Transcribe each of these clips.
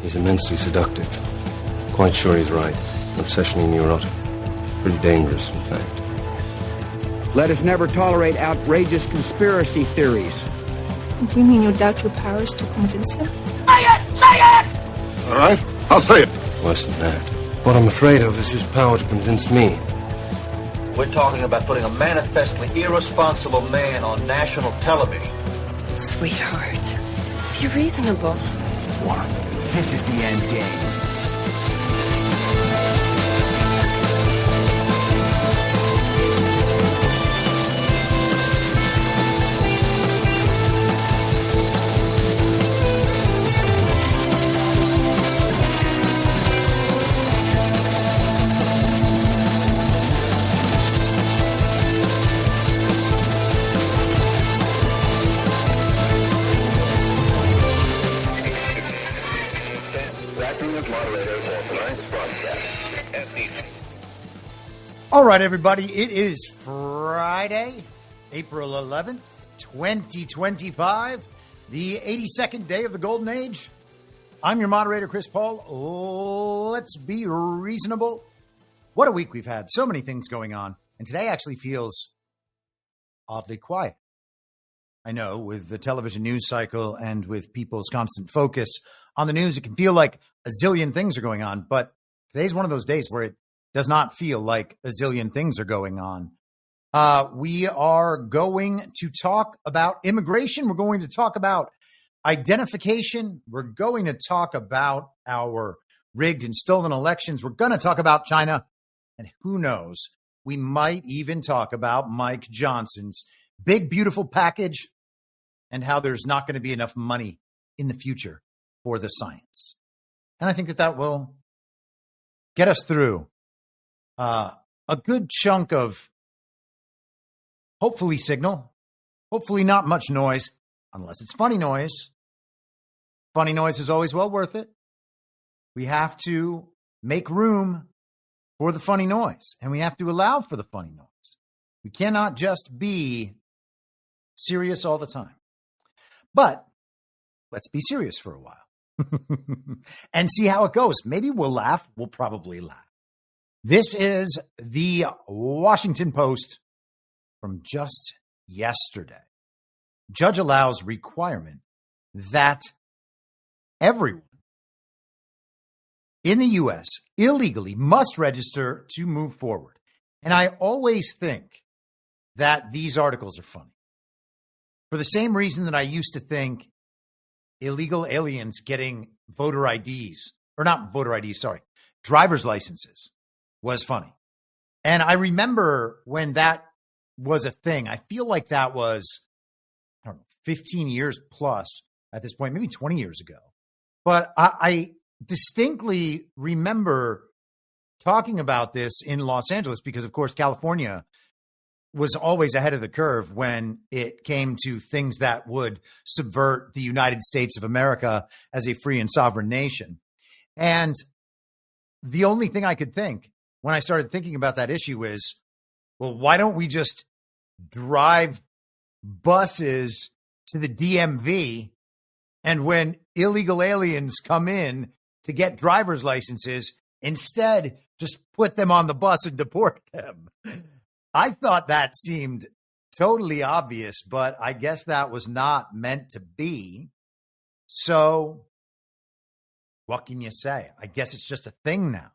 He's immensely seductive. Quite sure he's right. Obsessionally neurotic. Pretty dangerous, in fact. Let us never tolerate outrageous conspiracy theories. Do you mean you doubt your powers to convince him? Say it! Say it! All right, I'll say it. Worse than that. What I'm afraid of is his power to convince me. We're talking about putting a manifestly irresponsible man on national television. Sweetheart, be reasonable. What? This is the end game. All right, everybody, it is Friday, April 11th, 2025, the 82nd day of the Golden Age. I'm your moderator, Chris Paul. Let's be reasonable. What a week we've had. So many things going on. And today actually feels oddly quiet. I know with the television news cycle and with people's constant focus on the news, it can feel like a zillion things are going on. But today's one of those days where it does not feel like a zillion things are going on. We are going to talk about immigration. We're going to talk about identification. We're going to talk about our rigged and stolen elections. We're going to talk about China. And who knows, we might even talk about Mike Johnson's big, beautiful package and how there's not going to be enough money in the future for the science. And I think that will get us through a good chunk of hopefully signal, hopefully not much noise, unless it's funny noise. Funny noise is always well worth it. We have to make room for the funny noise, and we have to allow for the funny noise. We cannot just be serious all the time. But let's be serious for a while and see how it goes. Maybe we'll laugh. We'll probably laugh. This is the Washington Post from just yesterday. Judge allows requirement that everyone in the U.S. illegally must register to move forward. And I always think that these articles are funny. For the same reason that I used to think illegal aliens getting voter IDs, or not voter IDs, sorry, driver's licenses was funny. And I remember when that was a thing. I feel like that was, 15 years plus at this point, maybe 20 years ago. But I distinctly remember talking about this in Los Angeles because, of course, California was always ahead of the curve when it came to things that would subvert the United States of America as a free and sovereign nation. And the only thing I could think when I started thinking about that issue is, well, why don't we just drive buses to the DMV, and when illegal aliens come in to get driver's licenses, instead just put them on the bus and deport them? I thought that seemed totally obvious, but I guess that was not meant to be. So what can you say? I guess it's just a thing now.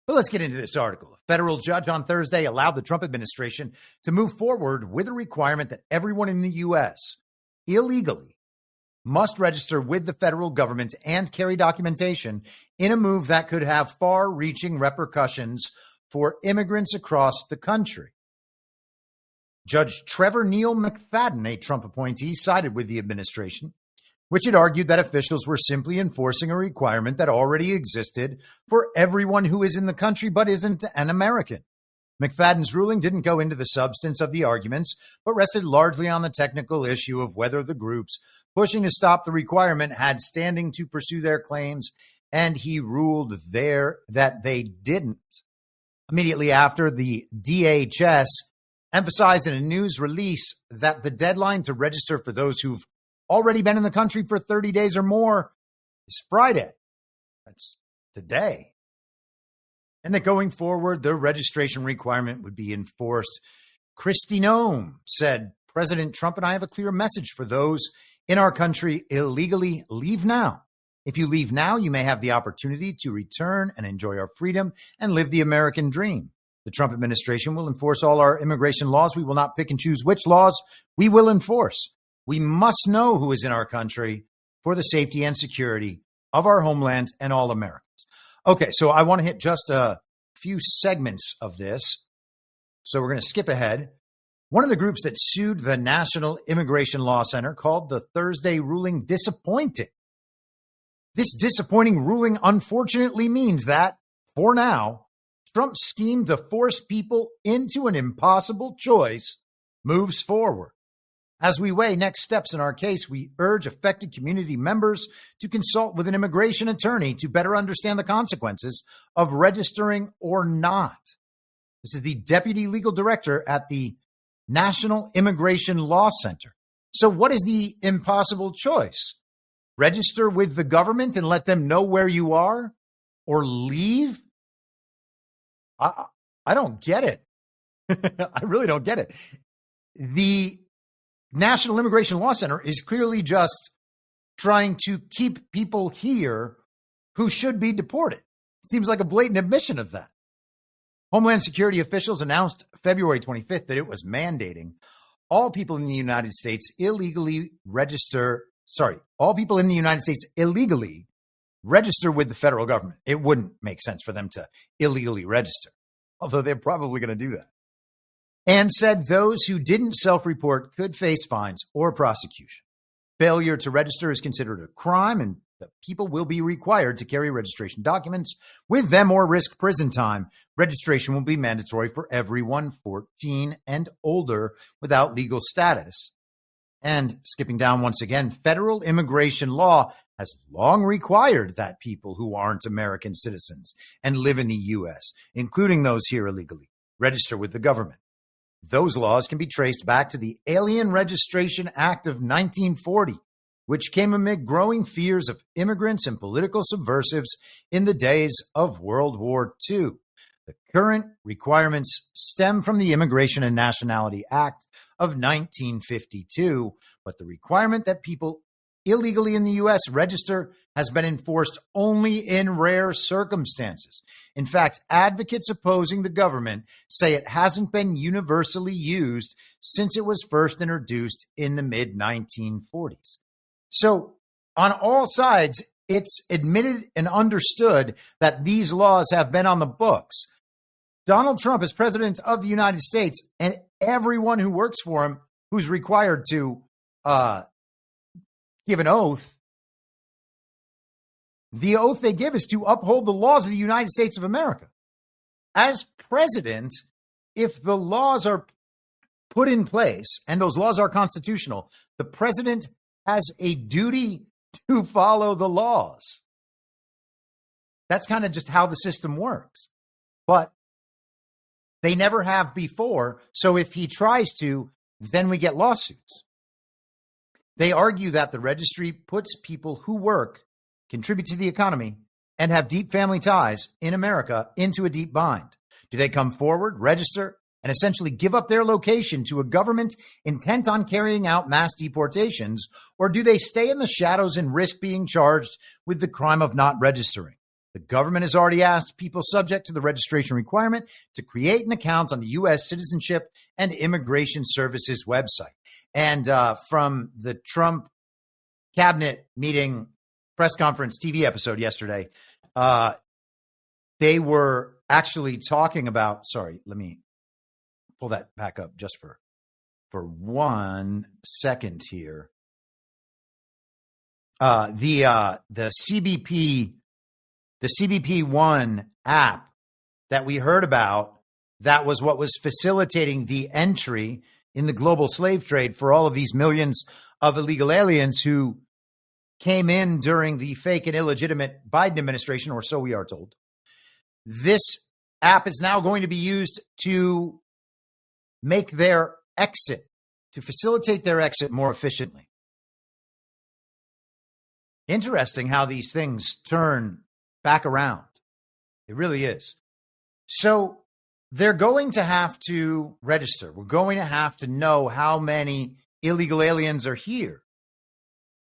But let's get into this article. A federal judge on Thursday allowed the Trump administration to move forward with a requirement that everyone in the U.S. illegally must register with the federal government and carry documentation in a move that could have far-reaching repercussions for immigrants across the country. Judge Trevor Neal McFadden, a Trump appointee, sided with the administration, which had argued that officials were simply enforcing a requirement that already existed for everyone who is in the country but isn't an American. McFadden's ruling didn't go into the substance of the arguments, but rested largely on the technical issue of whether the groups pushing to stop the requirement had standing to pursue their claims, and he ruled there that they didn't. Immediately after, the DHS emphasized in a news release that the deadline to register for those who've already been in the country for 30 days or more is Friday. That's today. And that going forward, the registration requirement would be enforced. Kristi Noem said, President Trump and I have a clear message for those in our country illegally. Leave now. If you leave now, you may have the opportunity to return and enjoy our freedom and live the American dream. The Trump administration will enforce all our immigration laws. We will not pick and choose which laws we will enforce. We must know who is in our country for the safety and security of our homeland and all Americans. Okay, so I want to hit just a few segments of this. So we're going to skip ahead. One of the groups that sued the National Immigration Law Center called the Thursday ruling disappointing. This disappointing ruling unfortunately means that, for now, Trump's scheme to force people into an impossible choice moves forward. As we weigh next steps in our case, we urge affected community members to consult with an immigration attorney to better understand the consequences of registering or not. This is the deputy legal director at the National Immigration Law Center. So what is the impossible choice? Register with the government and let them know where you are, or leave? I don't get it. I really don't get it. The National Immigration Law Center is clearly just trying to keep people here who should be deported. It seems like a blatant admission of that. Homeland Security officials announced February 25th that it was mandating all people in the United States illegally register with the federal government. It wouldn't make sense for them to illegally register, although they're probably going to do that. And said those who didn't self-report could face fines or prosecution. Failure to register is considered a crime, and the people will be required to carry registration documents with them or risk prison time. Registration will be mandatory for everyone 14 and older without legal status. And skipping down once again, federal immigration law has long required that people who aren't American citizens and live in the U.S., including those here illegally, register with the government. Those laws can be traced back to the Alien Registration Act of 1940, which came amid growing fears of immigrants and political subversives in the days of World War II. The current requirements stem from the Immigration and Nationality Act of 1952, but the requirement that people illegally in the U.S. register has been enforced only in rare circumstances. In fact, advocates opposing the government say it hasn't been universally used since it was first introduced in the mid-1940s. So on all sides, it's admitted and understood that these laws have been on the books. Donald Trump is president of the United States, and everyone who works for him who's required to give an oath, the oath they give is to uphold the laws of the United States of America. As president, if the laws are put in place and those laws are constitutional, the president has a duty to follow the laws. That's kind of just how the system works. But they never have before. So if he tries to, then we get lawsuits. They argue that the registry puts people who work, contribute to the economy, and have deep family ties in America into a deep bind. Do they come forward, register, and essentially give up their location to a government intent on carrying out mass deportations, or do they stay in the shadows and risk being charged with the crime of not registering? The government has already asked people subject to the registration requirement to create an account on the U.S. Citizenship and Immigration Services website. And from the Trump cabinet meeting press conference TV episode yesterday, they were actually talking about, sorry, let me pull that back up just for 1 second here. The CBP1 app that we heard about, that was what was facilitating the entry in the global slave trade for all of these millions of illegal aliens who came in during the fake and illegitimate Biden administration, or so we are told. This app is now going to be used to make their exit, to facilitate their exit more efficiently. Interesting how these things turn back around. It really is. So they're going to have to register. We're going to have to know how many illegal aliens are here.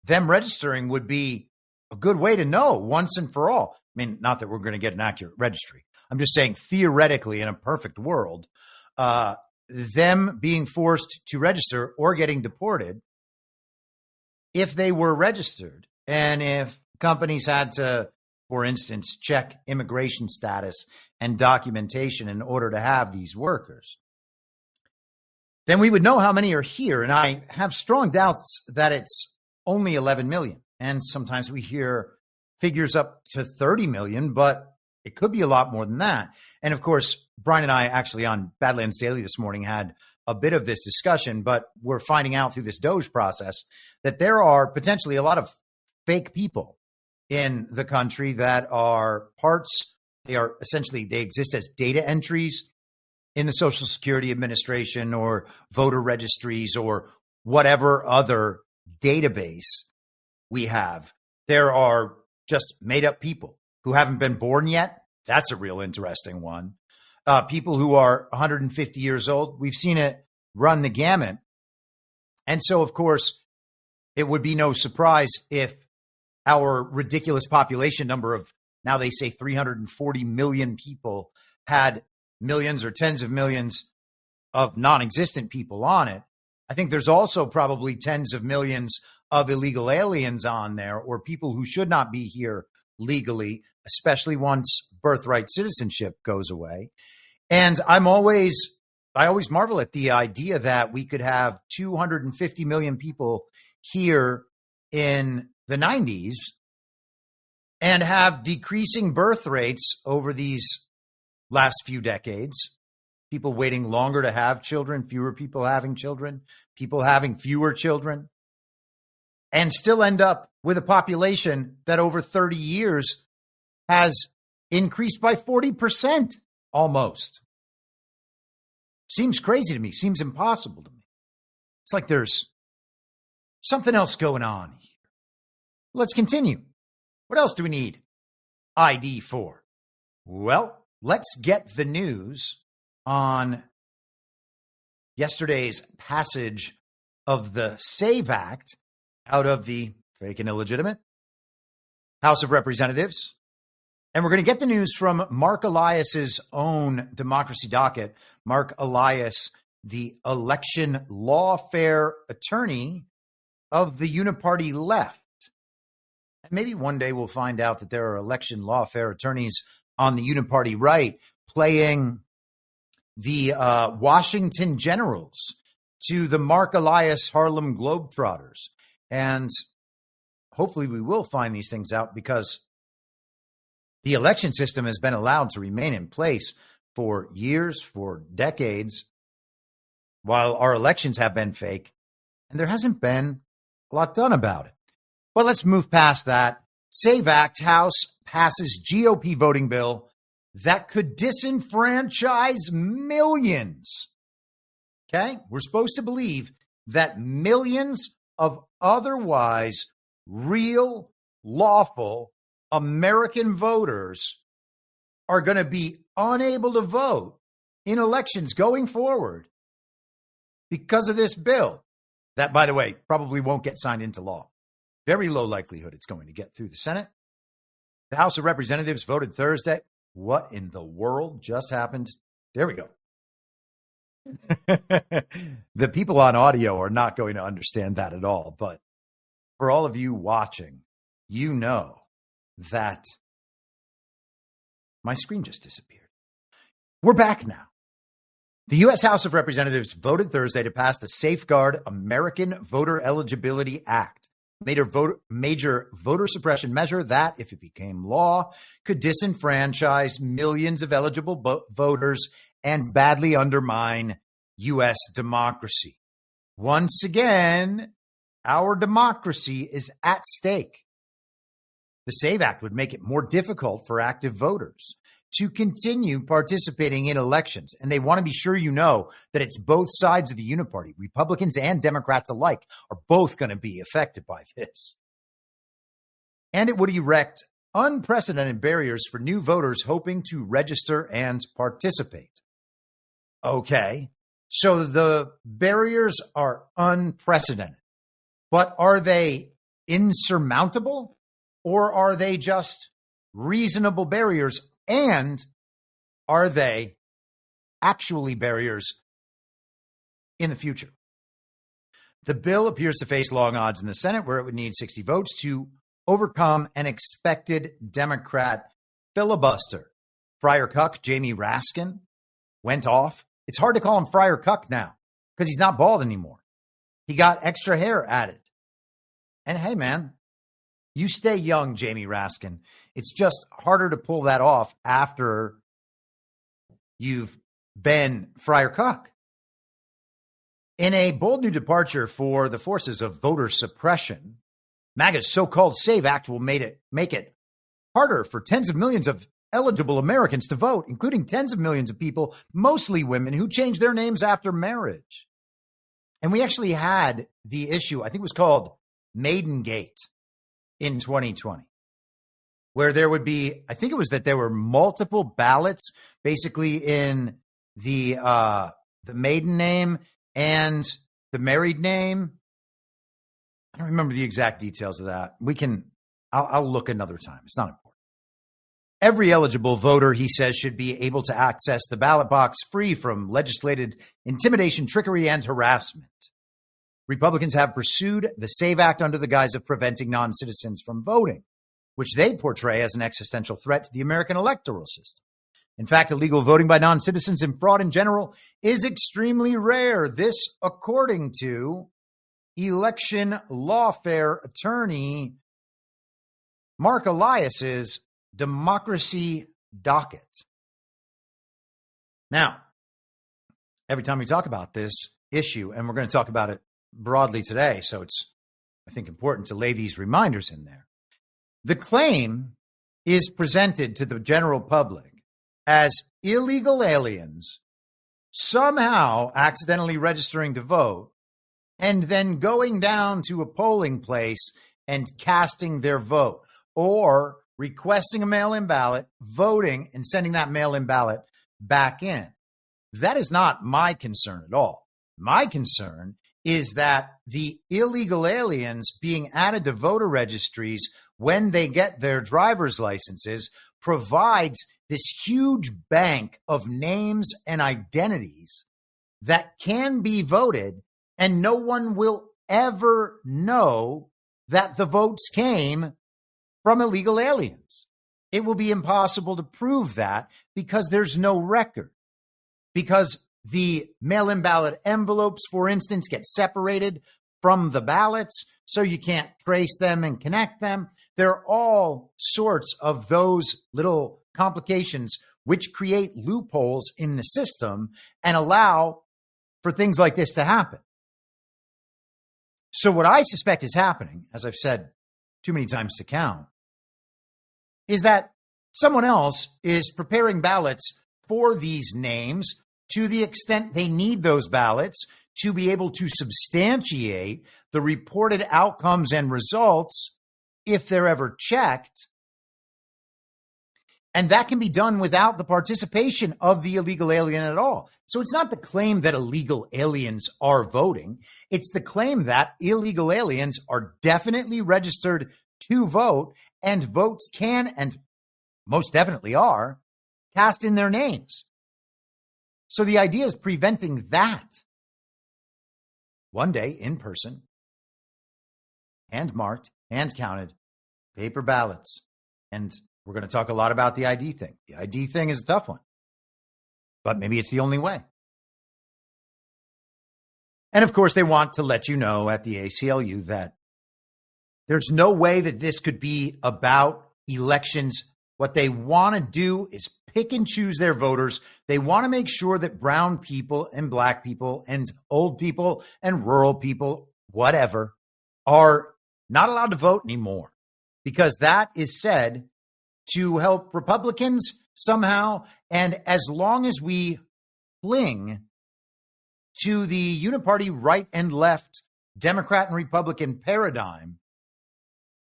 Them registering would be a good way to know once and for all. I mean, not that we're going to get an accurate registry. I'm just saying theoretically, in a perfect world, them being forced to register or getting deported, if they were registered, and if companies had to, for instance, check immigration status and documentation in order to have these workers, then we would know how many are here. And I have strong doubts that it's only 11 million. And sometimes we hear figures up to 30 million, but it could be a lot more than that. And of course, Brian and I actually on Badlands Daily this morning had a bit of this discussion, but we're finding out through this Doge process that there are potentially a lot of fake people in the country that are parts. They exist as data entries in the Social Security Administration or voter registries or whatever other database we have. There are just made up people who haven't been born yet. That's a real interesting one. People who are 150 years old. We've seen it run the gamut. And so, of course, it would be no surprise if our ridiculous population number of, now they say 340 million people, had millions or tens of millions of non-existent people on it. I think there's also probably tens of millions of illegal aliens on there, or people who should not be here legally, especially once birthright citizenship goes away. And I always marvel at the idea that we could have 250 million people here in the 90s and have decreasing birth rates over these last few decades. People waiting longer to have children, fewer people having children, people having fewer children, and still end up with a population that over 30 years has increased by 40% almost. Seems crazy to me. Seems impossible to me. It's like there's something else going on here. Let's continue. What else do we need ID for? Well, let's get the news on yesterday's passage of the SAVE Act out of the fake and illegitimate House of Representatives. And we're going to get the news from Mark Elias's own Democracy Docket. Mark Elias, the election lawfare attorney of the uniparty left. And maybe one day we'll find out that there are election lawfare attorneys on the uniparty right playing the Washington Generals to the Mark Elias Harlem Globetrotters. And hopefully we will find these things out, because the election system has been allowed to remain in place for years, for decades, while our elections have been fake, and there hasn't been a lot done about it. But let's move past that. SAVE Act House passes GOP voting bill that could disenfranchise millions. Okay? We're supposed to believe that millions of otherwise real, lawful American voters are going to be unable to vote in elections going forward because of this bill that, by the way, probably won't get signed into law. Very low likelihood it's going to get through the Senate. The House of Representatives voted Thursday. What in the world just happened? There we go. The people on audio are not going to understand that at all. But for all of you watching, you know that my screen just disappeared. We're back now. The U.S. House of Representatives voted Thursday to pass the Safeguard American Voter Eligibility Act, major voter suppression measure that, if it became law, could disenfranchise millions of eligible voters and badly undermine U.S. democracy. Once again, our democracy is at stake. The SAVE Act would make it more difficult for active voters to continue participating in elections. And they want to be sure you know that it's both sides of the uniparty. Republicans and Democrats alike are both going to be affected by this. And it would erect unprecedented barriers for new voters hoping to register and participate. Okay, so the barriers are unprecedented, but are they insurmountable, or are they just reasonable barriers? And are they actually barriers in the future? The bill appears to face long odds in the Senate, where it would need 60 votes to overcome an expected Democrat filibuster. Friar Cuck, Jamie Raskin, went off. It's hard to call him Friar Cuck now because he's not bald anymore. He got extra hair added. And hey, man, you stay young, Jamie Raskin. It's just harder to pull that off after you've been Friar Cuck. In a bold new departure for the forces of voter suppression, MAGA's so-called SAVE Act will make it harder for tens of millions of eligible Americans to vote, including tens of millions of people, mostly women, who changed their names after marriage. And we actually had the issue, I think it was called Maidengate in 2020, where there would be, I think it was that there were multiple ballots basically in the maiden name and the married name. I don't remember the exact details of that. I'll look another time. It's not important. Every eligible voter, he says, should be able to access the ballot box free from legislated intimidation, trickery, and harassment. Republicans have pursued the SAVE Act under the guise of preventing non-citizens from voting, which they portray as an existential threat to the American electoral system. In fact, illegal voting by non-citizens and fraud in general is extremely rare. This, according to election lawfare attorney Mark Elias's democracy docket. Now, every time we talk about this issue, and we're going to talk about it broadly today, so it's, I think, important to lay these reminders in there. The claim is presented to the general public as illegal aliens somehow accidentally registering to vote and then going down to a polling place and casting their vote, or requesting a mail-in ballot, voting, and sending that mail-in ballot back in. That is not my concern at all. My concern is that the illegal aliens being added to voter registries when they get their driver's licenses provides this huge bank of names and identities that can be voted, and no one will ever know that the votes came from illegal aliens. It will be impossible to prove that because there's no record. Because the mail-in ballot envelopes, for instance, get separated from the ballots, so you can't trace them and connect them. There are all sorts of those little complications which create loopholes in the system and allow for things like this to happen. So what I suspect is happening, as I've said too many times to count, is that someone else is preparing ballots for these names to the extent they need those ballots to be able to substantiate the reported outcomes and results if they're ever checked. And that can be done without the participation of the illegal alien at all. So it's not the claim that illegal aliens are voting. It's the claim that illegal aliens are definitely registered to vote, and votes can, and most definitely are, cast in their names. So the idea is preventing that. One day, in person, hand marked, hand counted, paper ballots. And we're going to talk a lot about the ID thing. The ID thing is a tough one, but maybe it's the only way. And of course, they want to let you know at the ACLU that there's no way that this could be about elections. What they want to do is pick and choose their voters. They want to make sure that brown people and black people and old people and rural people, whatever, are not allowed to vote anymore, because that is said to help Republicans somehow. And as long as we cling to the uniparty right and left Democrat and Republican paradigm,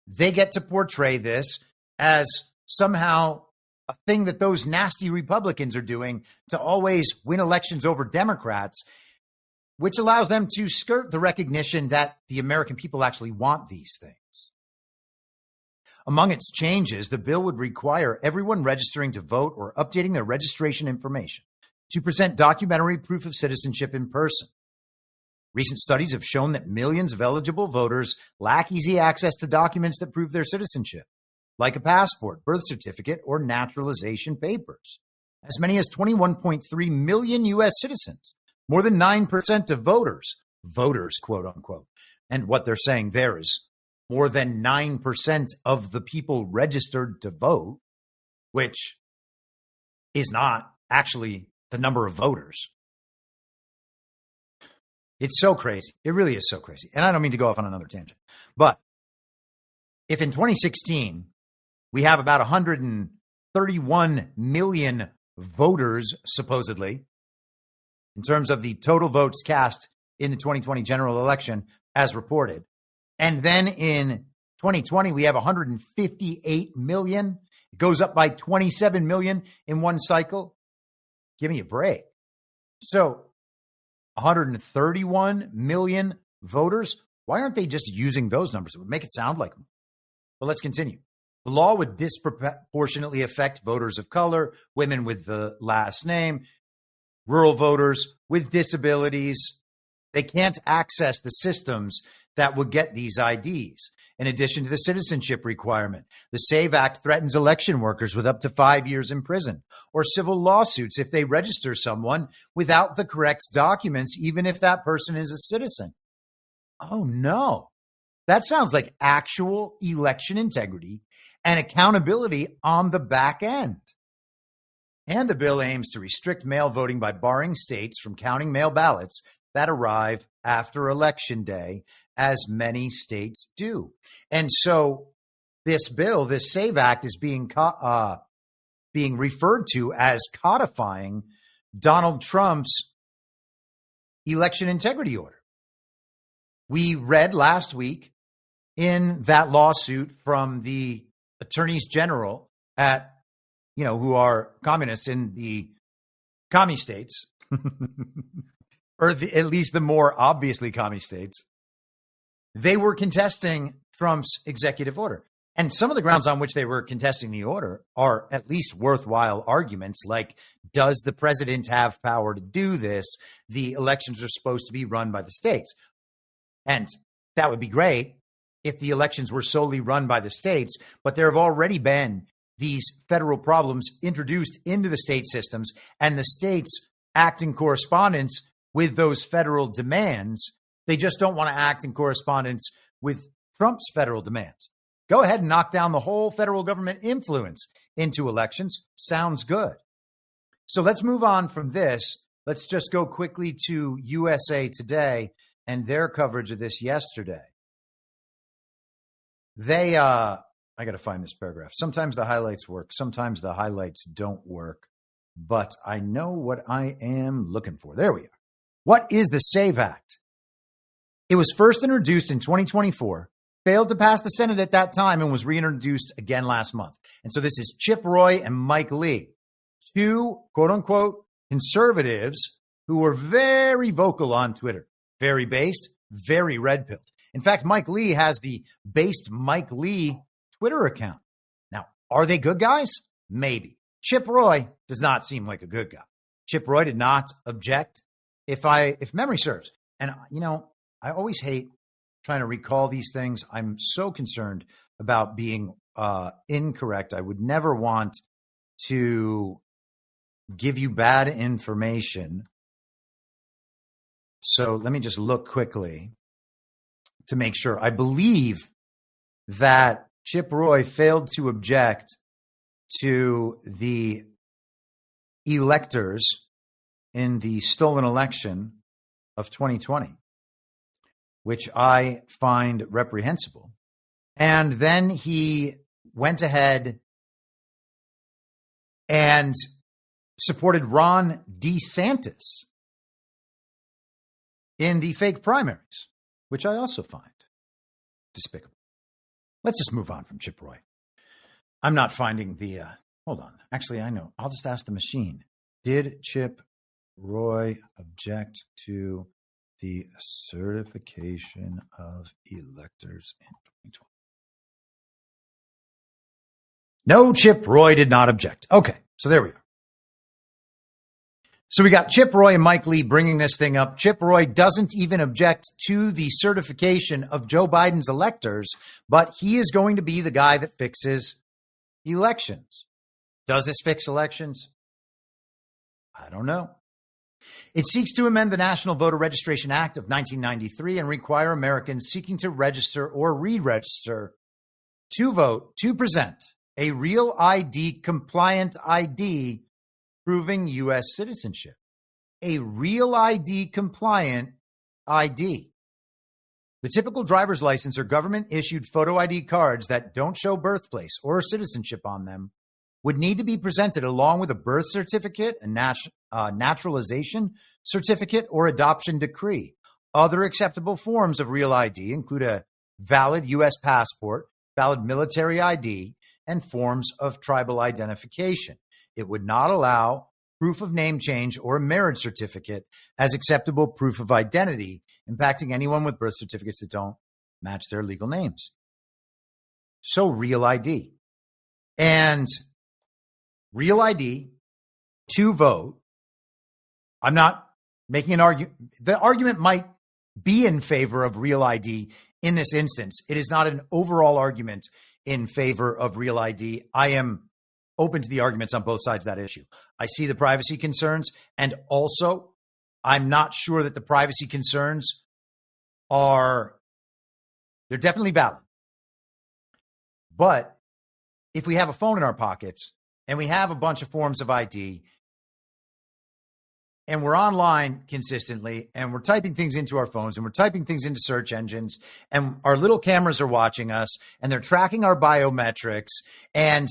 they get to portray this as somehow a thing that those nasty Republicans are doing to always win elections over Democrats, which allows them to skirt the recognition that the American people actually want these things. Among its changes, the bill would require everyone registering to vote or updating their registration information to present documentary proof of citizenship in person. Recent studies have shown that millions of eligible voters lack easy access to documents that prove their citizenship, like a passport, birth certificate, or naturalization papers. As many as 21.3 million U.S. citizens, more than 9% of voters, quote unquote. And what they're saying there is more than 9% of the people registered to vote, which is not actually the number of voters. It's so crazy. It really is so crazy. And I don't mean to go off on another tangent. But if in 2016, we have about 131 million voters, supposedly, in terms of the total votes cast in the 2020 general election, as reported. And then in 2020, we have 158 million. It goes up by 27 million in one cycle. Give me a break. So 131 million voters. Why aren't they just using those numbers? It would make it sound like them. But let's continue. The law would disproportionately affect voters of color, women with the last name, rural voters with disabilities. They can't access the systems that would get these IDs. In addition to the citizenship requirement, the SAVE Act threatens election workers with up to 5 years in prison or civil lawsuits if they register someone without the correct documents, even if that person is a citizen. Oh, no. That sounds like actual election integrity and accountability on the back end. And the bill aims to restrict mail voting by barring states from counting mail ballots that arrive after Election Day, as many states do. And so this bill, this SAVE Act, is being referred to as codifying Donald Trump's election integrity order. We read last week in that lawsuit from the attorneys general at, who are communists in the commie states, or at least the more obviously commie states. They were contesting Trump's executive order. And some of the grounds on which they were contesting the order are at least worthwhile arguments, like, does the president have power to do this? The elections are supposed to be run by the states. And that would be great if the elections were solely run by the states, but there have already been these federal problems introduced into the state systems, and the states act in correspondence with those federal demands. They just don't want to act in correspondence with Trump's federal demands. Go ahead and knock down the whole federal government influence into elections. Sounds good. So let's move on from this. Let's just go quickly to USA Today and their coverage of this yesterday. I got to find this paragraph. Sometimes the highlights work. Sometimes the highlights don't work. But I know what I am looking for. There we are. What is the SAVE Act? It was first introduced in 2024, failed to pass the Senate at that time, and was reintroduced again last month. And so this is Chip Roy and Mike Lee, two quote-unquote conservatives who were very vocal on Twitter, very based, very red-pilled. In fact, Mike Lee has the based Mike Lee Twitter account. Now, are they good guys? Maybe. Chip Roy does not seem like a good guy. Chip Roy did not object, if memory serves. And, I always hate trying to recall these things. I'm so concerned about being incorrect. I would never want to give you bad information. So let me just look quickly to make sure. I believe that Chip Roy failed to object to the electors in the stolen election of 2020, which I find reprehensible. And then he went ahead and supported Ron DeSantis in the fake primaries, which I also find despicable. Let's just move on from Chip Roy. I'm not finding the, hold on. Actually, I know. I'll just ask the machine. Did Chip Roy object to the certification of electors in 2020? No, Chip Roy did not object. Okay, so there we are. So we got Chip Roy and Mike Lee bringing this thing up. Chip Roy doesn't even object to the certification of Joe Biden's electors, but he is going to be the guy that fixes elections. Does this fix elections? I don't know. It seeks to amend the National Voter Registration Act of 1993 and require Americans seeking to register or re-register to vote to present a real ID compliant ID proving U.S. citizenship. A real ID compliant ID. The typical driver's license or government-issued photo ID cards that don't show birthplace or citizenship on them would need to be presented along with a birth certificate, a naturalization certificate, or adoption decree. Other acceptable forms of real ID include a valid U.S. passport, valid military ID, and forms of tribal identification. It would not allow proof of name change or a marriage certificate as acceptable proof of identity, impacting anyone with birth certificates that don't match their legal names. So real ID. And real ID to vote. I'm not making an argument. The argument might be in favor of real ID in this instance. It is not an overall argument in favor of real ID. I am open to the arguments on both sides of that issue. I see the privacy concerns, and also I'm not sure that the privacy concerns they're definitely valid. But if we have a phone in our pockets and we have a bunch of forms of ID and we're online consistently and we're typing things into our phones and we're typing things into search engines and our little cameras are watching us and they're tracking our biometrics, and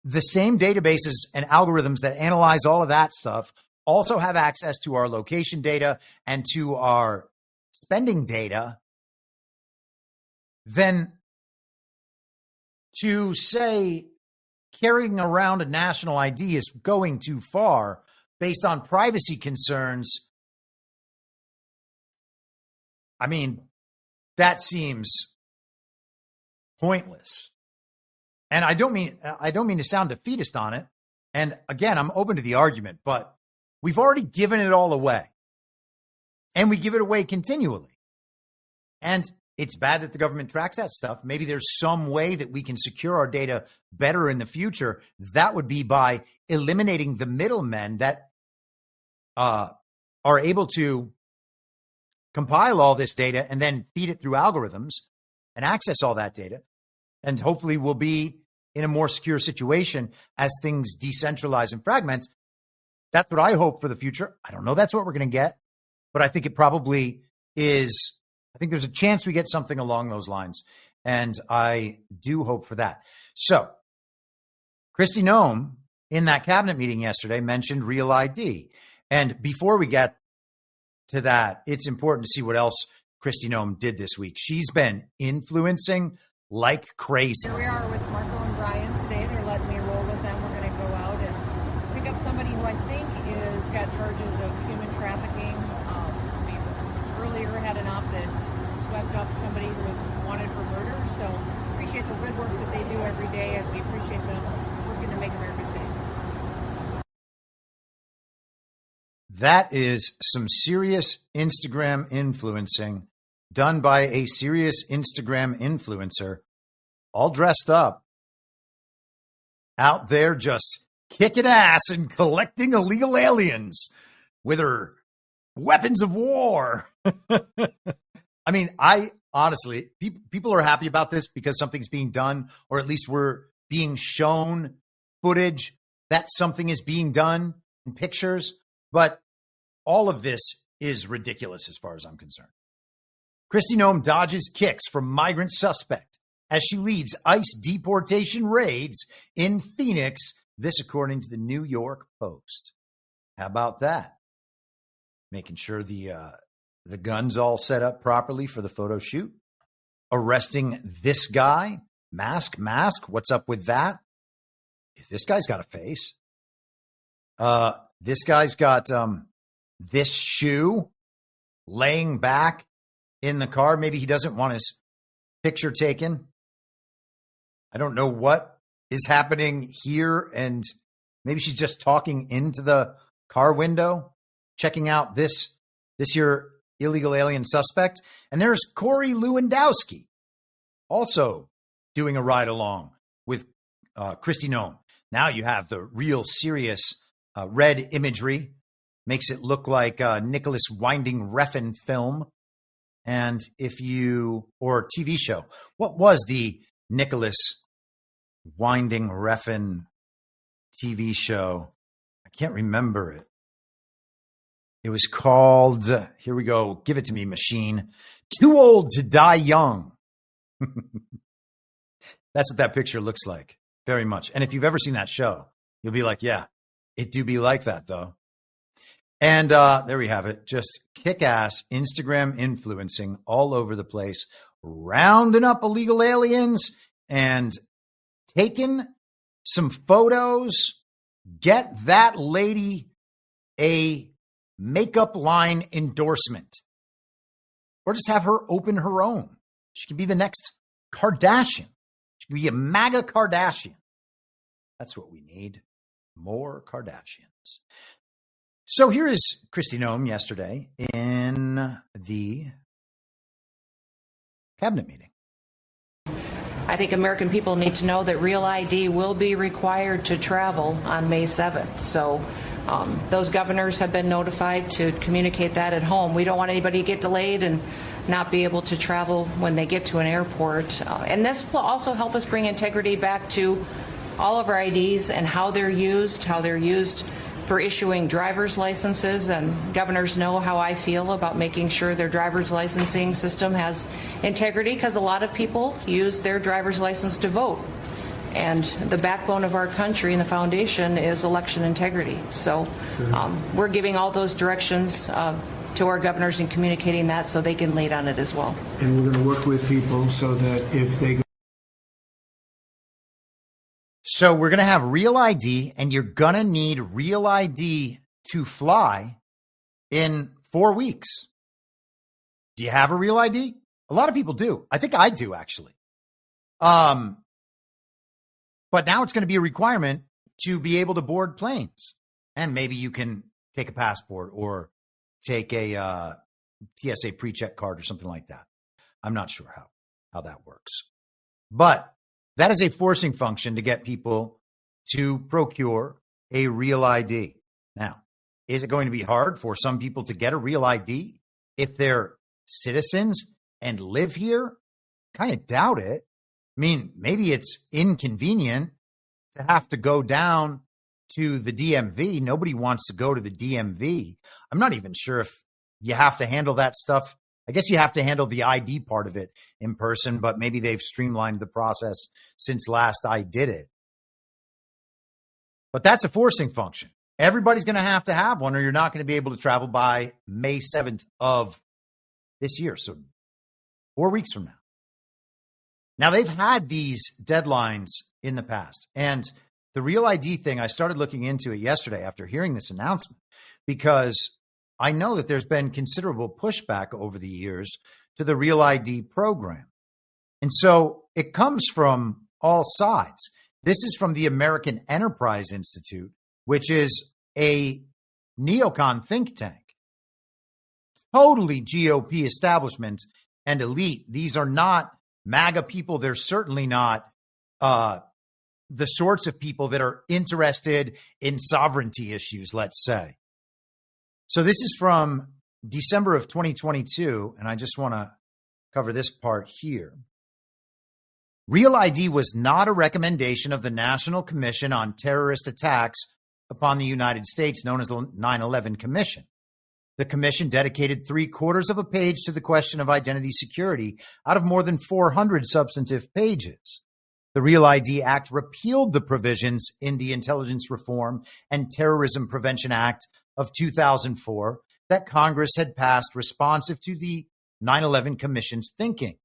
the same databases and algorithms that analyze all of that stuff also have access to our location data and to our spending data, then to say carrying around a national ID is going too far based on privacy concerns, I mean, that seems pointless. And I don't mean to sound defeatist on it. And again, I'm open to the argument, but we've already given it all away. And we give it away continually. And it's bad that the government tracks that stuff. Maybe there's some way that we can secure our data better in the future. That would be by eliminating the middlemen that are able to compile all this data and then feed it through algorithms and access all that data. And hopefully we'll be in a more secure situation as things decentralize and fragment. That's what I hope for the future. I don't know that's what we're going to get, but I think it probably is. I think there's a chance we get something along those lines, and I do hope for that. So Kristi Noem in that cabinet meeting yesterday mentioned real ID. And before we get to that, it's important to see what else Kristi Noem did this week. She's been influencing like crazy. Here we are with Marco and Brian today. They're letting me roll with them. We're going to go out and pick up somebody who I think is got charges of human trafficking. We earlier had an op that swept up somebody who was wanted for murder. So appreciate the good work that they do every day, and we appreciate them working to make America safe. That is some serious Instagram influencing done by a serious Instagram influencer, all dressed up, out there just kicking ass and collecting illegal aliens with her weapons of war. I mean, I honestly, people are happy about this because something's being done, or at least we're being shown footage that something is being done in pictures. But all of this is ridiculous as far as I'm concerned. Kristi Noem dodges kicks from migrant suspect as she leads ICE deportation raids in Phoenix. This, according to the New York Post. How about that? Making sure the gun's all set up properly for the photo shoot. Arresting this guy Mask. What's up with that? This guy's got a face. This guy's got this shoe laying back in the car. Maybe he doesn't want his picture taken. I don't know what is happening here. And maybe she's just talking into the car window, checking out this here illegal alien suspect. And there's Corey Lewandowski also doing a ride along with Kristi Noem. Now you have the real serious red imagery. Makes it look like a Nicholas Winding Refn film. And or TV show. What was the Nicholas Winding Refn TV show? I can't remember it. It was called, here we go, give it to me, machine. Too Old to Die Young. That's what that picture looks like, very much. And if you've ever seen that show, you'll be like, yeah, it do be like that, though. And there we have it. Just kick-ass Instagram influencing all over the place, rounding up illegal aliens and taking some photos. Get that lady a makeup line endorsement. Or just have her open her own. She can be the next Kardashian. She can be a MAGA Kardashian. That's what we need. More Kardashians. So here is Kristi Noem yesterday in the cabinet meeting. I think American people need to know that Real ID will be required to travel on May 7th. So those governors have been notified to communicate that at home. We don't want anybody to get delayed and not be able to travel when they get to an airport. And this will also help us bring integrity back to all of our IDs and how they're used for issuing driver's licenses. And governors know how I feel about making sure their driver's licensing system has integrity, because a lot of people use their driver's license to vote. And the backbone of our country and the foundation is election integrity. So we're giving all those directions to our governors and communicating that so they can lead on it as well. And we're going to work with people so that if they go. So we're going to have Real ID, and you're going to need Real ID to fly in 4 weeks. Do you have a Real ID? A lot of people do. I think I do, actually. But now it's going to be a requirement to be able to board planes. And maybe you can take a passport or take a TSA pre-check card or something like that. I'm not sure how that works. But that is a forcing function to get people to procure a Real ID. Now, is it going to be hard for some people to get a Real ID if they're citizens and live here? Kind of doubt it. I mean, maybe it's inconvenient to have to go down to the DMV. Nobody wants to go to the DMV. I'm not even sure if you have to handle that stuff. I guess you have to handle the ID part of it in person, but maybe they've streamlined the process since last I did it. But that's a forcing function. Everybody's going to have one, or you're not going to be able to travel by May 7th of this year. So 4 weeks from now. Now, they've had these deadlines in the past. And the Real ID thing, I started looking into it yesterday after hearing this announcement, because I know that there's been considerable pushback over the years to the Real ID program. And so it comes from all sides. This is from the American Enterprise Institute, which is a neocon think tank. Totally GOP establishment and elite. These are not MAGA people. They're certainly not the sorts of people that are interested in sovereignty issues, let's say. So this is from December of 2022, and I just want to cover this part here. Real ID was not a recommendation of the National Commission on Terrorist Attacks upon the United States, known as the 9/11 Commission. The commission dedicated 3/4 of a page to the question of identity security out of more than 400 substantive pages. The Real ID Act repealed the provisions in the Intelligence Reform and Terrorism Prevention Act of 2004 that Congress had passed responsive to the 9/11 Commission's thinking.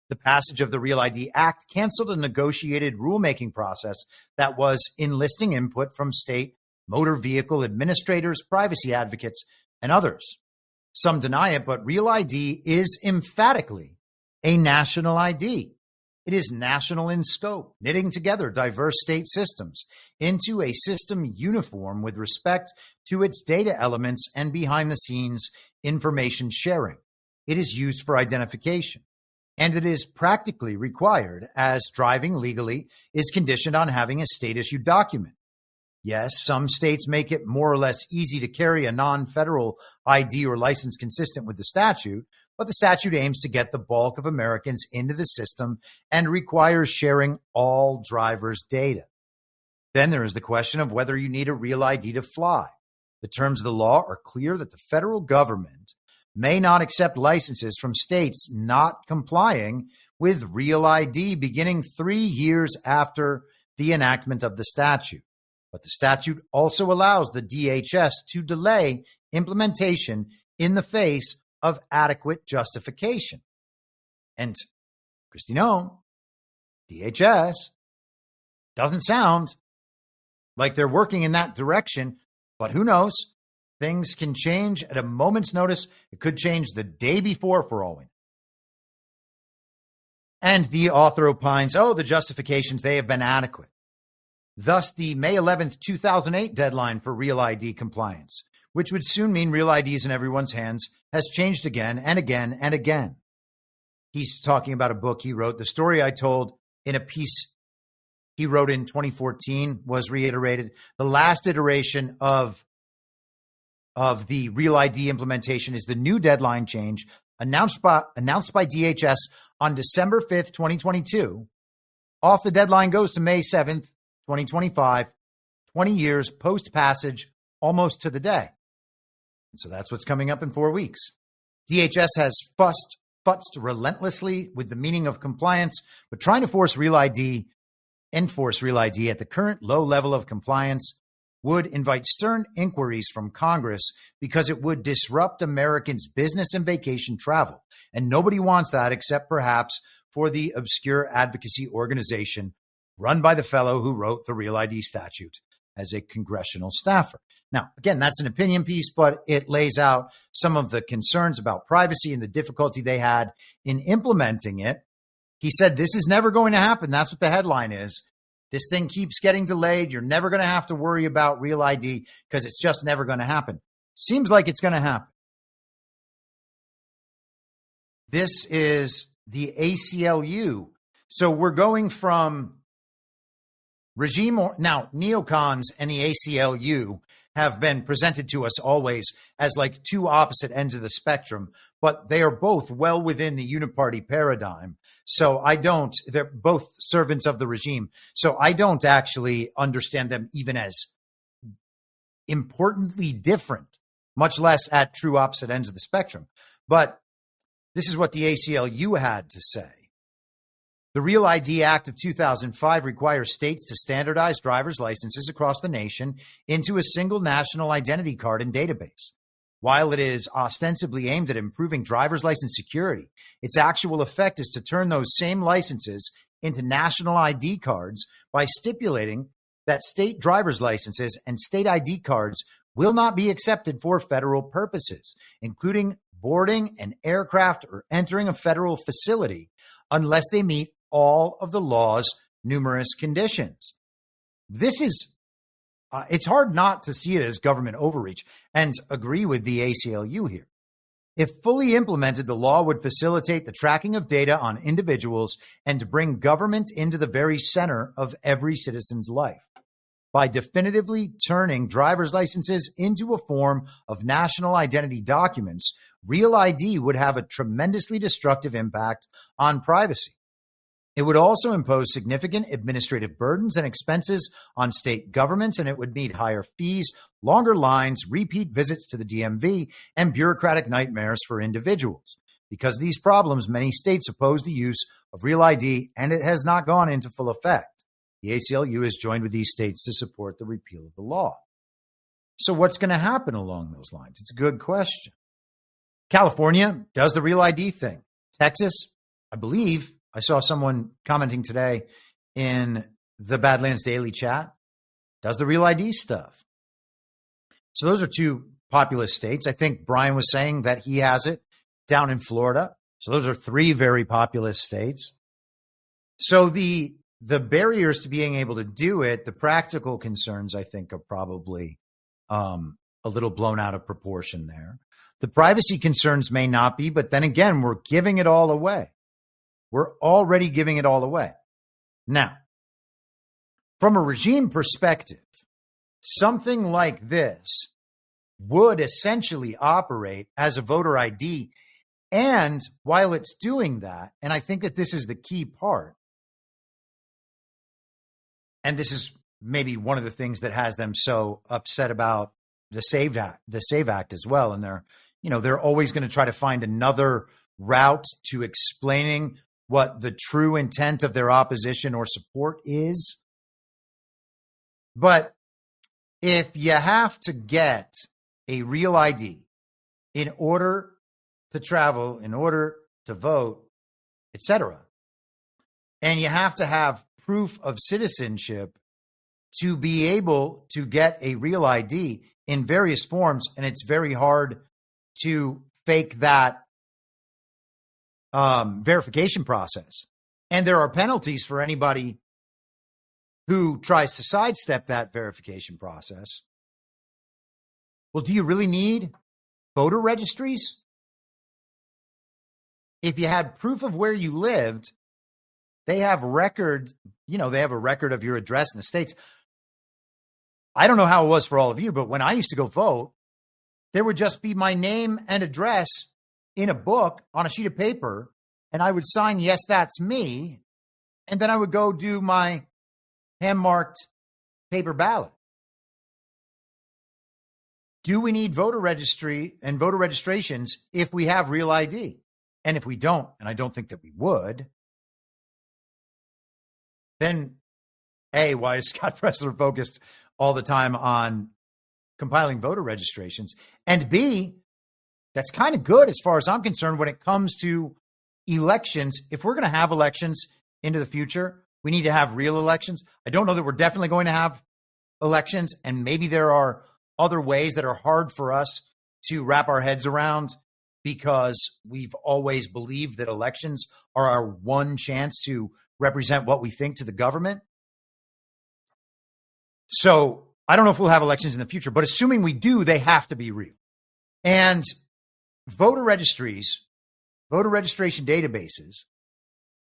The passage of the Real ID Act canceled a negotiated rulemaking process that was enlisting input from state motor vehicle administrators, privacy advocates, and others. Some deny it, but Real ID is emphatically a national ID. It is national in scope, knitting together diverse state systems into a system uniform with respect to its data elements and behind-the-scenes information sharing. It is used for identification, and it is practically required as driving legally is conditioned on having a state-issued document. Yes, some states make it more or less easy to carry a non-federal ID or license consistent with the statute, but the statute aims to get the bulk of Americans into the system and requires sharing all drivers' data. Then there is the question of whether you need a Real ID to fly. The terms of the law are clear that the federal government may not accept licenses from states not complying with Real ID beginning 3 years after the enactment of the statute. But the statute also allows the DHS to delay implementation in the face of adequate justification. And Kristi Noem, DHS, doesn't sound like they're working in that direction, but who knows? Things can change at a moment's notice. It could change the day before for all we know. And the author opines, the justifications, they have been adequate. Thus, the May 11th, 2008 deadline for Real ID compliance, which would soon mean Real IDs in everyone's hands, has changed again and again and again. He's talking about a book he wrote. The story I told in a piece he wrote in 2014 was reiterated. The last iteration of the Real ID implementation is the new deadline change announced by DHS on December 5th, 2022. Off the deadline goes to May 7th, 2025, 20 years post-passage, almost to the day. And so that's what's coming up in 4 weeks. DHS has futzed relentlessly with the meaning of compliance, but trying to enforce Real ID at the current low level of compliance would invite stern inquiries from Congress because it would disrupt Americans' business and vacation travel. And nobody wants that except perhaps for the obscure advocacy organization run by the fellow who wrote the Real ID statute as a congressional staffer. Now, again, that's an opinion piece, but it lays out some of the concerns about privacy and the difficulty they had in implementing it. He said, this is never going to happen. That's what the headline is. This thing keeps getting delayed. You're never going to have to worry about Real ID because it's just never going to happen. Seems like it's going to happen. This is the ACLU. So we're going from regime now neocons and the ACLU have been presented to us always as like two opposite ends of the spectrum, but they are both well within the uniparty paradigm. So they're both servants of the regime. So I don't actually understand them even as importantly different, much less at true opposite ends of the spectrum. But this is what the ACLU had to say. The Real ID Act of 2005 requires states to standardize driver's licenses across the nation into a single national identity card and database. While it is ostensibly aimed at improving driver's license security, its actual effect is to turn those same licenses into national ID cards by stipulating that state driver's licenses and state ID cards will not be accepted for federal purposes, including boarding an aircraft or entering a federal facility, unless they meet all of the law's numerous conditions. This is, it's hard not to see it as government overreach and agree with the ACLU here. If fully implemented, the law would facilitate the tracking of data on individuals and bring government into the very center of every citizen's life. By definitively turning driver's licenses into a form of national identity documents, Real ID would have a tremendously destructive impact on privacy. It would also impose significant administrative burdens and expenses on state governments, and it would mean higher fees, longer lines, repeat visits to the DMV, and bureaucratic nightmares for individuals. Because of these problems, many states oppose the use of Real ID, and it has not gone into full effect. The ACLU has joined with these states to support the repeal of the law. So what's going to happen along those lines? It's a good question. California does the Real ID thing. Texas, I believe I saw someone commenting today in the Badlands Daily chat, does the Real ID stuff. So those are two populous states. I think Brian was saying that he has it down in Florida. So those are three very populous states. So the barriers to being able to do it, the practical concerns, I think, are probably a little blown out of proportion there. The privacy concerns may not be, but then again, we're giving it all away. We're already giving it all away. Now, from a regime perspective, something like this would essentially operate as a voter ID. And while it's doing that, and I think that this is the key part, and this is maybe one of the things that has them so upset about the SAVE Act as well. And they're always going to try to find another route to explaining what the true intent of their opposition or support is. But if you have to get a real ID in order to travel, in order to vote, etc., and you have to have proof of citizenship to be able to get a real ID in various forms, and it's very hard to fake that verification process. And there are penalties for anybody who tries to sidestep that verification process. Well, do you really need voter registries? If you had proof of where you lived, they have a record of your address in the States. I don't know how it was for all of you, but when I used to go vote, there would just be my name and address in a book on a sheet of paper, and I would sign, yes, that's me, and then I would go do my hand-marked paper ballot. Do we need voter registry and voter registrations if we have real ID? And if we don't, and I don't think that we would, then A, why is Scott Pressler focused all the time on compiling voter registrations? And B, that's kind of good as far as I'm concerned when it comes to elections. If we're going to have elections into the future, we need to have real elections. I don't know that we're definitely going to have elections, and maybe there are other ways that are hard for us to wrap our heads around because we've always believed that elections are our one chance to represent what we think to the government. So I don't know if we'll have elections in the future, but assuming we do, they have to be real. And voter registries, voter registration databases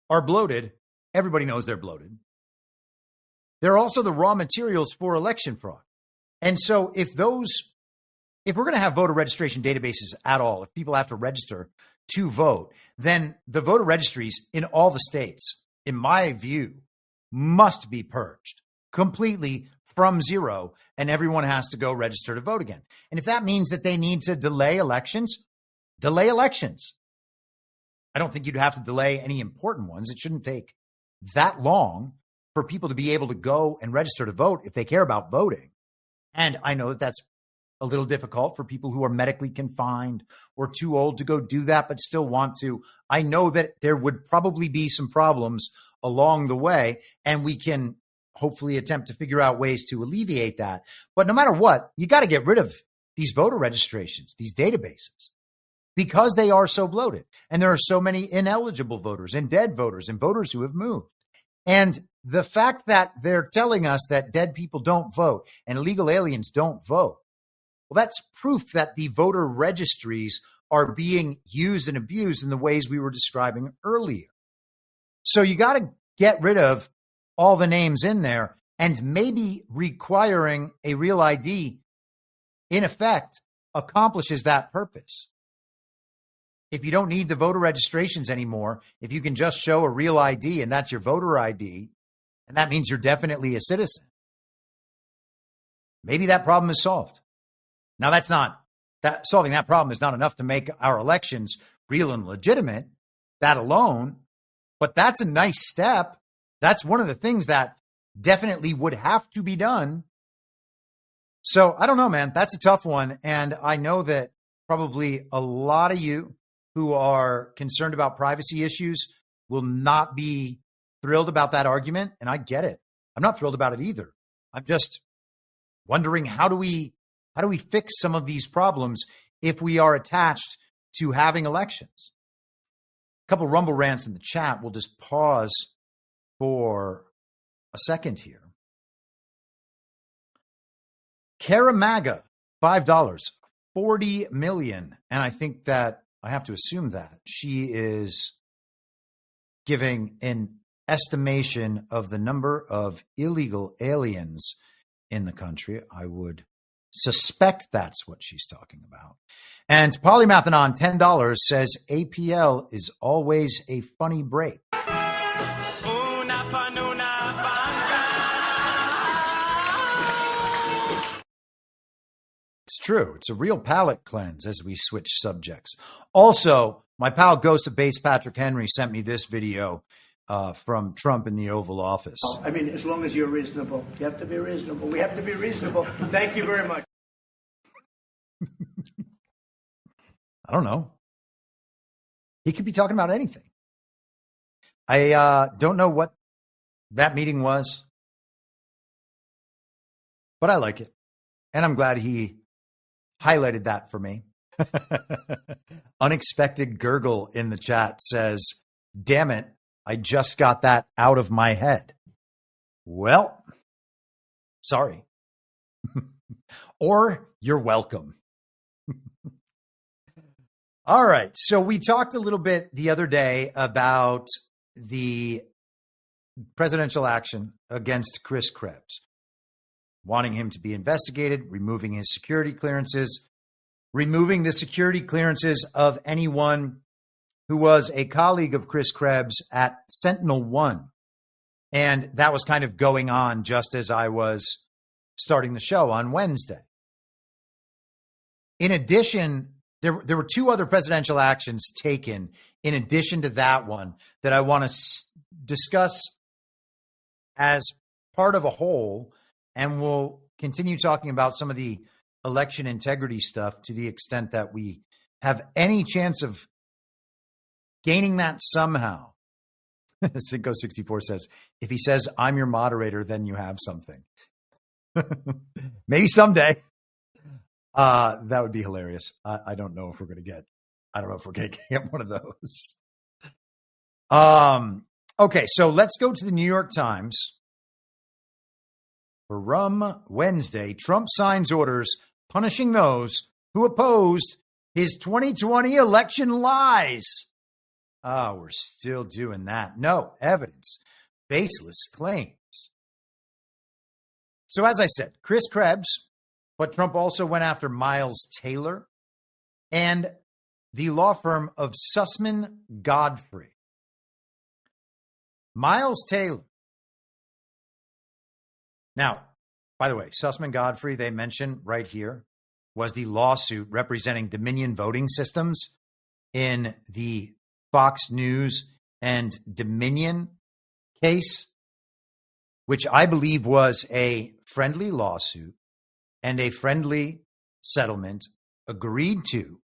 are bloated. Everybody knows they're bloated. They're also the raw materials for election fraud. And so if we're going to have voter registration databases at all, if people have to register to vote, then the voter registries in all the states, in my view, must be purged completely from zero, and everyone has to go register to vote again. And if that means that they need to delay elections, delay elections. I don't think you'd have to delay any important ones. It shouldn't take that long for people to be able to go and register to vote if they care about voting. And I know that that's a little difficult for people who are medically confined or too old to go do that, but still want to. I know that there would probably be some problems along the way, and we can hopefully attempt to figure out ways to alleviate that. But no matter what, you got to get rid of these voter registrations, these databases, because they are so bloated. And there are so many ineligible voters and dead voters and voters who have moved. And the fact that they're telling us that dead people don't vote and illegal aliens don't vote, well, that's proof that the voter registries are being used and abused in the ways we were describing earlier. So you got to get rid of all the names in there, and maybe requiring a real ID in effect accomplishes that purpose. If you don't need the voter registrations anymore, if you can just show a real ID and that's your voter ID, and that means you're definitely a citizen, maybe that problem is solved. Now, solving that problem is not enough to make our elections real and legitimate, that alone, but that's a nice step. That's one of the things that definitely would have to be done. So I don't know, man. That's a tough one. And I know that probably a lot of you who are concerned about privacy issues will not be thrilled about that argument, and I get it. I'm not thrilled about it either. I'm just wondering how do we fix some of these problems if we are attached to having elections? A couple Rumble rants in the chat. We'll just pause for a second here. Karamaga, $5, 40 million. And I think that I have to assume that she is giving an estimation of the number of illegal aliens in the country. I would suspect that's what she's talking about. And Polymathanon, $10, says APL is always a funny break. It's true. It's a real palate cleanse as we switch subjects. Also, my pal Ghost of Base Patrick Henry sent me this video from Trump in the Oval Office. I mean, as long as you're reasonable. You have to be reasonable. We have to be reasonable. Thank you very much. I don't know. He could be talking about anything. I don't know what that meeting was, but I like it. And I'm glad he highlighted that for me. Unexpected gurgle in the chat says, damn it, I just got that out of my head. Well, sorry. Or you're welcome. All right. So we talked a little bit the other day about the presidential action against Chris Krebs, wanting him to be investigated, removing his security clearances, removing the security clearances of anyone who was a colleague of Chris Krebs at Sentinel-1. And that was kind of going on just as I was starting the show on Wednesday. In addition, there were two other presidential actions taken in addition to that one that I want to discuss as part of a whole, and we'll continue talking about some of the election integrity stuff to the extent that we have any chance of gaining that somehow. Cinco64 says, if he says, I'm your moderator, then you have something. Maybe someday. That would be hilarious. I don't know if we're going to get one of those. Okay, so let's go to the New York Times. For Wednesday, Trump signs orders punishing those who opposed his 2020 election lies. Oh, we're still doing that. No evidence. Baseless claims. So as I said, Chris Krebs, but Trump also went after Miles Taylor and the law firm of Sussman Godfrey. Miles Taylor. Now, by the way, Sussman Godfrey, they mention right here, was the lawsuit representing Dominion voting systems in the Fox News and Dominion case, which I believe was a friendly lawsuit and a friendly settlement agreed to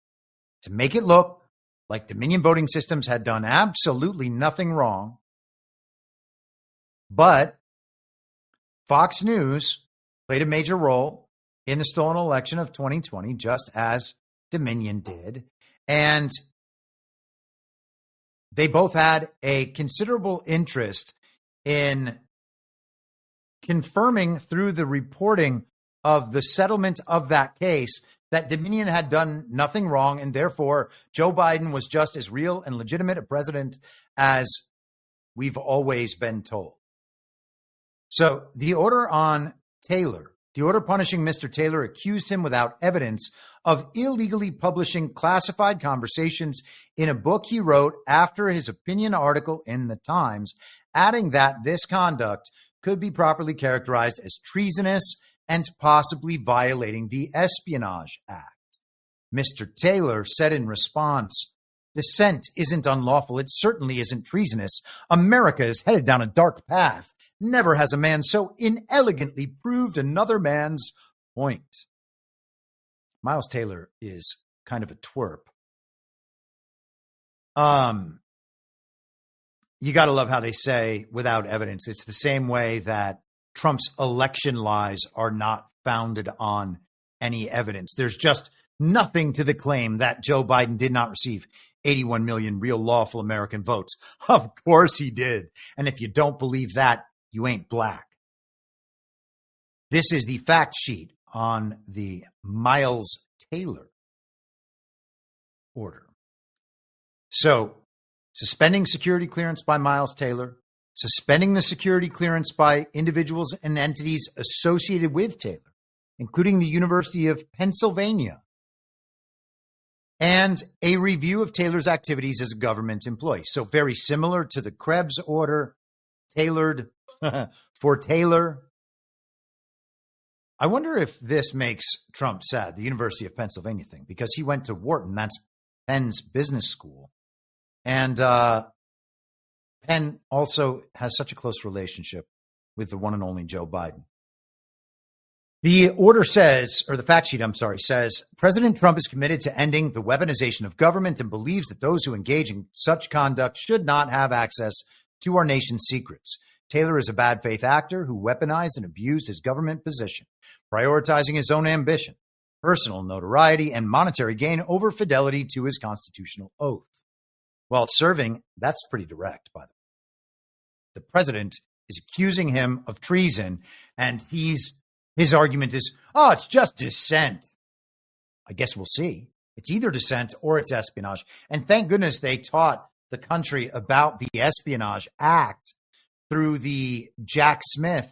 make it look like Dominion voting systems had done absolutely nothing wrong. But Fox News played a major role in the stolen election of 2020, just as Dominion did. And they both had a considerable interest in confirming through the reporting of the settlement of that case that Dominion had done nothing wrong, and therefore Joe Biden was just as real and legitimate a president as we've always been told. So the order on Taylor, the order punishing Mr. Taylor, accused him without evidence of illegally publishing classified conversations in a book he wrote after his opinion article in the Times, adding that this conduct could be properly characterized as treasonous and possibly violating the Espionage Act. Mr. Taylor said in response, "Dissent isn't unlawful. It certainly isn't treasonous. America is headed down a dark path. Never has a man so inelegantly proved another man's point." Miles Taylor is kind of a twerp. you got to love how they say without evidence. It's the same way that Trump's election lies are not founded on any evidence. There's just nothing to the claim that Joe Biden did not receive 81 million real lawful American votes. Of course he did. And if you don't believe that, you ain't black. This is the fact sheet on the Miles Taylor order. So, suspending security clearance by Miles Taylor, suspending the security clearance by individuals and entities associated with Taylor, including the University of Pennsylvania, and a review of Taylor's activities as a government employee. So very similar to the Krebs order, tailored for Taylor. I wonder if this makes Trump sad, the University of Pennsylvania thing, because he went to Wharton, that's Penn's business school. And Penn also has such a close relationship with the one and only Joe Biden. The order says, or the fact sheet, says, President Trump is committed to ending the weaponization of government and believes that those who engage in such conduct should not have access to our nation's secrets. Taylor is a bad faith actor who weaponized and abused his government position, prioritizing his own ambition, personal notoriety, and monetary gain over fidelity to his constitutional oath. While serving, that's pretty direct, by the way. The president is accusing him of treason, and his argument is, it's just dissent. I guess we'll see. It's either dissent or it's espionage. And thank goodness they taught the country about the Espionage Act through the Jack Smith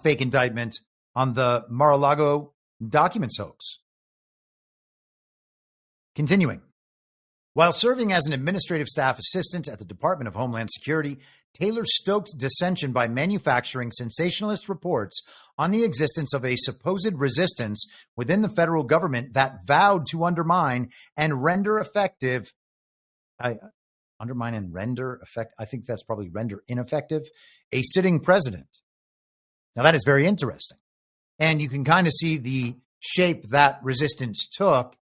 fake indictment on the Mar-a-Lago documents hoax. Continuing. While serving as an administrative staff assistant at the Department of Homeland Security, Taylor stoked dissension by manufacturing sensationalist reports on the existence of a supposed resistance within the federal government that vowed to undermine and render effective. I think that's probably render ineffective a sitting president. Now that is very interesting. And you can kind of see the shape that resistance took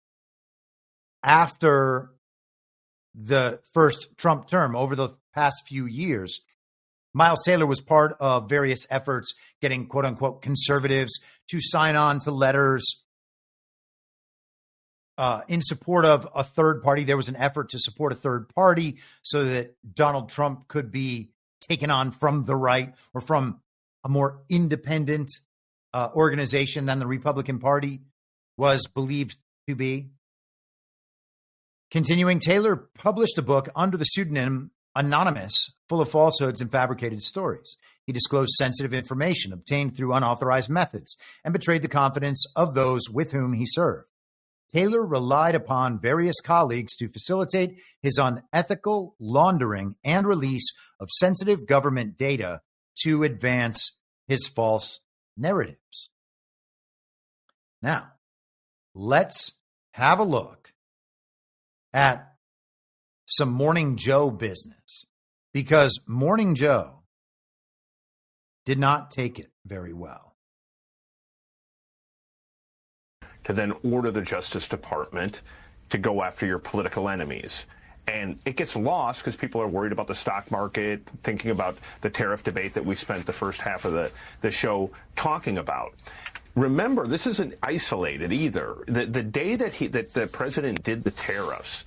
after the first Trump term over the past few years. Miles Taylor was part of various efforts getting quote unquote conservatives to sign on to letters in support of a third party. There was an effort to support a third party so that Donald Trump could be taken on from the right or from a more independent organization than the Republican Party was believed to be. Continuing, Taylor published a book under the pseudonym Anonymous, full of falsehoods and fabricated stories. He disclosed sensitive information obtained through unauthorized methods and betrayed the confidence of those with whom he served. Taylor relied upon various colleagues to facilitate his unethical laundering and release of sensitive government data to advance his false narratives. Now, let's have a look at some Morning Joe business, because Morning Joe did not take it very well. To then order the Justice Department to go after your political enemies. And it gets lost because people are worried about the stock market, thinking about the tariff debate that we spent the first half of the show talking about. Remember, this isn't isolated either. The day that the president did the tariffs,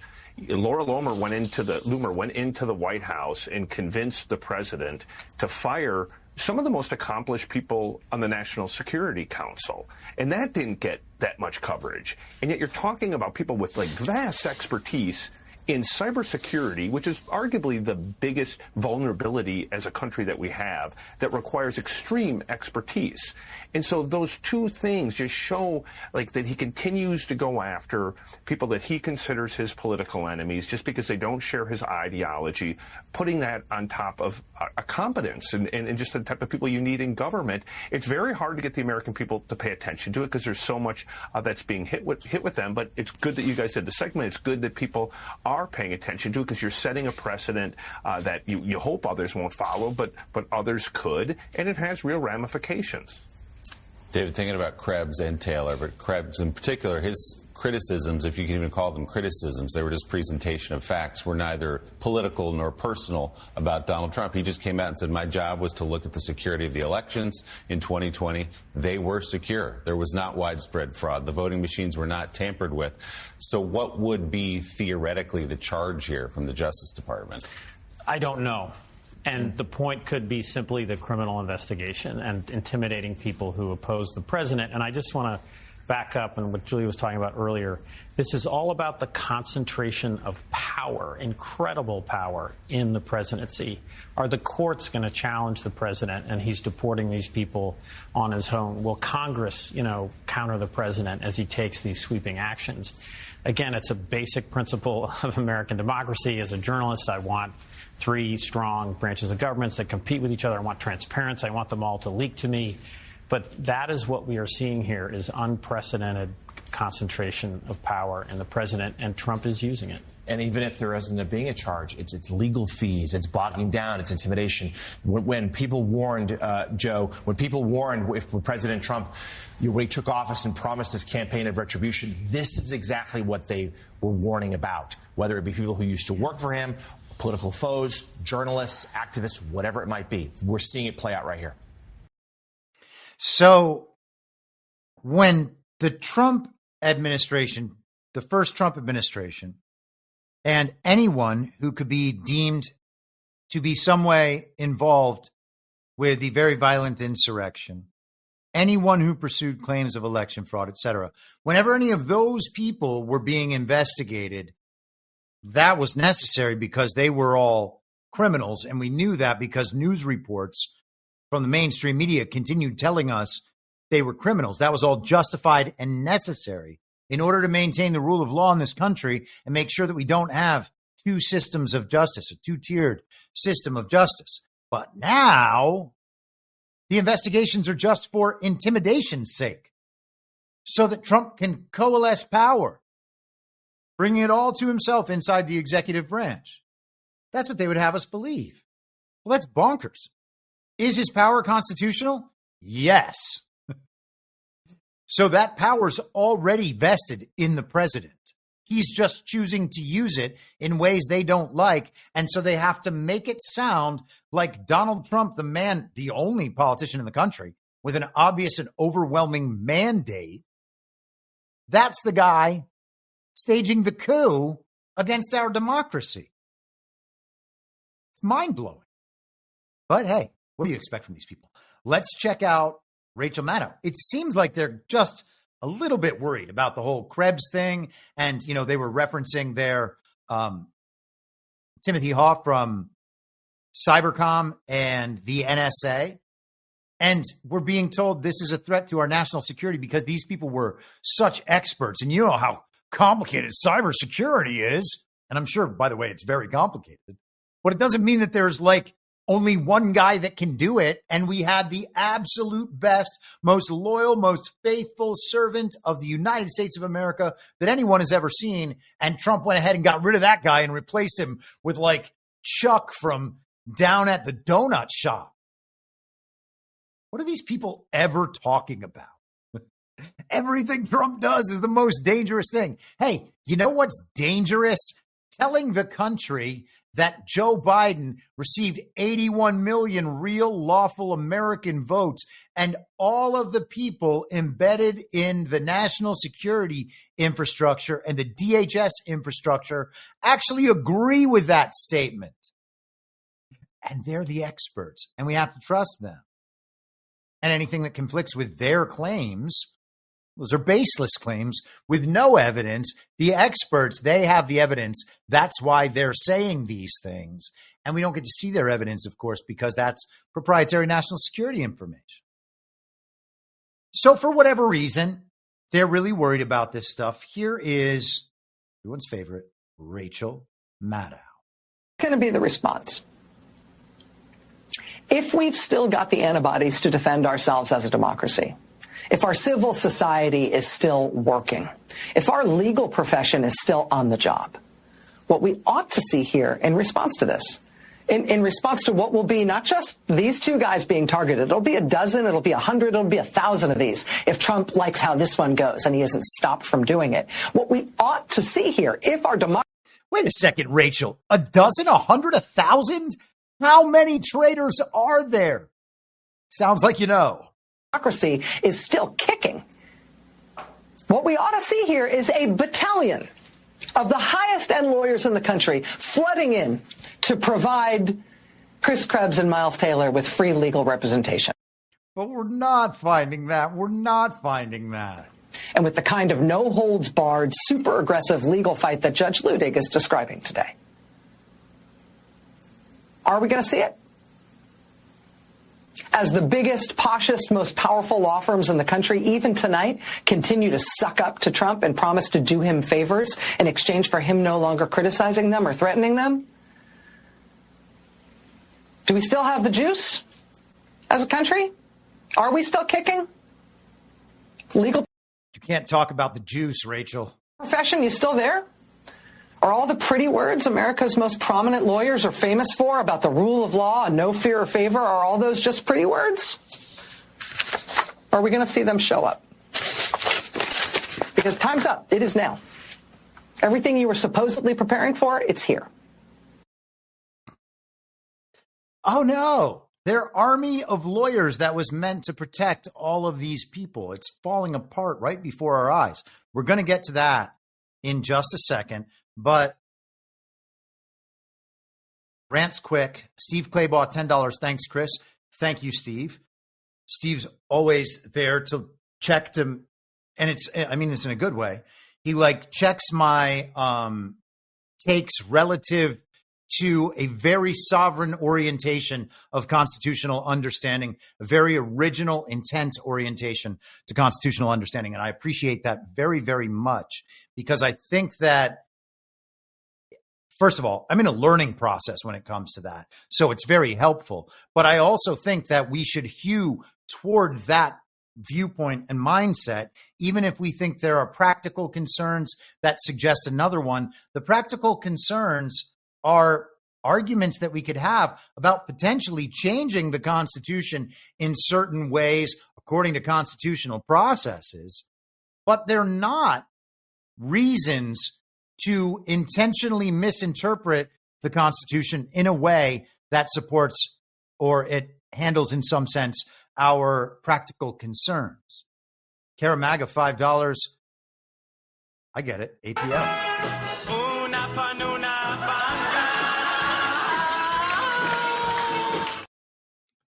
Laura Loomer went into the White House and convinced the president to fire some of the most accomplished people on the National Security Council. And that didn't get that much coverage. And yet you're talking about people with vast expertise in cybersecurity, which is arguably the biggest vulnerability as a country that we have, that requires extreme expertise. And so those two things just show that he continues to go after people that he considers his political enemies just because they don't share his ideology, putting that on top of a competence and just the type of people you need in government. It's very hard to get the American people to pay attention to it because there's so much that's being hit with them. But it's good that you guys did the segment. It's good that people are paying attention to it because you're setting a precedent that you hope others won't follow, but others could, and it has real ramifications. David, thinking about Krebs and Taylor, but Krebs in particular, his criticisms, if you can even call them criticisms, they were just presentation of facts, were neither political nor personal about Donald Trump. He just came out and said, my job was to look at the security of the elections in 2020. They were secure. There was not widespread fraud. The voting machines were not tampered with. So what would be theoretically the charge here from the Justice Department? I don't know. And the point could be simply the criminal investigation and intimidating people who oppose the president. And I just want to back up on what Julie was talking about earlier. This is all about the concentration of power, incredible power in the presidency. Are the courts going to challenge the president and he's deporting these people on his own? Will Congress, counter the president as he takes these sweeping actions? Again, it's a basic principle of American democracy. As a journalist, I want 3 strong branches of governments that compete with each other. I want transparency. I want them all to leak to me. But that is what we are seeing here, is unprecedented concentration of power in the president, and Trump is using it. And even if there isn't being a charge, it's legal fees, it's bogging down, it's intimidation. When people warned, Joe, if President Trump, when he took office and promised this campaign of retribution, this is exactly what they were warning about, whether it be people who used to work for him, political foes, journalists, activists, whatever it might be. We're seeing it play out right here. So when the Trump administration, the first Trump administration, and anyone who could be deemed to be some way involved with the very violent insurrection, anyone who pursued claims of election fraud, etc., whenever any of those people were being investigated, that was necessary because they were all criminals. And we knew that because news reports from the mainstream media continued telling us they were criminals. That was all justified and necessary in order to maintain the rule of law in this country and make sure that we don't have 2 systems of justice, a 2-tiered system of justice. But now the investigations are just for intimidation's sake, so that Trump can coalesce power, bringing it all to himself inside the executive branch. That's what they would have us believe. Well, that's bonkers. Is his power constitutional? Yes. So that power's already vested in the president. He's just choosing to use it in ways they don't like. And so they have to make it sound like Donald Trump, the man, the only politician in the country with an obvious and overwhelming mandate. That's the guy staging the coup against our democracy. It's mind-blowing. But hey, what do you expect from these people? Let's check out Rachel Maddow. It seems like they're just a little bit worried about the whole Krebs thing. And, they were referencing their Timothy Hoff from Cybercom and the NSA. And we're being told this is a threat to our national security because these people were such experts. And you know how complicated cybersecurity is. And I'm sure, by the way, it's very complicated. But it doesn't mean that there's only one guy that can do it. And we had the absolute best, most loyal, most faithful servant of the United States of America that anyone has ever seen. And Trump went ahead and got rid of that guy and replaced him with Chuck from down at the donut shop. What are these people ever talking about? Everything Trump does is the most dangerous thing. Hey, you know what's dangerous? Telling the country that Joe Biden received 81 million real lawful American votes, and all of the people embedded in the national security infrastructure and the DHS infrastructure actually agree with that statement. And they're the experts, and we have to trust them. And anything that conflicts with their claims, those are baseless claims with no evidence. The experts, they have the evidence. That's why they're saying these things. And we don't get to see their evidence, of course, because that's proprietary national security information. So for whatever reason, they're really worried about this stuff. Here is everyone's favorite, Rachel Maddow. Going to be the response. If we've still got the antibodies to defend ourselves as a democracy, if our civil society is still working, if our legal profession is still on the job, what we ought to see here in response to this in response to what will be not just these two guys being targeted. It'll be a dozen, it'll be 100, it'll be 1,000 of these if Trump likes how this one goes and he isn't stopped from doing it. What we ought to see here, if our democracy... Wait a second, Rachel. A dozen, 100, 1,000? How many traitors are there? Sounds like you know. Democracy is still kicking. What we ought to see here is a battalion of the highest end lawyers in the country flooding in to provide Chris Krebs and Miles Taylor with free legal representation. But we're not finding that. We're not finding that. And with the kind of no-holds-barred, super aggressive legal fight that Judge Ludig is describing today. Are we going to see it? As the biggest, poshest, most powerful law firms in the country, even tonight, continue to suck up to Trump and promise to do him favors in exchange for him no longer criticizing them or threatening them? Do we still have the juice as a country? Are we still kicking? Legal... You can't talk about the juice, Rachel. Profession, you still there? Are all the pretty words America's most prominent lawyers are famous for about the rule of law and no fear or favor, are all those just pretty words? Or are we going to see them show up? Because time's up. It is now. Everything you were supposedly preparing for, it's here. Oh, no. Their army of lawyers that was meant to protect all of these people. It's falling apart right before our eyes. We're going to get to that in just a second. But rants quick. Steve Claybaugh, $10. Thanks, Chris. Thank you, Steve. Steve's always there to check to, and it's in a good way. He checks my takes relative to a very sovereign orientation of constitutional understanding, a very original intent orientation to constitutional understanding. And I appreciate that very, very much because I think that, first of all, I'm in a learning process when it comes to that. So it's very helpful. But I also think that we should hew toward that viewpoint and mindset, even if we think there are practical concerns that suggest another one. The practical concerns are arguments that we could have about potentially changing the Constitution in certain ways according to constitutional processes, but they're not reasons to intentionally misinterpret the Constitution in a way that supports or it handles in some sense our practical concerns. Caramaga, $5. I get it. APL.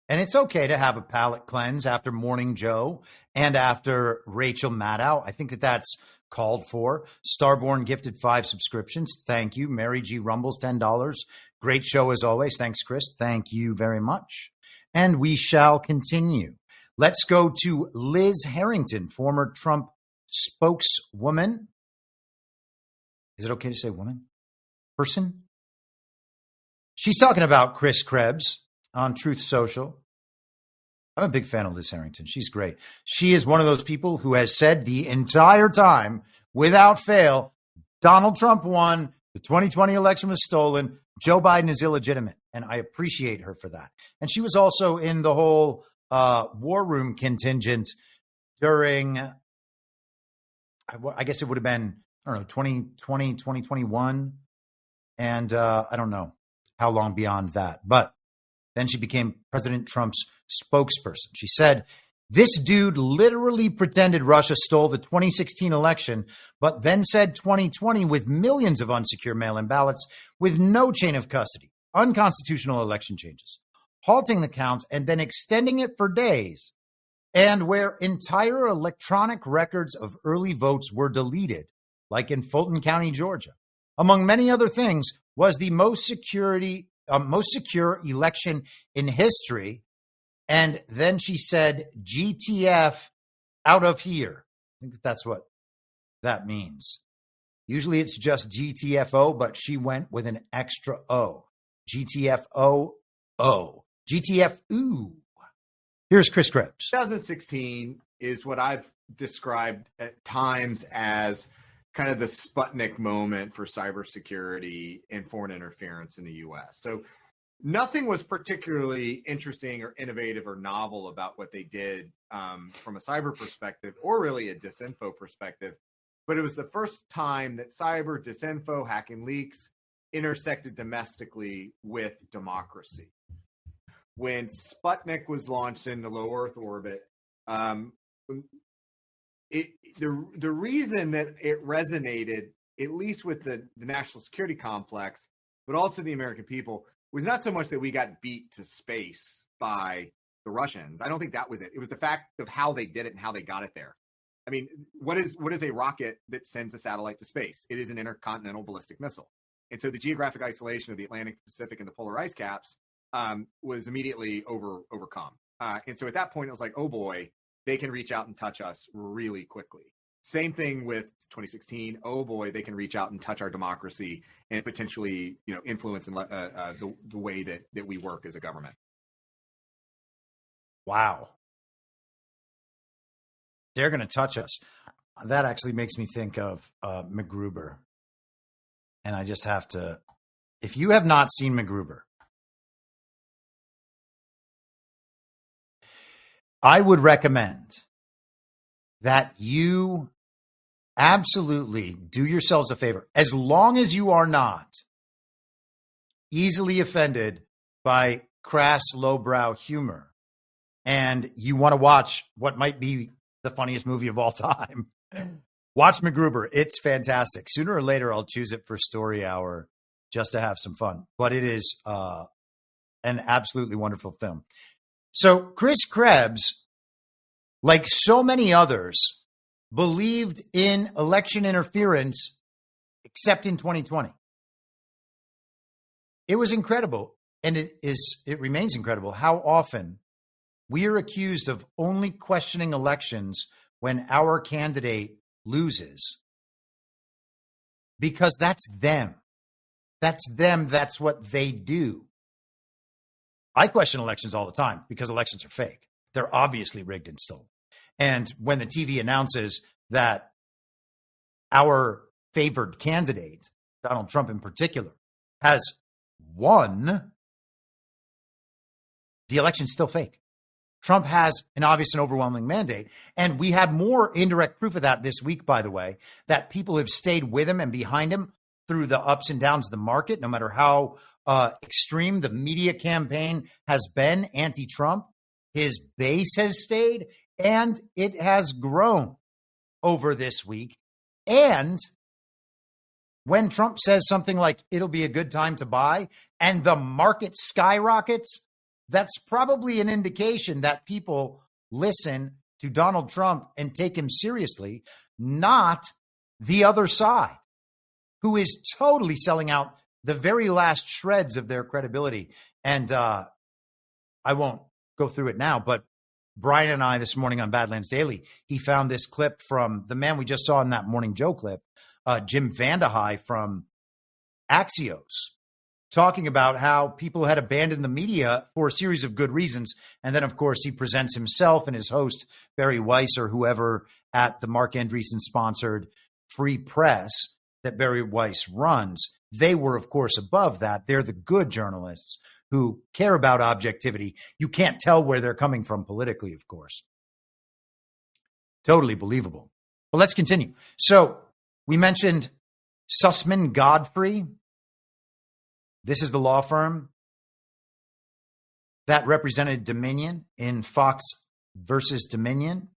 And it's okay to have a palate cleanse after Morning Joe and after Rachel Maddow. I think that that's called for. Starborn gifted 5 subscriptions. Thank you. Mary G. Rumbles, $10. Great show as always. Thanks, Chris. Thank you very much. And we shall continue. Let's go to Liz Harrington, former Trump spokeswoman. Is it okay to say woman? Person? She's talking about Chris Krebs on Truth Social. I'm a big fan of Liz Harrington. She's great. She is one of those people who has said the entire time, without fail, Donald Trump won, the 2020 election was stolen, Joe Biden is illegitimate, and I appreciate her for that. And she was also in the whole war room contingent during, I guess it would have been, 2020, 2021, and I don't know how long beyond that, but then she became President Trump's spokesperson. She said, this dude literally pretended Russia stole the 2016 election, but then said 2020 with millions of unsecure mail-in ballots with no chain of custody, unconstitutional election changes, halting the count and then extending it for days, and where entire electronic records of early votes were deleted, like in Fulton County, Georgia. Among many other things, was the most secure election in history. And then she said, GTF out of here. I think that's what that means. Usually it's just GTFO, but she went with an extra O. GTFO. GTFO. Here's Chris Krebs. 2016 is what I've described at times as kind of the Sputnik moment for cybersecurity and foreign interference in the U.S. So nothing was particularly interesting or innovative or novel about what they did from a cyber perspective or really a disinfo perspective. But it was the first time that cyber, disinfo, hacking leaks intersected domestically with democracy. When Sputnik was launched into low Earth orbit, the reason that it resonated, at least with the national security complex, but also the American people, was not so much that we got beat to space by the Russians. I don't think that was it. It was the fact of how they did it and how they got it there. I mean, what is a rocket that sends a satellite to space? It is an intercontinental ballistic missile. And so the geographic isolation of the Atlantic, Pacific, and the polar ice caps was immediately overcome. And so at that point, it was like, oh boy, they can reach out and touch us really quickly. Same thing with 2016. Oh boy, they can reach out and touch our democracy and potentially, influence the way that we work as a government. Wow. They're going to touch us. That actually makes me think of MacGruber. And I just have to, if you have not seen MacGruber, I would recommend that you absolutely do yourselves a favor, as long as you are not easily offended by crass, lowbrow humor, and you want to watch what might be the funniest movie of all time. Watch MacGruber. It's fantastic. Sooner or later, I'll choose it for Story Hour just to have some fun. But it is an absolutely wonderful film. So Chris Krebs, like so many others, believed in election interference, except in 2020. It was incredible, and it remains incredible how often we are accused of only questioning elections when our candidate loses. Because that's them. That's them. That's what they do. I question elections all the time because elections are fake. They're obviously rigged and stolen. And when the TV announces that our favored candidate, Donald Trump in particular, has won, the election's still fake. Trump has an obvious and overwhelming mandate. And we have more indirect proof of that this week, by the way, that people have stayed with him and behind him through the ups and downs of the market, no matter how extreme the media campaign has been anti-Trump. His base has stayed, and it has grown over this week. And when Trump says something like, it'll be a good time to buy, and the market skyrockets, that's probably an indication that people listen to Donald Trump and take him seriously, not the other side, who is totally selling out the very last shreds of their credibility. And I won't go through it now, but Brian and I this morning on Badlands Daily, he found this clip from the man we just saw in that Morning Joe clip, Jim Vandehei from Axios, talking about how people had abandoned the media for a series of good reasons. And then, of course, he presents himself and his host, Barry Weiss, or whoever at the Mark Andreessen-sponsored Free Press that Barry Weiss runs. They were, of course, above that. They're the good journalists who care about objectivity. You can't tell where they're coming from politically, of course. Totally believable. But let's continue. So we mentioned Sussman Godfrey. This is the law firm that represented Dominion in Fox versus Dominion.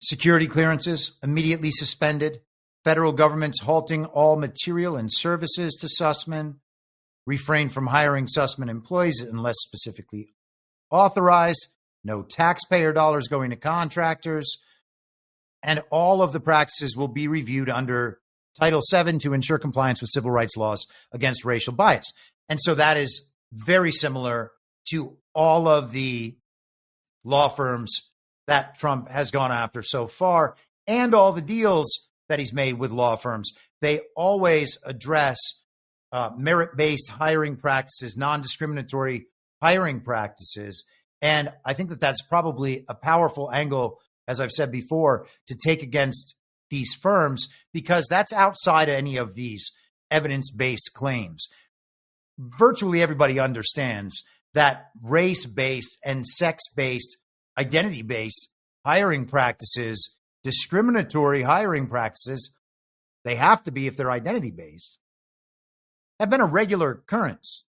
Security clearances immediately suspended. Federal government's halting all material and services to Sussman. Refrain from hiring Sussman employees unless specifically authorized. No taxpayer dollars going to contractors. And all of the practices will be reviewed under Title VII to ensure compliance with civil rights laws against racial bias. And so that is very similar to all of the law firms that Trump has gone after so far and all the deals that he's made with law firms. They always address merit-based hiring practices, non-discriminatory hiring practices. And I think that that's probably a powerful angle, as I've said before, to take against these firms, because that's outside of any of these evidence-based claims. virtually everybody understands that race-based and sex-based, identity-based hiring practices, discriminatory hiring practices, they have to be if they're identity-based, have been a regular occurrence.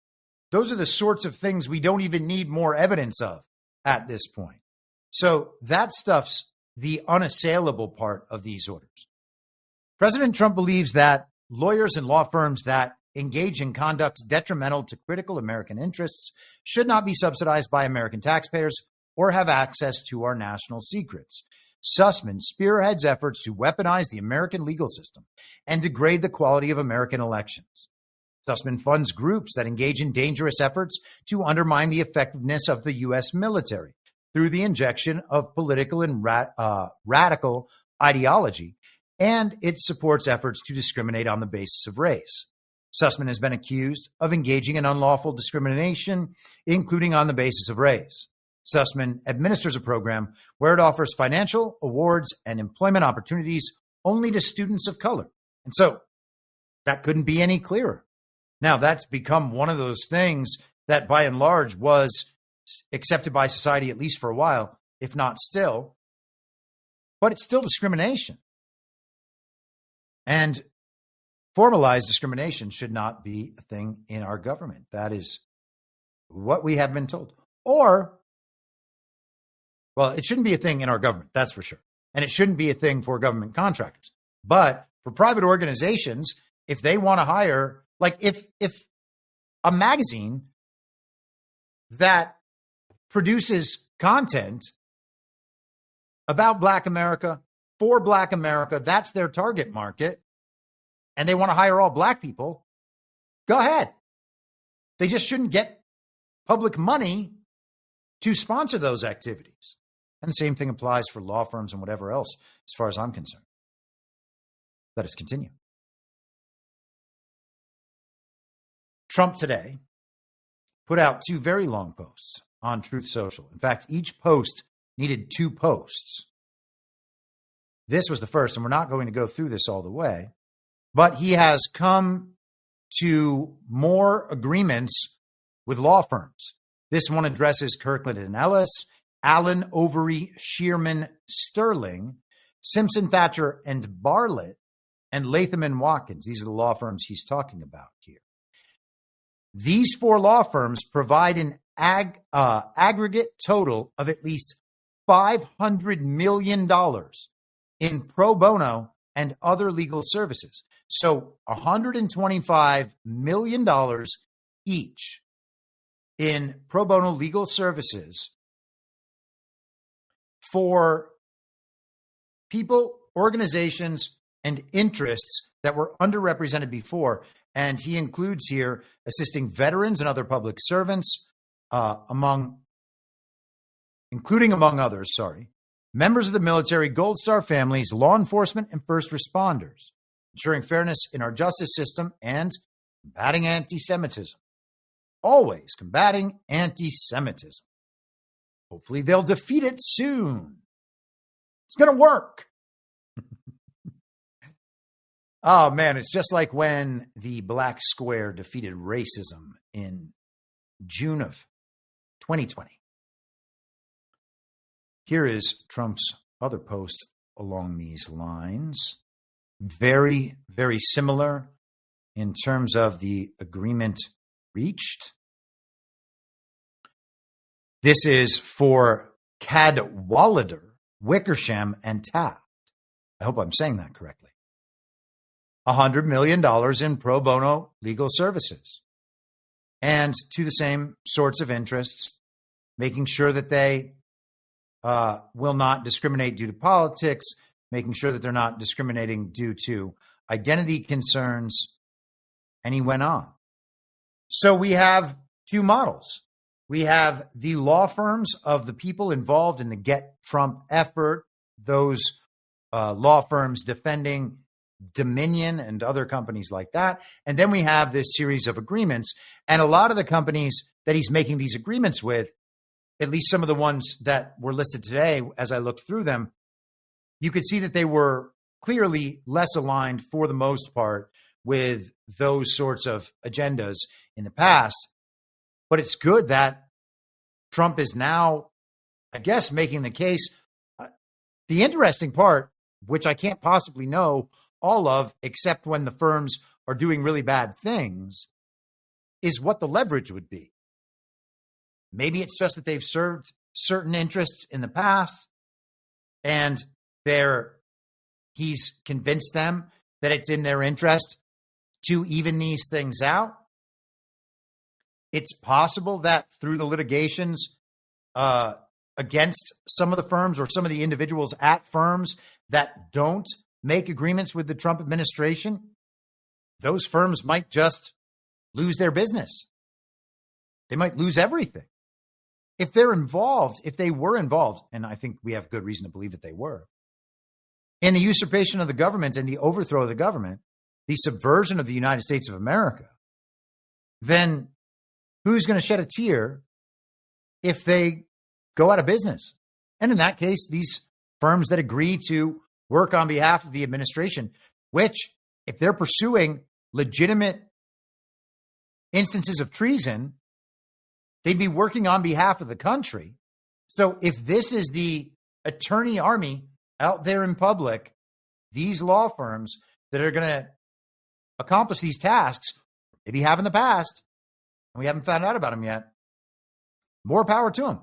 Those are the sorts of things we don't even need more evidence of at this point. So that stuff's the unassailable part of these orders. President Trump believes that lawyers and law firms that engage in conduct detrimental to critical American interests should not be subsidized by American taxpayers or have access to our national secrets. Sussman spearheads efforts to weaponize the American legal system and degrade the quality of American elections. Sussman funds groups that engage in dangerous efforts to undermine the effectiveness of the U.S. military through the injection of political and radical ideology, and it supports efforts to discriminate on the basis of race. Sussman has been accused of engaging in unlawful discrimination, including on the basis of race. Sussman administers a program where it offers financial awards and employment opportunities only to students of color. And so that couldn't be any clearer. Now, that's become one of those things that by and large was accepted by society, at least for a while, if not still. But it's still discrimination. And formalized discrimination should not be a thing in our government. That is what we have been told. Or, well, it shouldn't be a thing in our government, that's for sure. And it shouldn't be a thing for government contractors. But for private organizations, if they want to hire, like if a magazine that produces content about Black America, for Black America, that's their target market, and they want to hire all Black people, go ahead. They just shouldn't get public money to sponsor those activities. And the same thing applies for law firms and whatever else, as far as I'm concerned. Let us continue. Trump today put out 2 very long posts on Truth Social. In fact, each post needed 2 posts. This was the first, and we're not going to go through this all the way, but he has come to more agreements with law firms. This one addresses Kirkland and Ellis, Allen, Overy, Shearman, Sterling, Simpson, Thatcher, and Bartlett, and Latham and Watkins. These are the law firms he's talking about here. These 4 law firms provide an aggregate total of at least $500 million in pro bono and other legal services. So $125 million each in pro bono legal services for people, organizations, and interests that were underrepresented before. And he includes here assisting veterans and other public servants, including among others, members of the military, Gold Star families, law enforcement, and first responders, ensuring fairness in our justice system and combating anti-Semitism. Always combating anti-Semitism. Hopefully they'll defeat it soon. It's going to work. Oh, man, it's just like when the Black Square defeated racism in June of 2020. Here is Trump's other post along these lines. Very, very similar in terms of the agreement reached. This is for Cadwallader, Wickersham, and Taft. I hope I'm saying that correctly. $100 million in pro bono legal services. And to the same sorts of interests, making sure that they will not discriminate due to politics, making sure that they're not discriminating due to identity concerns. And he went on. So we have 2 models. We have the law firms of the people involved in the Get Trump effort, those law firms defending Dominion and other companies like that. And then we have this series of agreements. And a lot of the companies that he's making these agreements with, at least some of the ones that were listed today, as I looked through them, you could see that they were clearly less aligned for the most part with those sorts of agendas in the past. But it's good that Trump is now, I guess, making the case. The interesting part, which I can't possibly know all of, except when the firms are doing really bad things, is what the leverage would be. Maybe it's just that they've served certain interests in the past, and he's convinced them that it's in their interest to even these things out. It's possible that through the litigations against some of the firms or some of the individuals at firms that don't make agreements with the Trump administration, those firms might just lose their business. They might lose everything. If they're involved, if they were involved, and I think we have good reason to believe that they were, in the usurpation of the government and the overthrow of the government, the subversion of the United States of America, then who's going to shed a tear if they go out of business? And in that case, these firms that agree to work on behalf of the administration, which, if they're pursuing legitimate instances of treason, they'd be working on behalf of the country. So if this is the attorney army out there in public, these law firms that are going to accomplish these tasks, maybe have in the past, and we haven't found out about them yet, more power to him.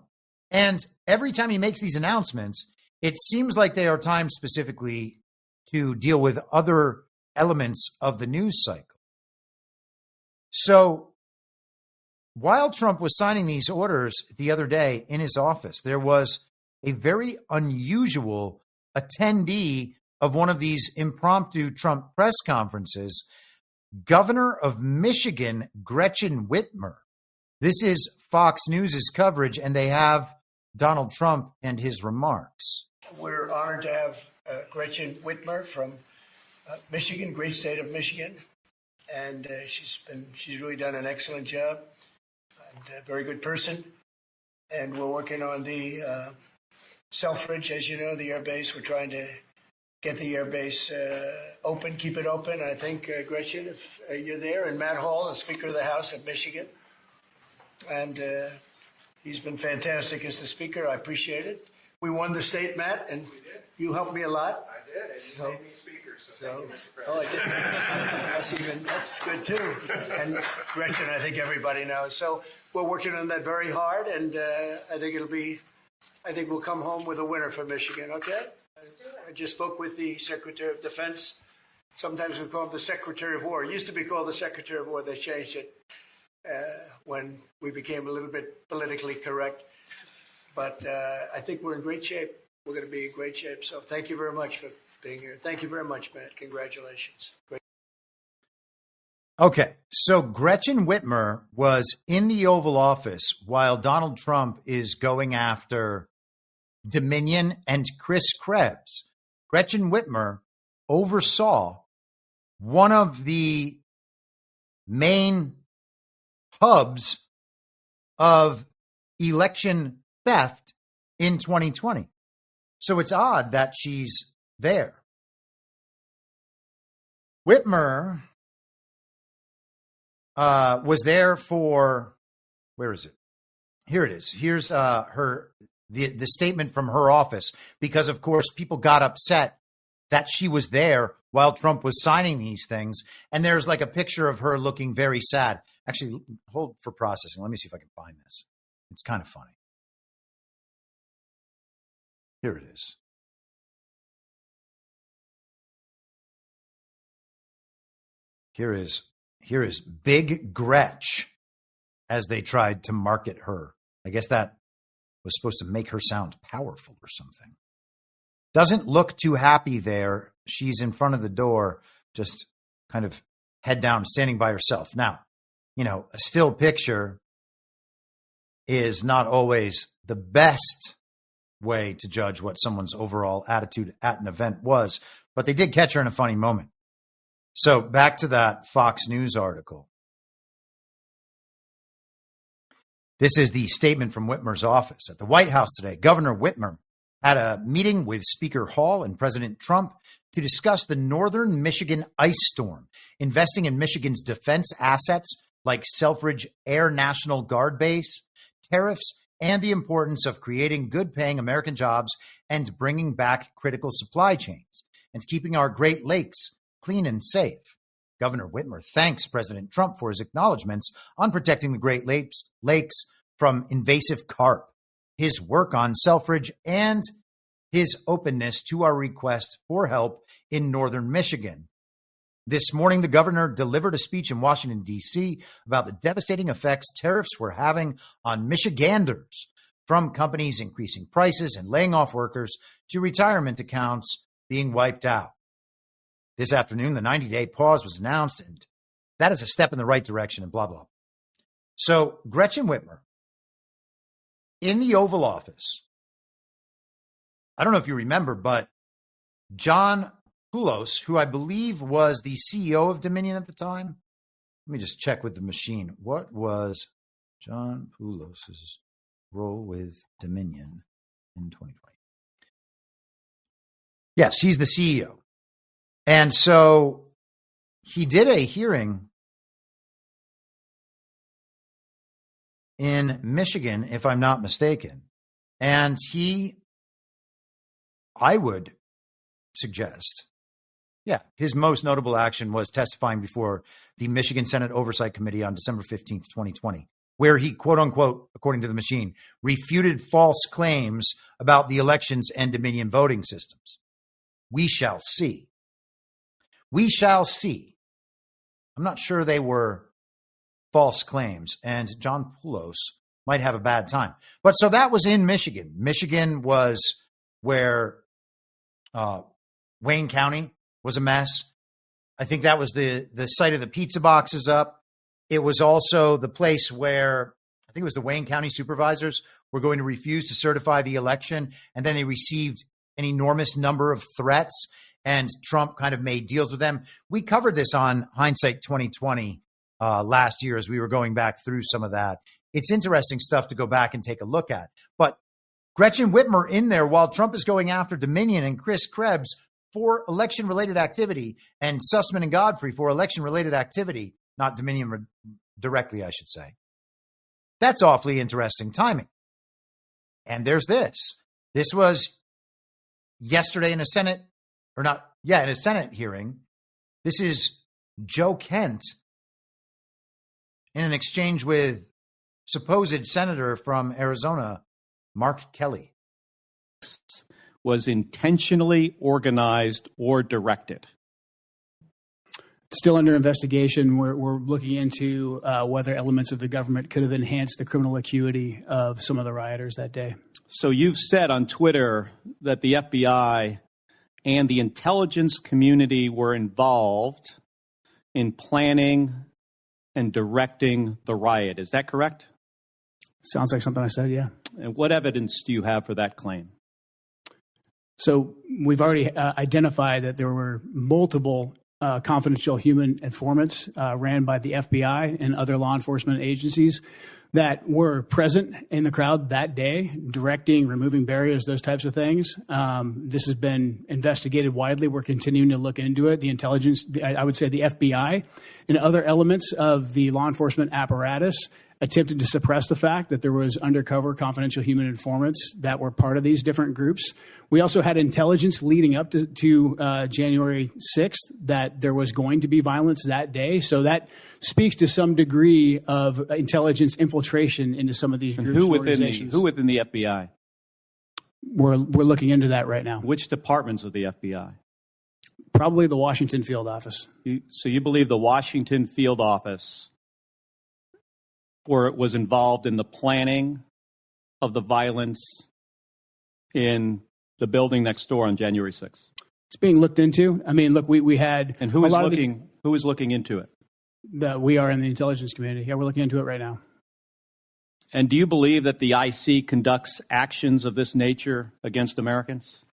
And every time he makes these announcements, it seems like they are timed specifically to deal with other elements of the news cycle. So while Trump was signing these orders the other day in his office, there was a very unusual attendee of one of these impromptu Trump press conferences, Governor of Michigan, Gretch Whitmer. This is Fox News' coverage, and they have Donald Trump and his remarks. We're honored to have Gretch Whitmer from Michigan, great state of Michigan, and she's really done an excellent job. And a very good person, and we're working on the Selfridge, as you know, the air base. We're trying to get the air base open, keep it open. I think, Gretchen, if you're there, and Matt Hall, the Speaker of the House of Michigan, and he's been fantastic as the Speaker. I appreciate it. We won the state, Matt, and you helped me a lot. I did, and you made me Speaker. So I did. That's good too. And Gretchen, I think everybody knows. So we're working on that very hard, and I think we'll come home with a winner for Michigan. Okay. I just spoke with the Secretary of Defense. Sometimes we call him the Secretary of War. It used to be called the Secretary of War. They changed it when we became a little bit politically correct. But I think we're in great shape. We're going to be in great shape. So thank you very much for being here. Thank you very much, Matt. Congratulations. Great. Okay, so Gretchen Whitmer was in the Oval Office while Donald Trump is going after Dominion and Chris Krebs. Gretchen Whitmer oversaw one of the main hubs of election theft in 2020. So it's odd that she's there. Whitmer was there for, where is it? Here it is. Here's the statement from her office, because of course people got upset that she was there while Trump was signing these things. And there's like a picture of her looking very sad. Actually, hold for processing. Let me see if I can find this. It's kind of funny. Here it is. Here is Big Gretch, as they tried to market her. I guess that was supposed to make her sound powerful or something. Doesn't look too happy there. She's in front of the door, just kind of head down, standing by herself. Now, you know, a still picture is not always the best way to judge what someone's overall attitude at an event was, but they did catch her in a funny moment. So back to that Fox News article. This is the statement from Whitmer's office. At the White House today, Governor Whitmer had a meeting with Speaker Hall and President Trump to discuss the northern Michigan ice storm, investing in Michigan's defense assets like Selfridge Air National Guard Base, tariffs, and the importance of creating good-paying American jobs and bringing back critical supply chains and keeping our Great Lakes clean and safe. Governor Whitmer thanks President Trump for his acknowledgments on protecting the Great Lakes from invasive carp, his work on Selfridge, and his openness to our request for help in northern Michigan. This morning, the governor delivered a speech in Washington, D.C. about the devastating effects tariffs were having on Michiganders, from companies increasing prices and laying off workers to retirement accounts being wiped out. This afternoon, the 90-day pause was announced, and that is a step in the right direction and blah, blah. So Gretchen Whitmer, in the Oval Office, I don't know if you remember, but John Poulos, who I believe was the CEO of Dominion at the time. Let me just check with the machine. What was John Poulos' role with Dominion in 2020? Yes, he's the CEO. And so he did a hearing in Michigan, if I'm not mistaken. And I would suggest, his most notable action was testifying before the Michigan Senate Oversight Committee on December 15th, 2020, where he, quote unquote, according to the machine, refuted false claims about the elections and Dominion voting systems. We shall see. We shall see. I'm not sure they were false claims, and John Poulos might have a bad time. But so that was in Michigan. Michigan was where Wayne County was a mess. I think that was the site of the pizza boxes up. It was also the place where I think it was the Wayne County supervisors were going to refuse to certify the election. And then they received an enormous number of threats, and Trump kind of made deals with them. We covered this on Hindsight 2020 last year as we were going back through some of that. It's interesting stuff to go back and take a look at. But Gretchen Whitmer in there while Trump is going after Dominion and Chris Krebs for election-related activity and Sussman and Godfrey for election-related activity, not Dominion directly, I should say. That's awfully interesting timing. And there's this. This was yesterday in a Senate, in a Senate hearing. This is Joe Kent in an exchange with supposed senator from Arizona, Mark Kelly. Was intentionally organized or directed? Still under investigation. We're looking into whether elements of the government could have enhanced the criminal acuity of some of the rioters that day. So you've said on Twitter that the FBI and the intelligence community were involved in planning and directing the riot. Is that correct? Sounds like something I said, yeah. And what evidence do you have for that claim? So we've already identified that there were multiple confidential human informants ran by the FBI and other law enforcement agencies that were present in the crowd that day, directing, removing barriers, those types of things. This has been investigated widely. We're continuing to look into it. The intelligence, I would say the FBI and other elements of the law enforcement apparatus attempted to suppress the fact that there was undercover confidential human informants that were part of these different groups. We also had intelligence leading up to January 6th that there was going to be violence that day. So that speaks to some degree of intelligence infiltration into some of these groups. Who within the FBI? We're looking into that right now. Which departments of the FBI? Probably the Washington field office. So you believe the Washington field office was involved in the planning of the violence in the building next door on January 6th? It's being looked into. I mean, look, we had... And who is looking into it? We are in the intelligence community. Yeah, we're looking into it right now. And do you believe that the IC conducts actions of this nature against Americans?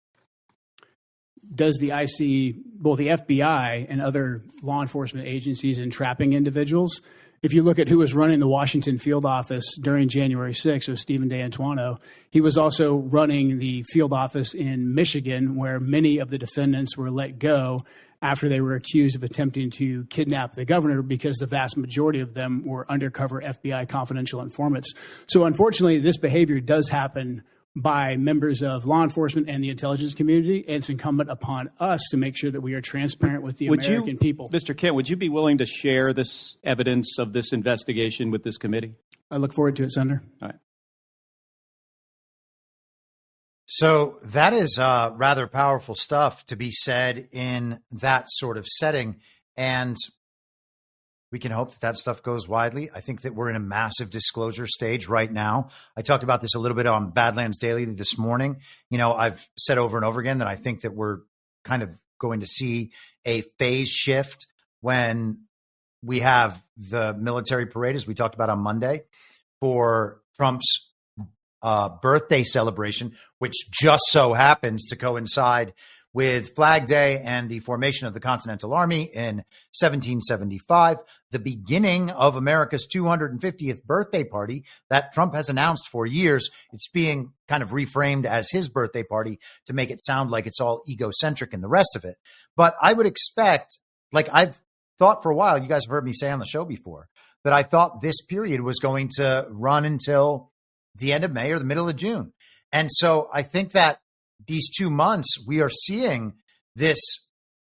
Does the IC, both the FBI and other law enforcement agencies, entrapping individuals? if you look at who was running the Washington field office during January 6th, it was Stephen D'Antuono. He was also running the field office in Michigan, where many of the defendants were let go after they were accused of attempting to kidnap the governor, because the vast majority of them were undercover FBI confidential informants. So unfortunately, this behavior does happen by members of law enforcement and the intelligence community, and it's incumbent upon us to make sure that we are transparent with the American people. Mr. Kent, would you be willing to share this evidence of this investigation with this committee? I look forward to it, Senator. All right. So that is rather powerful stuff to be said in that sort of setting. And we can hope that that stuff goes widely. I think that we're in a massive disclosure stage right now. I talked about this a little bit on Badlands Daily this morning. You know, I've said over and over again that I think that we're kind of going to see a phase shift when we have the military parade, as we talked about on Monday, for Trump's birthday celebration, which just so happens to coincide with Flag Day and the formation of the Continental Army in 1775, the beginning of America's 250th birthday party that Trump has announced for years. It's being kind of reframed as his birthday party to make it sound like it's all egocentric and the rest of it. But I would expect, like I've thought for a while, you guys have heard me say on the show before, that I thought this period was going to run until the end of May or the middle of June. And so I think that these 2 months, we are seeing this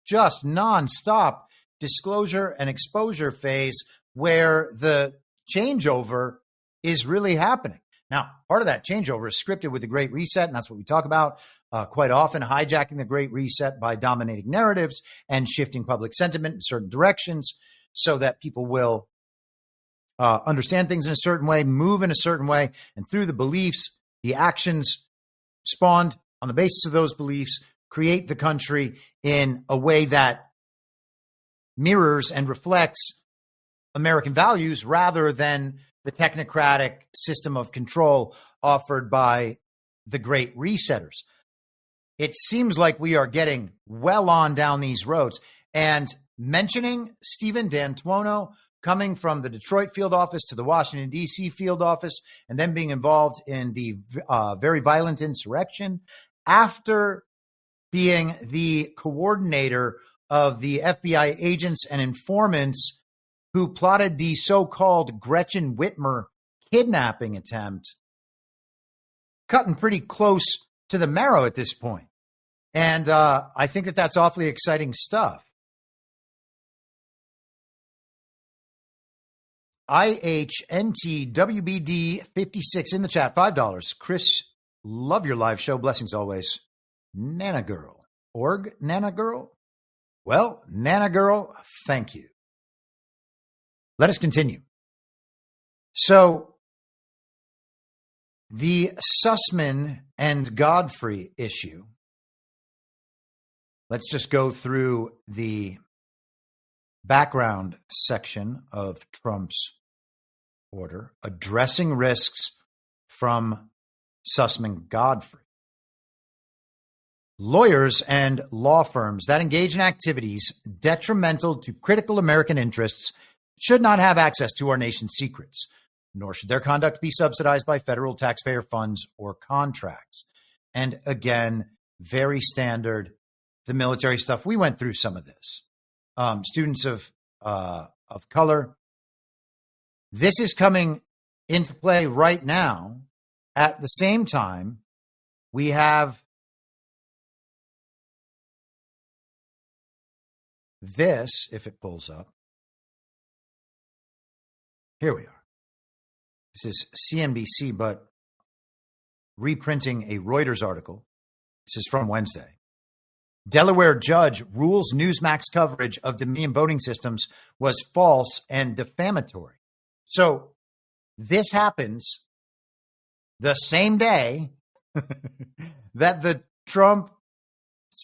just nonstop disclosure and exposure phase where the changeover is really happening. Now, part of that changeover is scripted with the Great Reset, and that's what we talk about quite often, hijacking the Great Reset by dominating narratives and shifting public sentiment in certain directions so that people will understand things in a certain way, move in a certain way, and through the beliefs, the actions spawned on the basis of those beliefs, create the country in a way that mirrors and reflects American values rather than the technocratic system of control offered by the Great Resetters. It seems like we are getting well on down these roads. And mentioning Stephen D'Antuono coming from the Detroit field office to the Washington, D.C. field office, and then being involved in the very violent insurrection, after being the coordinator of the FBI agents and informants who plotted the so-called Gretchen Whitmer kidnapping attempt, cutting pretty close to the marrow at this point. And I think that that's awfully exciting stuff. IHNTWBD56 in the chat, $5. Chris, love your live show. Blessings always. Nana Girl. Org Nana Girl? Well, Nana Girl, thank you. Let us continue. So, the Sussman and Godfrey issue. Let's just go through the background section of Trump's order, addressing risks from Sussman Godfrey. Lawyers and law firms that engage in activities detrimental to critical American interests should not have access to our nation's secrets, nor should their conduct be subsidized by federal taxpayer funds or contracts. And again, very standard, the military stuff. We went through some of this. Students of color. This is coming into play right now. At the same time, we have this, if it pulls up. Here we are. This is CNBC, but reprinting a Reuters article. This is from Wednesday. Delaware judge rules Newsmax coverage of Dominion voting systems was false and defamatory. So this happens the same day that the Trump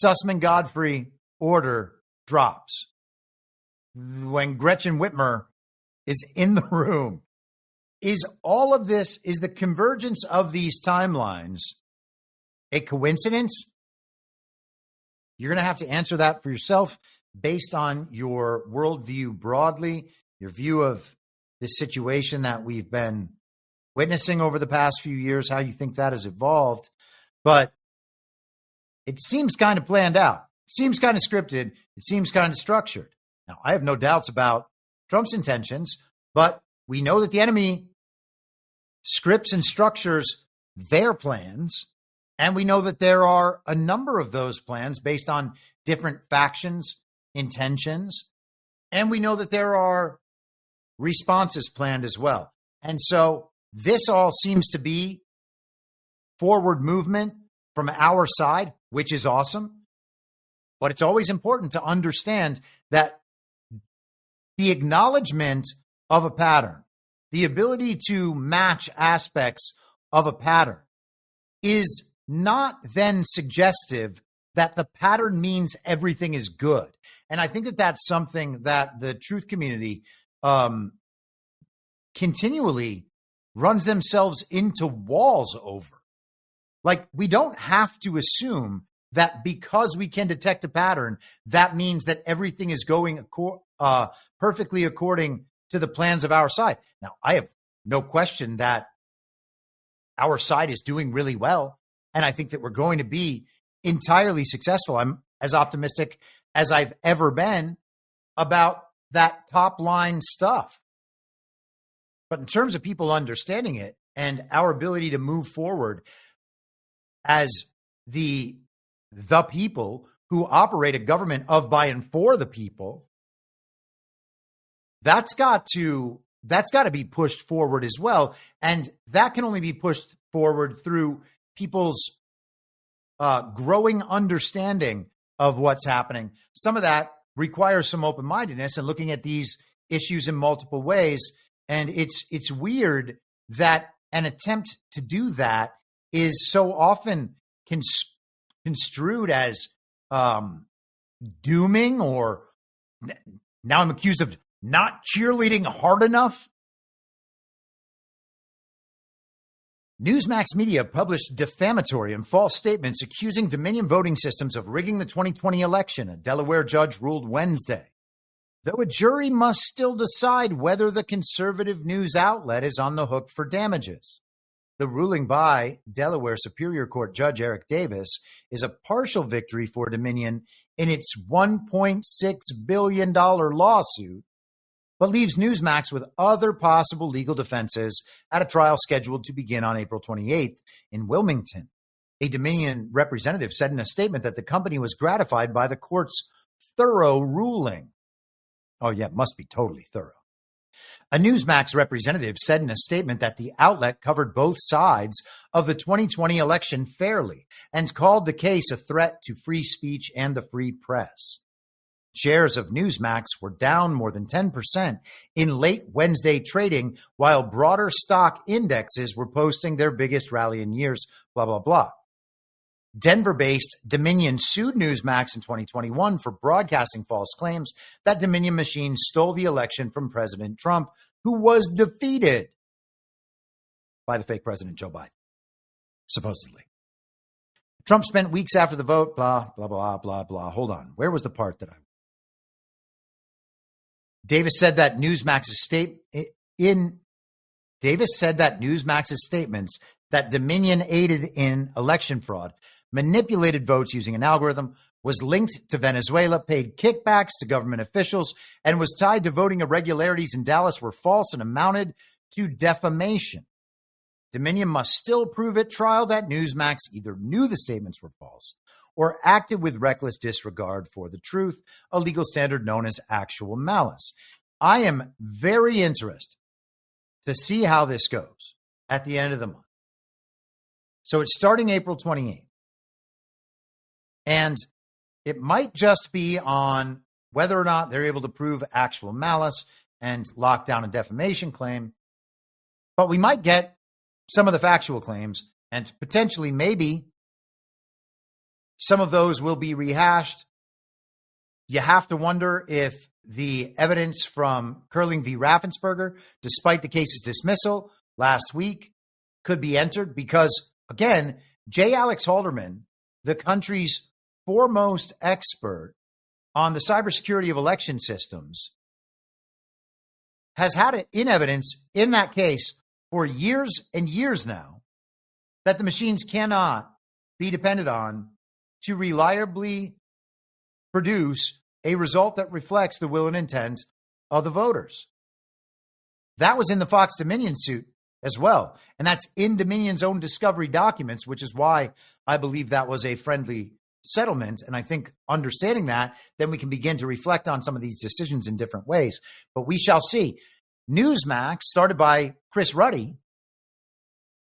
Sussman Godfrey order drops, when Gretchen Whitmer is in the room. Is all of this, is the convergence of these timelines a coincidence? You're going to have to answer that for yourself based on your worldview broadly, your view of this situation that we've been witnessing over the past few years, how you think that has evolved. But it seems kind of planned out. It seems kind of scripted. It seems kind of structured. Now, I have no doubts about Trump's intentions, but we know that the enemy scripts and structures their plans. And we know that there are a number of those plans based on different factions, intentions. And we know that there are responses planned as well. And so this all seems to be forward movement from our side, which is awesome. But it's always important to understand that the acknowledgement of a pattern, the ability to match aspects of a pattern, is not then suggestive that the pattern means everything is good. And I think that that's something that the truth community continually runs themselves into walls over. Like, we don't have to assume that because we can detect a pattern, that means that everything is going perfectly according to the plans of our side. Now, I have no question that our side is doing really well, and I think that we're going to be entirely successful. I'm as optimistic as I've ever been about that top line stuff. But in terms of people understanding it and our ability to move forward as the people who operate a government of, by, and for the people, that's got to be pushed forward as well. And that can only be pushed forward through people's growing understanding of what's happening. Some of that requires some open-mindedness and looking at these issues in multiple ways. And it's weird that an attempt to do that is so often construed as dooming, or now I'm accused of not cheerleading hard enough. Newsmax Media published defamatory and false statements accusing Dominion voting systems of rigging the 2020 election, a Delaware judge ruled Wednesday. Though a jury must still decide whether the conservative news outlet is on the hook for damages. The ruling by Delaware Superior Court Judge Eric Davis is a partial victory for Dominion in its $1.6 billion lawsuit, but leaves Newsmax with other possible legal defenses at a trial scheduled to begin on April 28th in Wilmington. A Dominion representative said in a statement that the company was gratified by the court's thorough ruling. Oh, yeah, it must be totally thorough. A Newsmax representative said in a statement that the outlet covered both sides of the 2020 election fairly and called the case a threat to free speech and the free press. Shares of Newsmax were down more than 10% in late Wednesday trading, while broader stock indexes were posting their biggest rally in years, blah, blah, blah. Denver-based Dominion sued Newsmax in 2021 for broadcasting false claims that Dominion machines stole the election from President Trump, who was defeated by the fake President Joe Biden, supposedly. Trump spent weeks after the vote, blah, blah, blah, blah, blah. Hold on. Where was the part that Davis said that Newsmax's statements that Dominion aided in election fraud, manipulated votes using an algorithm, was linked to Venezuela, paid kickbacks to government officials, and was tied to voting irregularities in Dallas were false and amounted to defamation. Dominion must still prove at trial that Newsmax either knew the statements were false or acted with reckless disregard for the truth, a legal standard known as actual malice. I am very interested to see how this goes at the end of the month. So it's starting April 28th. And it might just be on whether or not they're able to prove actual malice and lock down a defamation claim. But we might get some of the factual claims, and potentially maybe some of those will be rehashed. You have to wonder if the evidence from Curling v. Raffensperger, despite the case's dismissal last week, could be entered because, again, J. Alex Halderman, the country's foremost expert on the cybersecurity of election systems, has had it in evidence in that case for years and years now that the machines cannot be depended on to reliably produce a result that reflects the will and intent of the voters. That was in the Fox Dominion suit as well. And that's in Dominion's own discovery documents, which is why I believe that was a friendly settlement. And I think understanding that, then we can begin to reflect on some of these decisions in different ways. But we shall see. Newsmax, started by Chris Ruddy.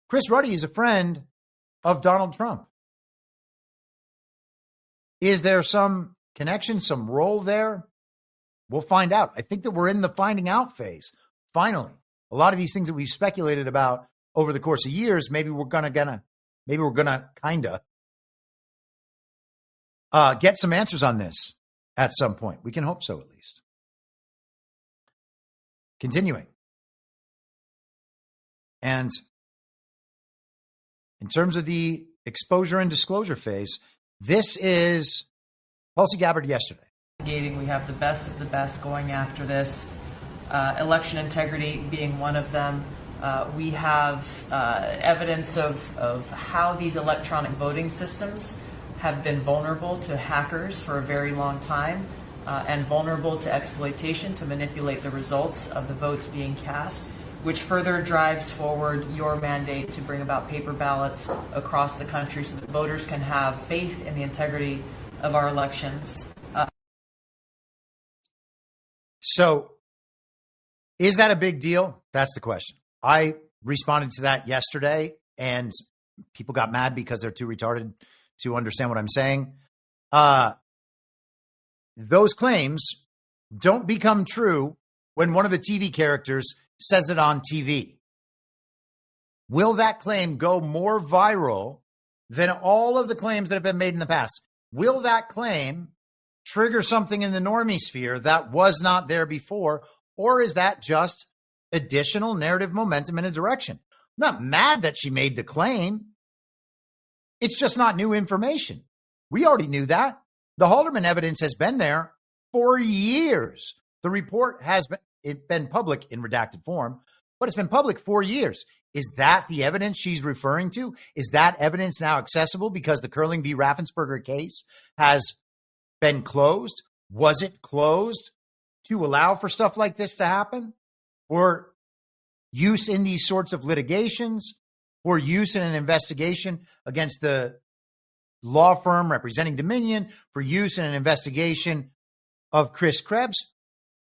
Chris Ruddy is a friend of Donald Trump. Is there some connection, some role there? We'll find out. I think that we're in the finding out phase. Finally, a lot of these things that we've speculated about over the course of years, maybe we're gonna kinda get some answers on this at some point. We can hope so, at least. Continuing. And in terms of the exposure and disclosure phase, this is Tulsi Gabbard yesterday. We have the best of the best going after this, election integrity being one of them. We have evidence of how these electronic voting systems have been vulnerable to hackers for a very long time and vulnerable to exploitation to manipulate the results of the votes being cast, which further drives forward your mandate to bring about paper ballots across the country so that voters can have faith in the integrity of our elections. So is that a big deal? That's the question. I responded to that yesterday, and people got mad because they're too retarded to understand what I'm saying. Those claims don't become true when one of the TV characters says it on TV. Will that claim go more viral than all of the claims that have been made in the past? Will that claim trigger something in the normie sphere that was not there before? Or is that just additional narrative momentum in a direction? I'm not mad that she made the claim. It's just not new information. We already knew that. The Haldeman evidence has been there for years. The report has been public in redacted form, but it's been public for years. Is that the evidence she's referring to? Is that evidence now accessible because the Curling v. Raffensperger case has been closed? Was it closed to allow for stuff like this to happen? Or use in these sorts of litigations? Or use in an investigation against the law firm representing Dominion? For use in an investigation of Chris Krebs?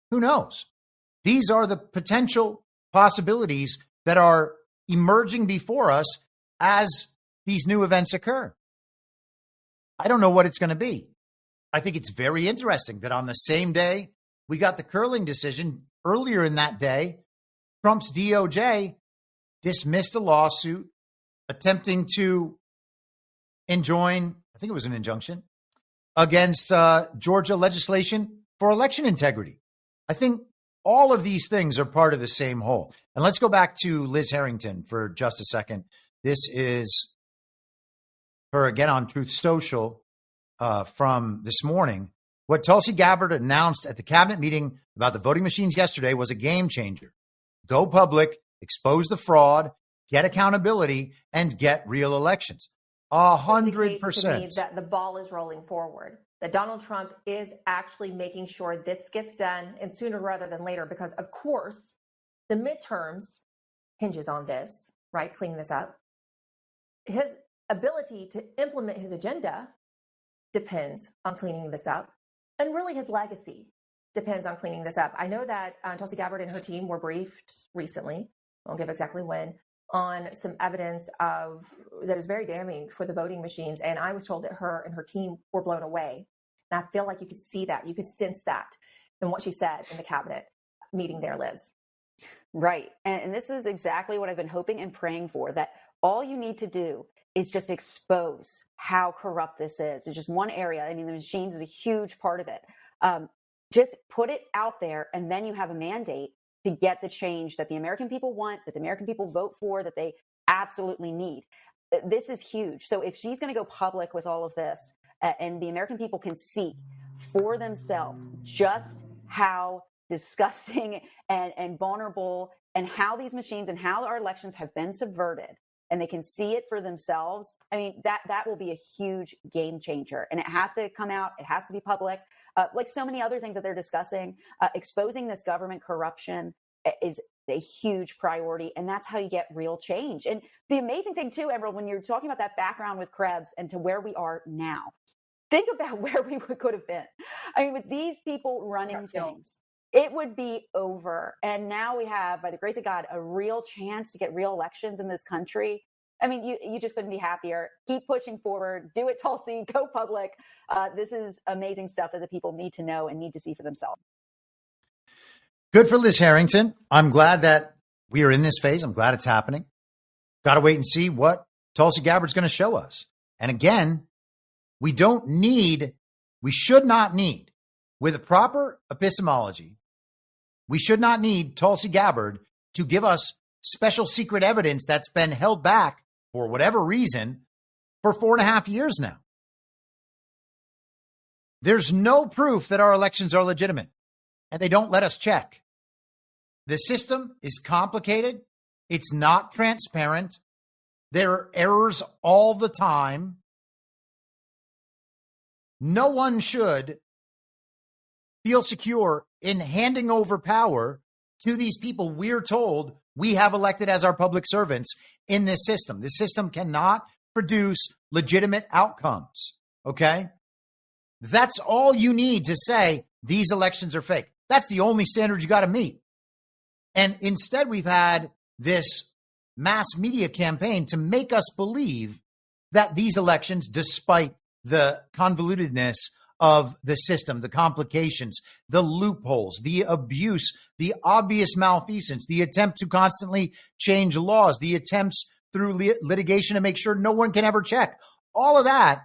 Who knows? These are the potential possibilities that are emerging before us as these new events occur. I don't know what it's going to be. I think it's very interesting that on the same day we got the curling decision, earlier in that day, Trump's DOJ dismissed a lawsuit attempting to enjoin, I think it was an injunction, against Georgia legislation for election integrity. I think all of these things are part of the same whole. And let's go back to Liz Harrington for just a second. This is her again on Truth Social from this morning. What Tulsi Gabbard announced at the cabinet meeting about the voting machines yesterday was a game changer. Go public, expose the fraud, get accountability, and get real elections. 100%. That the ball is rolling forward. That Donald Trump is actually making sure this gets done, and sooner rather than later, because of course the midterms hinges on this, right? Cleaning this up. His ability to implement his agenda depends on cleaning this up, and really his legacy depends on cleaning this up. I know that Tulsi Gabbard and her team were briefed recently, I won't give exactly when, on some evidence of that is very damning for the voting machines, and I was told that her and her team were blown away. And I feel like you could see that, you could sense that in what she said in the cabinet meeting there, Liz. Right. And this is exactly what I've been hoping and praying for, that all you need to do is just expose how corrupt this is. It's just one area. I mean, the machines is a huge part of it. Just put it out there, and then you have a mandate to get the change that the American people want, that the American people vote for, that they absolutely need. This is huge. So if she's going to go public with all of this, and the American people can see for themselves just how disgusting and vulnerable, and how these machines and how our elections have been subverted, and they can see it for themselves, I mean, that will be a huge game changer. And it has to come out. It has to be public. Like so many other things that they're discussing, exposing this government corruption is a huge priority. And that's how you get real change. And the amazing thing, too, Emerald, when you're talking about that background with Krebs and to where we are now, think about where we could have been. I mean, with these people running things, it would be over. And now we have, by the grace of God, a real chance to get real elections in this country. I mean, you just couldn't be happier. Keep pushing forward. Do it, Tulsi. Go public. This is amazing stuff that the people need to know and need to see for themselves. Good for Liz Harrington. I'm glad that we are in this phase. I'm glad it's happening. Got to wait and see what Tulsi Gabbard's going to show us. And again, we should not need, with a proper epistemology, we should not need Tulsi Gabbard to give us special secret evidence that's been held back for whatever reason for 4.5 years now. There's no proof that our elections are legitimate, and they don't let us check. The system is complicated. It's not transparent. There are errors all the time. No one should feel secure in handing over power to these people we're told we have elected as our public servants in this system. This system cannot produce legitimate outcomes, okay? That's all you need to say these elections are fake. That's the only standard you got to meet. And instead, we've had this mass media campaign to make us believe that these elections, despite the convolutedness of the system, the complications, the loopholes, the abuse, the obvious malfeasance, the attempt to constantly change laws, the attempts through litigation to make sure no one can ever check, all of that.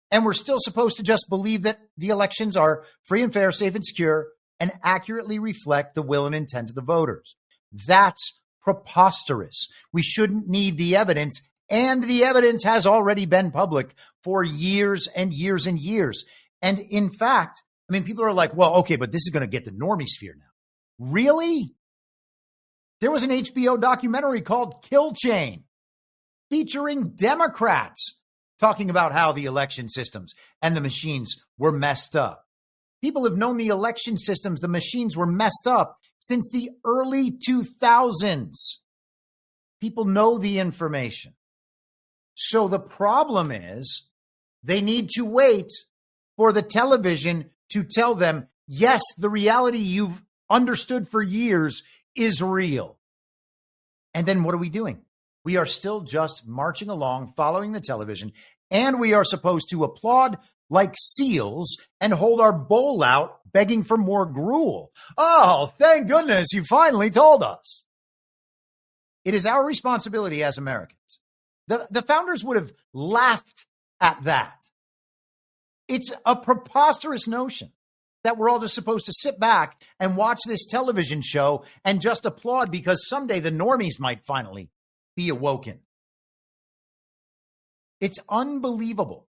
And we're still supposed to just believe that the elections are free and fair, safe and secure, and accurately reflect the will and intent of the voters. That's preposterous. We shouldn't need the evidence, and the evidence has already been public for years and years and years. And in fact, I mean, people are like, well, okay, but this is going to get the normie sphere now. Really? There was an HBO documentary called Kill Chain featuring Democrats talking about how the election systems and the machines were messed up. People have known the election systems, the machines were messed up since the early 2000s. People know the information. So the problem is they need to wait for the television to tell them, yes, the reality you've understood for years is real. And then what are we doing? We are still just marching along, following the television, and we are supposed to applaud like seals and hold our bowl out, begging for more gruel. Oh, thank goodness you finally told us. It is our responsibility as Americans. The founders would have laughed at that. It's a preposterous notion that we're all just supposed to sit back and watch this television show and just applaud because someday the normies might finally be awoken. It's unbelievable.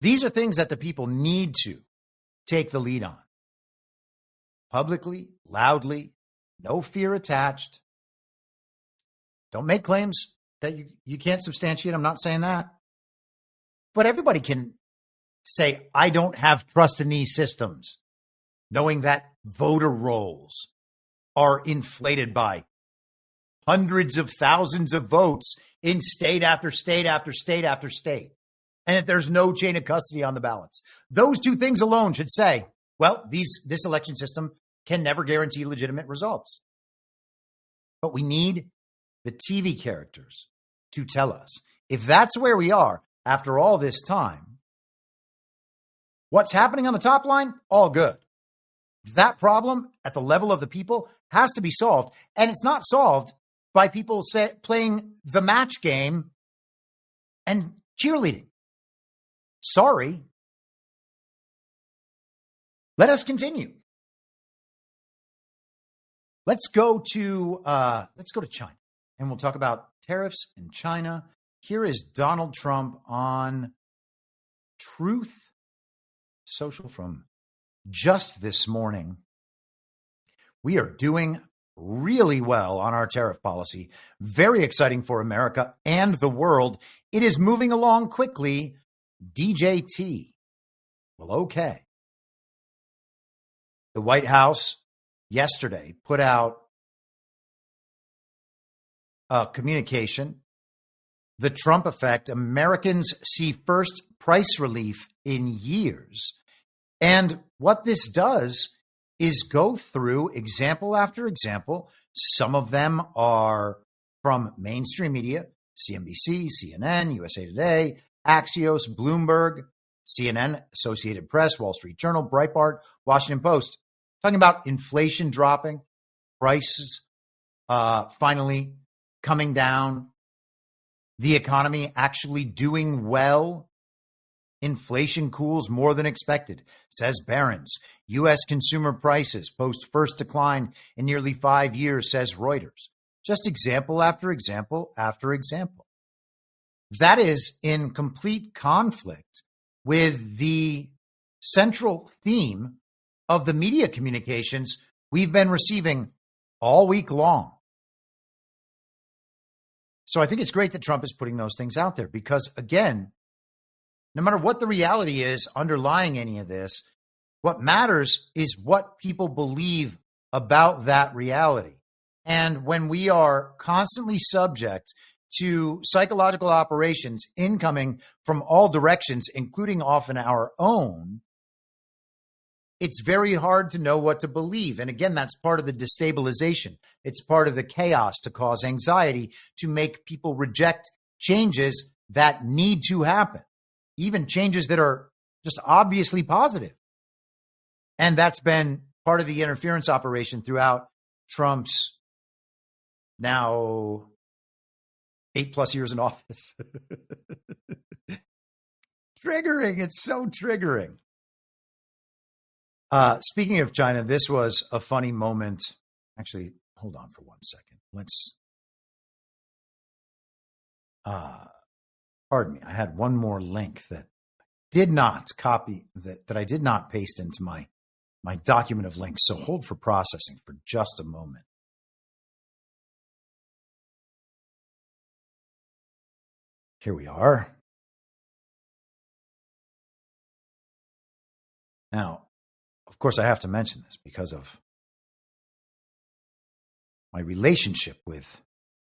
These are things that the people need to take the lead on. Publicly, loudly, no fear attached. Don't make claims that you can't substantiate. I'm not saying that. But everybody can say, I don't have trust in these systems, knowing that voter rolls are inflated by hundreds of thousands of votes in state after state after state after state, and that there's no chain of custody on the ballots. Those two things alone should say, well, this election system can never guarantee legitimate results. But we need the TV characters to tell us. If that's where we are after all this time, what's happening on the top line, all good. That problem at the level of the people has to be solved, and it's not solved by people playing the match game and cheerleading. Sorry. Let us continue. Let's go to China, and we'll talk about tariffs in China. Here is Donald Trump on Truth Social from just this morning. We are doing really well on our tariff policy. Very exciting for America and the world. It is moving along quickly. DJT. Well, okay. The White House yesterday put out a communication. The Trump effect. Americans see first price relief in years. And what this does is go through example after example. Some of them are from mainstream media, CNBC, CNN, USA Today, Axios, Bloomberg, CNN, Associated Press, Wall Street Journal, Breitbart, Washington Post, talking about inflation dropping, prices finally coming down, the economy actually doing well. Inflation cools more than expected, says Barron's. U.S. consumer prices post first decline in nearly 5 years, says Reuters. Just example after example after example. That is in complete conflict with the central theme of the media communications we've been receiving all week long. So I think it's great that Trump is putting those things out there because, again, no matter what the reality is underlying any of this, what matters is what people believe about that reality. And when we are constantly subject to psychological operations incoming from all directions, including often our own, it's very hard to know what to believe. And again, that's part of the destabilization. It's part of the chaos to cause anxiety, to make people reject changes that need to happen, even changes that are just obviously positive. And that's been part of the interference operation throughout Trump's now 8+ years in office. Triggering. It's so triggering. Speaking of China, this was a funny moment. Actually, hold on for 1 second. Pardon me. I had one more link that did not copy, that I did not paste into my document of links. So hold for processing for just a moment. Here we are. Now, of course, I have to mention this because of my relationship with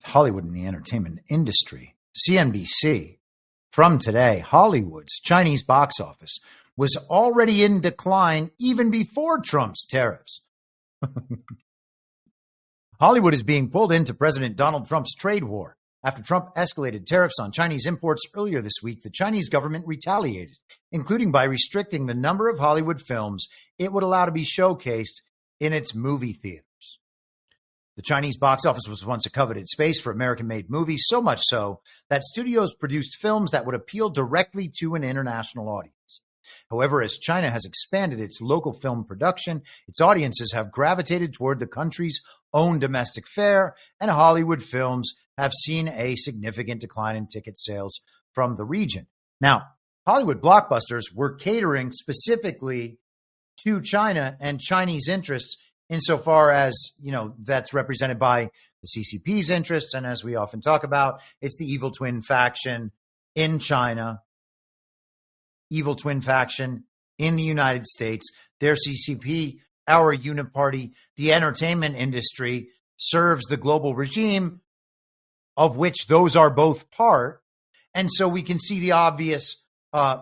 Hollywood and the entertainment industry. CNBC, from today, Hollywood's Chinese box office was already in decline even before Trump's tariffs. Hollywood is being pulled into President Donald Trump's trade war. After Trump escalated tariffs on Chinese imports earlier this week, the Chinese government retaliated, including by restricting the number of Hollywood films it would allow to be showcased in its movie theaters. The Chinese box office was once a coveted space for American-made movies, so much so that studios produced films that would appeal directly to an international audience. However, as China has expanded its local film production, its audiences have gravitated toward the country's own domestic fare, and Hollywood films have seen a significant decline in ticket sales from the region. Now, Hollywood blockbusters were catering specifically to China and Chinese interests insofar as, that's represented by the CCP's interests. And as we often talk about, it's the evil twin faction in China, evil twin faction in the United States, their CCP, our uniparty. The entertainment industry serves the global regime of which those are both part. And so we can see the obvious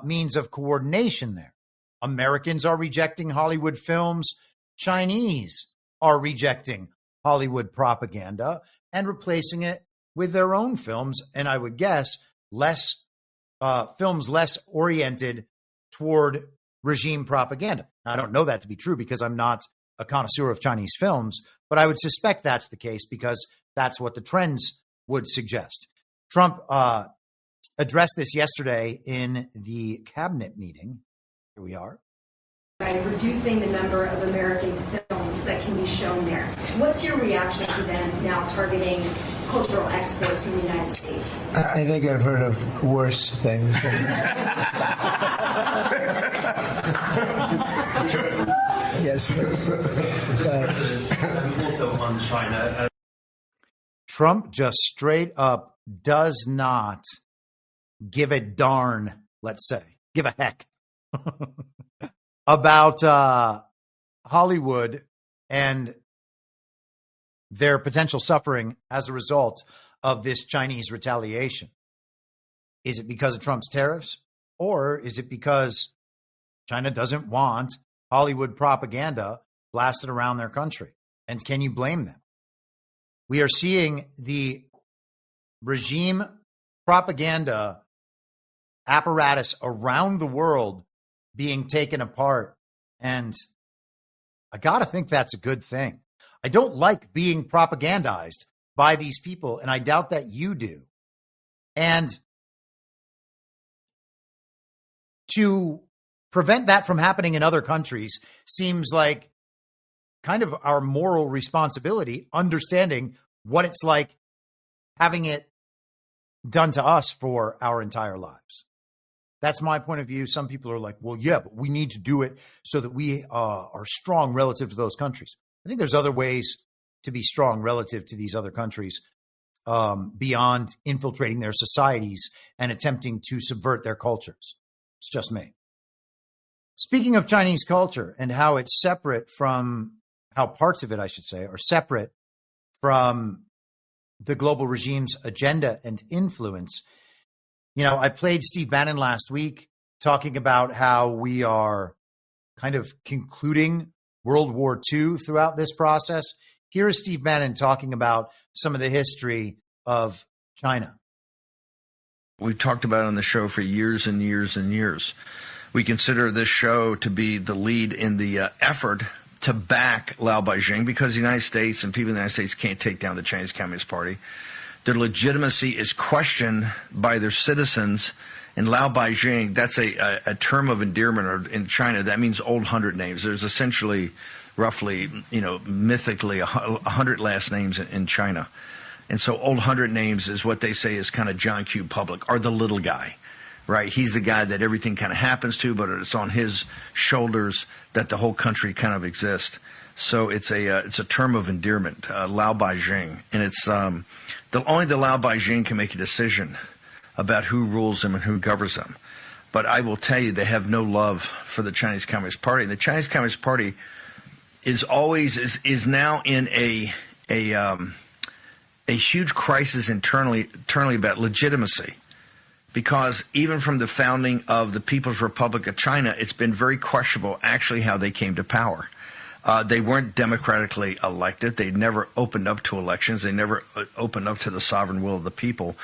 means of coordination there. Americans are rejecting Hollywood films. Chinese are rejecting Hollywood propaganda and replacing it with their own films. And I would guess films less oriented toward regime propaganda. Now, I don't know that to be true because I'm not a connoisseur of Chinese films, but I would suspect that's the case because that's what the trends would suggest. Trump addressed this yesterday in the cabinet meeting. Here we are. By reducing the number of American films that can be shown there. What's your reaction to them now targeting cultural exports from the United States? I think I've heard of worse things. suppose. Also on China. Trump just straight up does not give a darn, let's say, give a heck about Hollywood and their potential suffering as a result of this Chinese retaliation. Is it because of Trump's tariffs, or is it because China doesn't want Hollywood propaganda blasted around their country? And can you blame them? We are seeing the regime propaganda apparatus around the world being taken apart. And I got to think that's a good thing. I don't like being propagandized by these people, and I doubt that you do. And to prevent that from happening in other countries seems like kind of our moral responsibility, understanding what it's like having it done to us for our entire lives. That's my point of view. Some people are like, well, yeah, but we need to do it so that we are strong relative to those countries. I think there's other ways to be strong relative to these other countries beyond infiltrating their societies and attempting to subvert their cultures. It's just me. Speaking of Chinese culture and how it's separate from, how parts of it, I should say, are separate from the global regime's agenda and influence. You know, I played Steve Bannon last week talking about how we are kind of concluding World War II throughout this process. Here is Steve Bannon talking about some of the history of China. We've talked about it on the show for years and years and years. We consider this show to be the lead in the effort to back Lao Beijing, because the United States and people in the United States can't take down the Chinese Communist Party. Their legitimacy is questioned by their citizens. And Lao Beijing, that's a term of endearment in China. That means old 100 names. There's essentially, roughly, mythically 100 last names in China. And so old 100 names is what they say is kind of John Q. Public, or the little guy, right? He's the guy that everything kind of happens to, but it's on his shoulders that the whole country kind of exists. So it's a term of endearment, Lao Beijing. And it's only the Lao Beijing can make a decision about who rules them and who governs them. But I will tell you, they have no love for the Chinese Communist Party. The Chinese Communist Party is now in a huge crisis internally about legitimacy, because even from the founding of the People's Republic of China, it's been very questionable actually how they came to power. They weren't democratically elected. They never opened up to elections. They never opened up to the sovereign will of the people.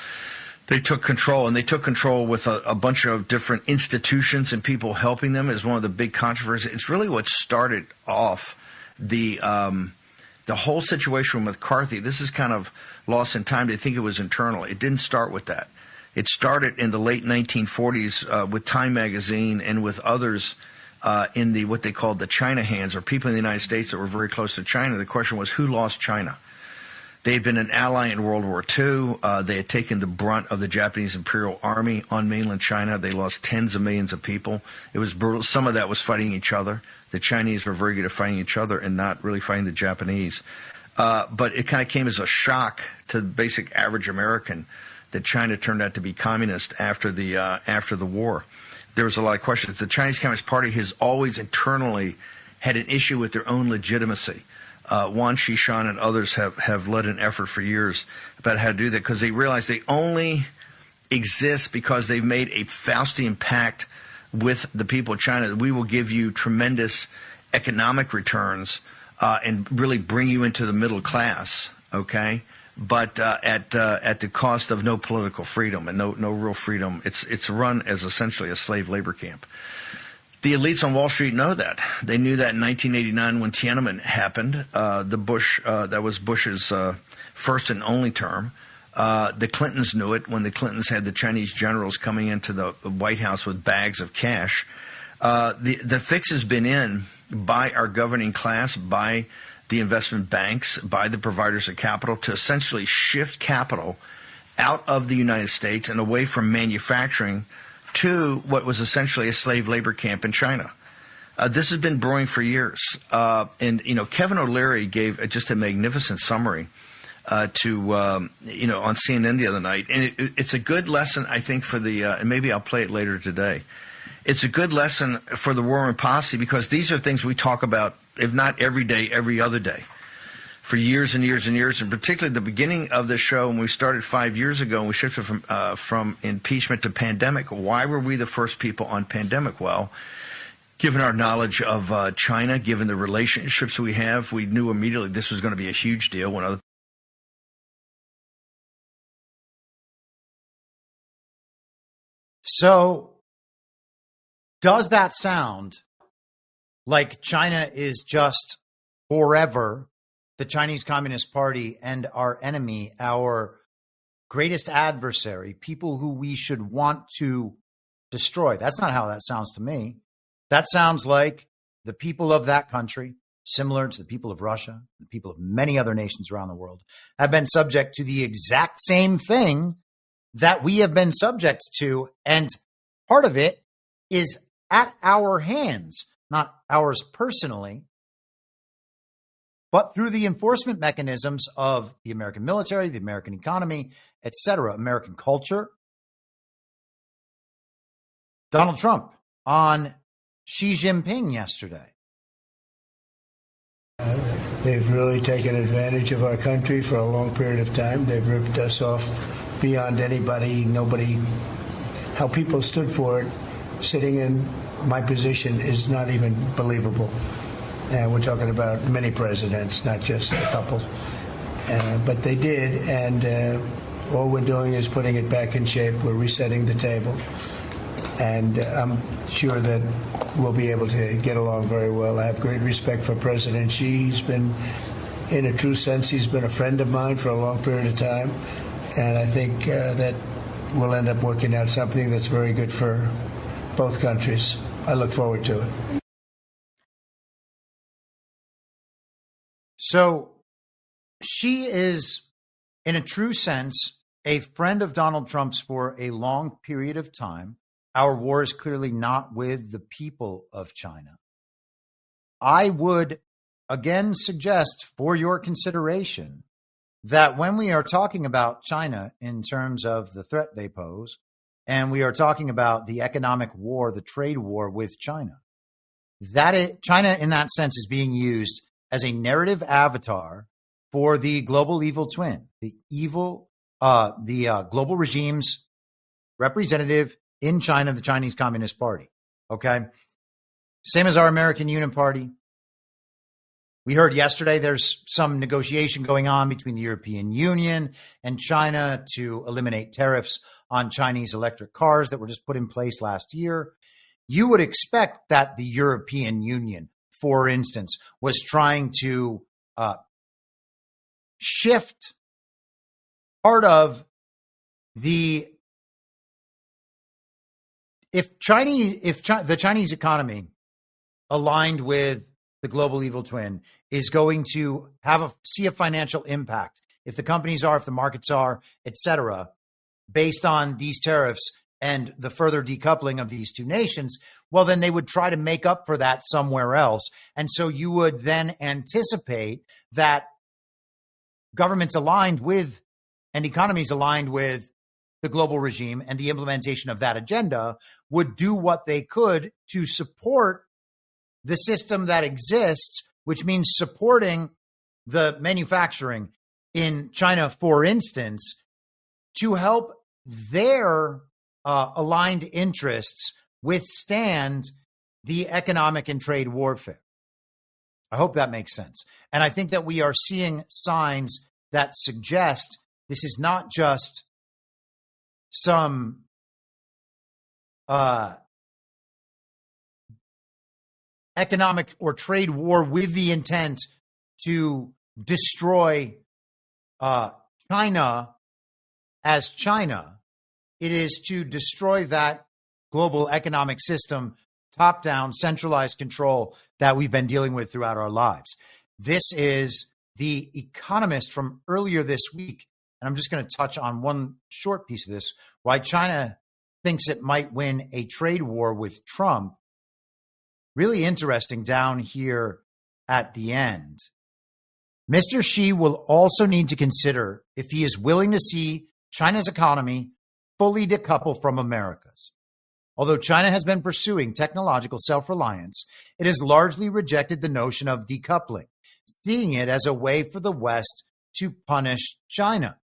They took control, and they took control with a bunch of different institutions and people helping them is one of the big controversies. It's really what started off the whole situation with McCarthy. This is kind of lost in time. They think it was internal. It didn't start with that. It started in the late 1940s with Time magazine and with others in the what they called the China hands, or people in the United States that were very close to China. The question was, who lost China? They had been an ally in World War II. They had taken the brunt of the Japanese Imperial Army on mainland China. They lost tens of millions of people. It was brutal. Some of that was fighting each other. The Chinese were very good at fighting each other and not really fighting the Japanese. But it kind of came as a shock to the basic average American that China turned out to be communist after the war. There was a lot of questions. The Chinese Communist Party has always internally had an issue with their own legitimacy. Wan Xishan and others have led an effort for years about how to do that, because they realize they only exist because they've made a Faustian pact with the people of China that we will give you tremendous economic returns and really bring you into the middle class, okay? But at the cost of no political freedom and no real freedom. It's run as essentially a slave labor camp. The elites on Wall Street know that. They knew that in 1989 when Tiananmen happened. That was Bush's first and only term. The Clintons knew it when the Clintons had the Chinese generals coming into the White House with bags of cash. The fix has been in by our governing class, by the investment banks, by the providers of capital, to essentially shift capital out of the United States and away from manufacturing to what was essentially a slave labor camp in China. This has been brewing for years. And Kevin O'Leary gave just a magnificent summary on CNN the other night. And it's a good lesson, I think, for and maybe I'll play it later today. It's a good lesson for the war room posse, because these are things we talk about, if not every day, every other day, for years and years and years. And particularly at the beginning of the show, when we started 5 years ago and we shifted from impeachment to pandemic, why were we the first people on pandemic? Well, given our knowledge of China, given the relationships we have, we knew immediately this was going to be a huge deal. So, does that sound like China is just forever the Chinese Communist Party and our enemy, our greatest adversary, people who we should want to destroy? That's not how that sounds to me. That sounds like the people of that country, similar to the people of Russia, the people of many other nations around the world, have been subject to the exact same thing that we have been subject to. And part of it is at our hands, not ours personally, but through the enforcement mechanisms of the American military, the American economy, etc., American culture. Donald Trump on Xi Jinping yesterday. They've really taken advantage of our country for a long period of time. They've ripped us off beyond nobody. How people stood for it, sitting in my position, is not even believable. And we're talking about many presidents, not just a couple. But they did, and all we're doing is putting it back in shape. We're resetting the table. And I'm sure that we'll be able to get along very well. I have great respect for President Xi. He's been, in a true sense, he's been a friend of mine for a long period of time. And I think that we'll end up working out something that's very good for both countries. I look forward to it. So Xi is, in a true sense, a friend of Donald Trump's for a long period of time. Our war is clearly not with the people of China. I would again suggest for your consideration that when we are talking about China in terms of the threat they pose, and we are talking about the economic war, the trade war with China, China in that sense is being used as a narrative avatar for the global evil twin, the global regime's representative in China, the Chinese Communist Party. Okay. Same as our American Union Party. We heard yesterday there's some negotiation going on between the European Union and China to eliminate tariffs on Chinese electric cars that were just put in place last year. You would expect that the European Union, for instance, was trying to shift part of the if the Chinese economy aligned with the global evil twin is going to see a financial impact, if the companies are, if the markets are, etc., based on these tariffs and the further decoupling of these two nations, well, then they would try to make up for that somewhere else. And so you would then anticipate that governments aligned with and economies aligned with the global regime and the implementation of that agenda would do what they could to support the system that exists, which means supporting the manufacturing in China, for instance, to help their aligned interests withstand the economic and trade warfare. I hope that makes sense. And I think that we are seeing signs that suggest this is not just some economic or trade war with the intent to destroy China as China. It is to destroy that global economic system, top-down, centralized control that we've been dealing with throughout our lives. This is The Economist from earlier this week, and I'm just going to touch on one short piece of this, why China thinks it might win a trade war with Trump. really interesting down here at the end. Mr. Xi will also need to consider if he is willing to see China's economy fully decouple from America's. Although China has been pursuing technological self-reliance, it has largely rejected the notion of decoupling, seeing it as a way for the West to punish China.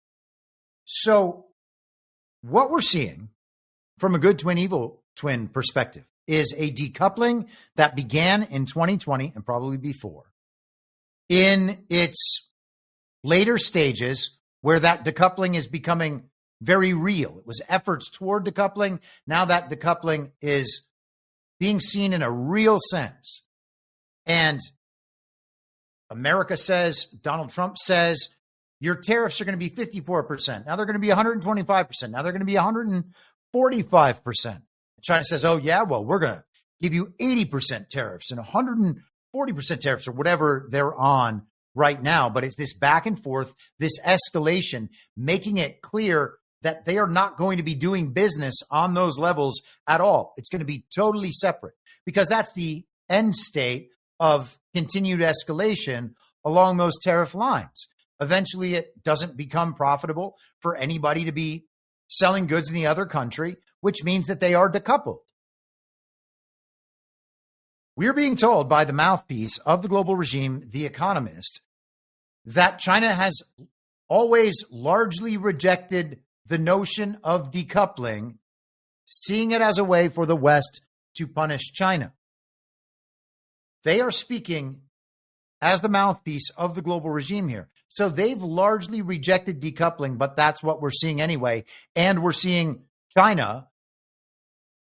So what we're seeing from a good twin, evil twin perspective is a decoupling that began in 2020 and probably before. In its later stages, where that decoupling is becoming very real. It was efforts toward decoupling. Now that decoupling is being seen in a real sense. And America says, Donald Trump says, your tariffs are going to be 54%. Now they're going to be 125%. Now they're going to be 145%. China says, oh, yeah, well, we're going to give you 80% tariffs and 140% tariffs or whatever they're on right now. But it's this back and forth, this escalation, making it clear that they are not going to be doing business on those levels at all. It's going to be totally separate because that's the end state of continued escalation along those tariff lines. Eventually, it doesn't become profitable for anybody to be selling goods in the other country, which means that they are decoupled. We're being told by the mouthpiece of the global regime, The Economist, that China has always largely rejected the notion of decoupling, seeing it as a way for the West to punish China. They are speaking as the mouthpiece of the global regime here. So they've largely rejected decoupling, but that's what we're seeing anyway. And we're seeing China,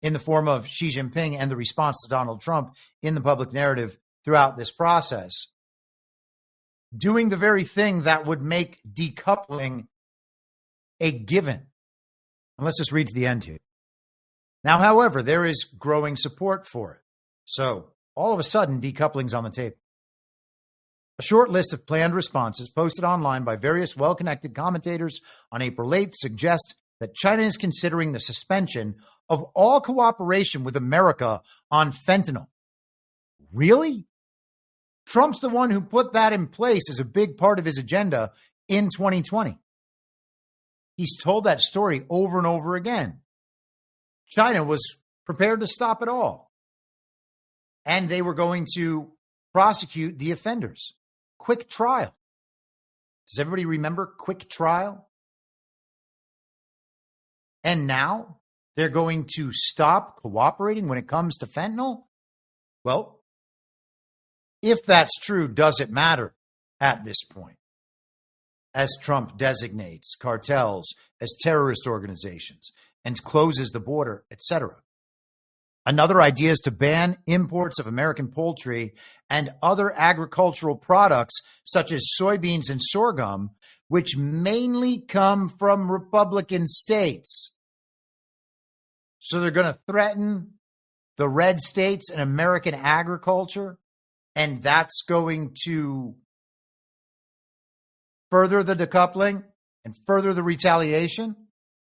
in the form of Xi Jinping and the response to Donald Trump in the public narrative throughout this process, doing the very thing that would make decoupling a given. And let's just read to the end here. Now, however, there is growing support for it. So all of a sudden, decoupling's on the table. A short list of planned responses posted online by various well-connected commentators on April 8th suggests that China is considering the suspension of all cooperation with America on fentanyl. Really? Trump's the one who put that in place as a big part of his agenda in 2020. He's told that story over and over again. China was prepared to stop it all. And they were going to prosecute the offenders. Quick trial. Does everybody remember quick trial? And now they're going to stop cooperating when it comes to fentanyl? Well, if that's true, does it matter at this point? As Trump designates cartels as terrorist organizations and closes the border, etc. Another idea is to ban imports of American poultry and other agricultural products such as soybeans and sorghum, which mainly come from Republican states. So they're going to threaten the red states and American agriculture, and that's going to further the decoupling and further the retaliation.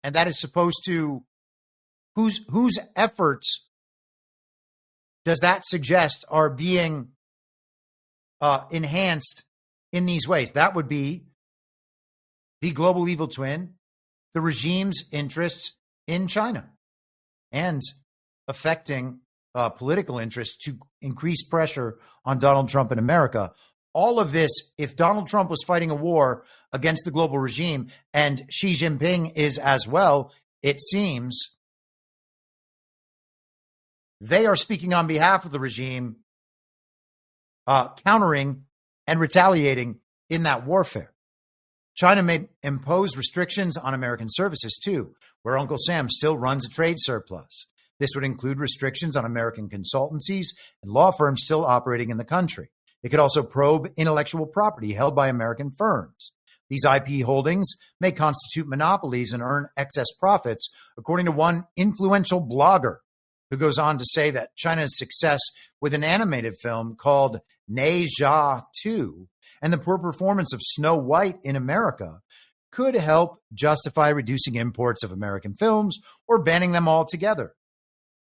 And that is supposed to, whose efforts does that suggest are being enhanced in these ways? That would be the global evil twin, the regime's interests in China, and affecting political interests to increase pressure on Donald Trump in America. All of this, if Donald Trump was fighting a war against the global regime, and Xi Jinping is as well, it seems, they are speaking on behalf of the regime, countering and retaliating in that warfare. China may impose restrictions on American services, too, where Uncle Sam still runs a trade surplus. This would include restrictions on American consultancies and law firms still operating in the country. It could also probe intellectual property held by American firms. These IP holdings may constitute monopolies and earn excess profits, according to one influential blogger who goes on to say that China's success with an animated film called Ne Zha 2 and the poor performance of Snow White in America could help justify reducing imports of American films or banning them altogether.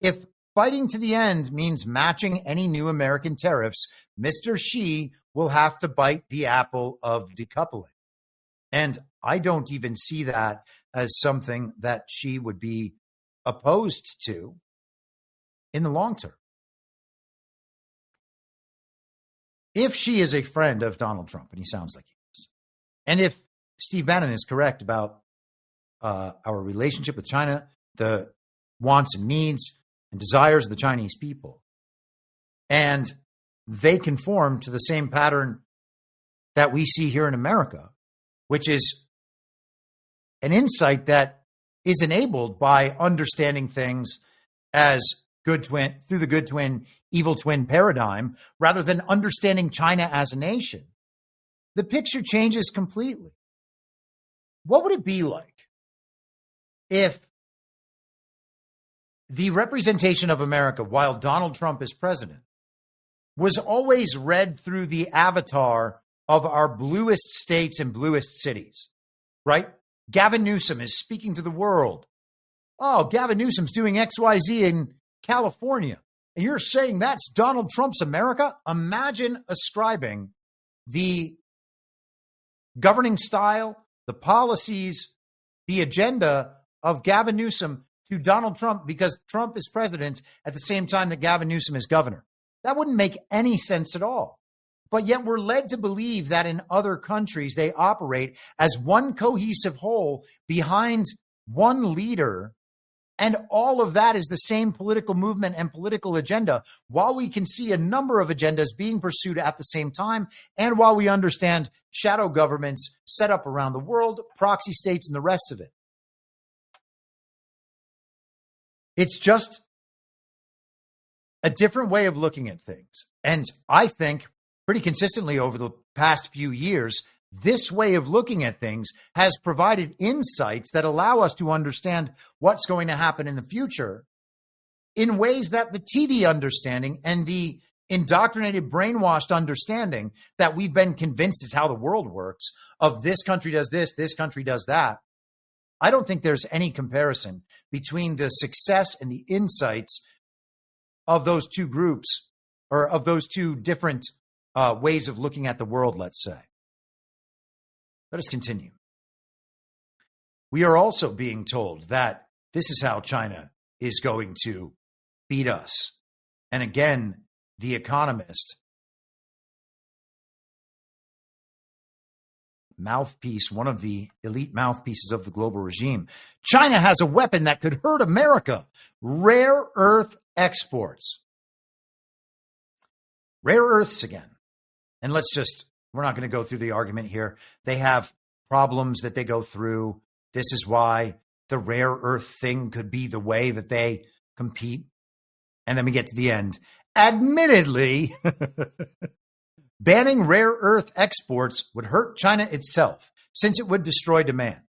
If fighting to the end means matching any new American tariffs, Mr. Xi will have to bite the apple of decoupling. And I don't even see that as something that Xi would be opposed to in the long term. If Xi is a friend of Donald Trump, and he sounds like he is, and if Steve Bannon is correct about our relationship with China, the wants and needs and desires of the Chinese people, and they conform to the same pattern that we see here in America, which is an insight that is enabled by understanding things as good twin, through the good twin, evil twin paradigm, rather than understanding China as a nation, the picture changes completely. What would it be like if the representation of America while Donald Trump is president was always read through the avatar of our bluest states and bluest cities, right? Gavin Newsom is speaking to the world. Oh, Gavin Newsom's doing XYZ in California. And you're saying that's Donald Trump's America? Imagine ascribing the governing style, the policies, the agenda of Gavin Newsom to Donald Trump because Trump is president at the same time that Gavin Newsom is governor. That wouldn't make any sense at all. But yet we're led to believe that in other countries, they operate as one cohesive whole behind one leader. And all of that is the same political movement and political agenda, while we can see a number of agendas being pursued at the same time, and while we understand shadow governments set up around the world, proxy states, and the rest of it. It's just a different way of looking at things. And I think pretty consistently over the past few years, this way of looking at things has provided insights that allow us to understand what's going to happen in the future in ways that the TV understanding and the indoctrinated, brainwashed understanding that we've been convinced is how the world works, of this country does this country does that. I don't think there's any comparison between the success and the insights of those two groups, or of those two different ways of looking at the world, let's say. Let us continue. We are also being told that this is how China is going to beat us. And again, The Economist, mouthpiece, one of the elite mouthpieces of the global regime. China has a weapon that could hurt America. Rare earth exports. Rare earths again. And we're not going to go through the argument here. They have problems that they go through. This is why the rare earth thing could be the way that they compete. And then we get to the end. Admittedly, banning rare earth exports would hurt China itself, since it would destroy demand.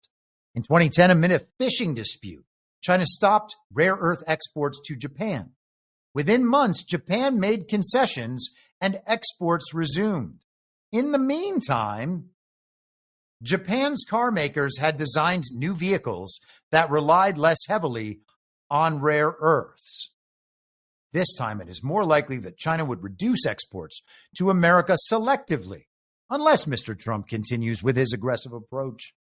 In 2010, amid a fishing dispute, China stopped rare earth exports to Japan. Within months, Japan made concessions and exports resumed. In the meantime, Japan's car makers had designed new vehicles that relied less heavily on rare earths. This time, it is more likely that China would reduce exports to America selectively, unless Mr. Trump continues with his aggressive approach.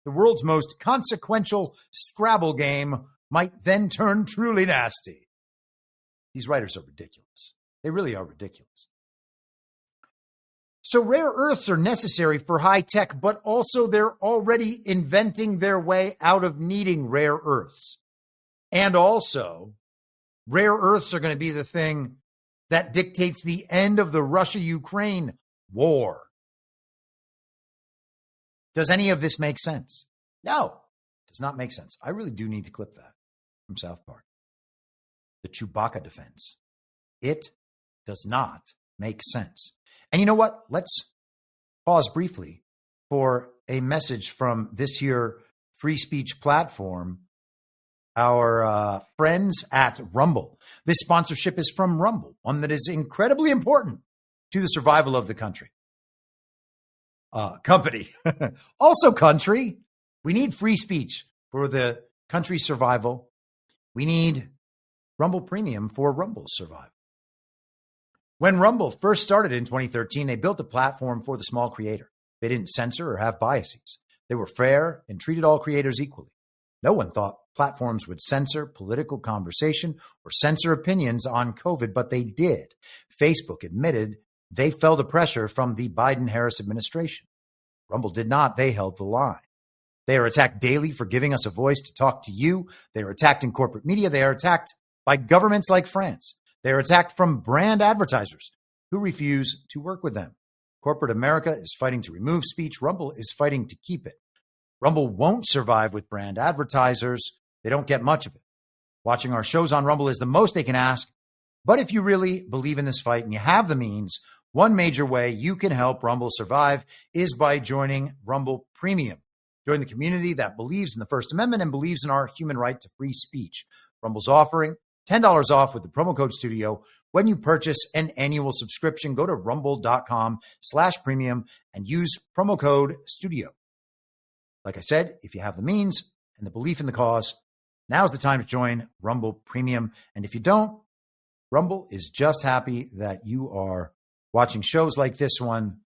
The world's most consequential Scrabble game might then turn truly nasty. These writers are ridiculous. They really are ridiculous. So rare earths are necessary for high tech, but also they're already inventing their way out of needing rare earths. And also, rare earths are going to be the thing that dictates the end of the Russia-Ukraine war. Does any of this make sense? No, it does not make sense. I really do need to clip that from South Park. The Chewbacca defense. It does not make sense. And you know what? Let's pause briefly for a message from this here free speech platform, our friends at Rumble. This sponsorship is from Rumble, one that is incredibly important to the survival of the company. Also country. We need free speech for the country's survival. We need Rumble Premium for Rumble's survival. When Rumble first started in 2013, they built a platform for the small creator. They didn't censor or have biases. They were fair and treated all creators equally. No one thought platforms would censor political conversation or censor opinions on COVID, but they did. Facebook admitted they fell to pressure from the Biden-Harris administration. Rumble did not. They held the line. They are attacked daily for giving us a voice to talk to you. They are attacked in corporate media. They are attacked by governments like France. They are attacked from brand advertisers who refuse to work with them. Corporate America is fighting to remove speech. Rumble is fighting to keep it. Rumble won't survive with brand advertisers. They don't get much of it. Watching our shows on Rumble is the most they can ask. But if you really believe in this fight and you have the means, one major way you can help Rumble survive is by joining Rumble Premium. Join the community that believes in the First Amendment and believes in our human right to free speech. Rumble's offering $10 off with the promo code STUDIO when you purchase an annual subscription. Go to rumble.com/premium and use promo code STUDIO. Like I said, if you have the means and the belief in the cause, now's the time to join Rumble Premium. And if you don't, Rumble is just happy that you are watching shows like this one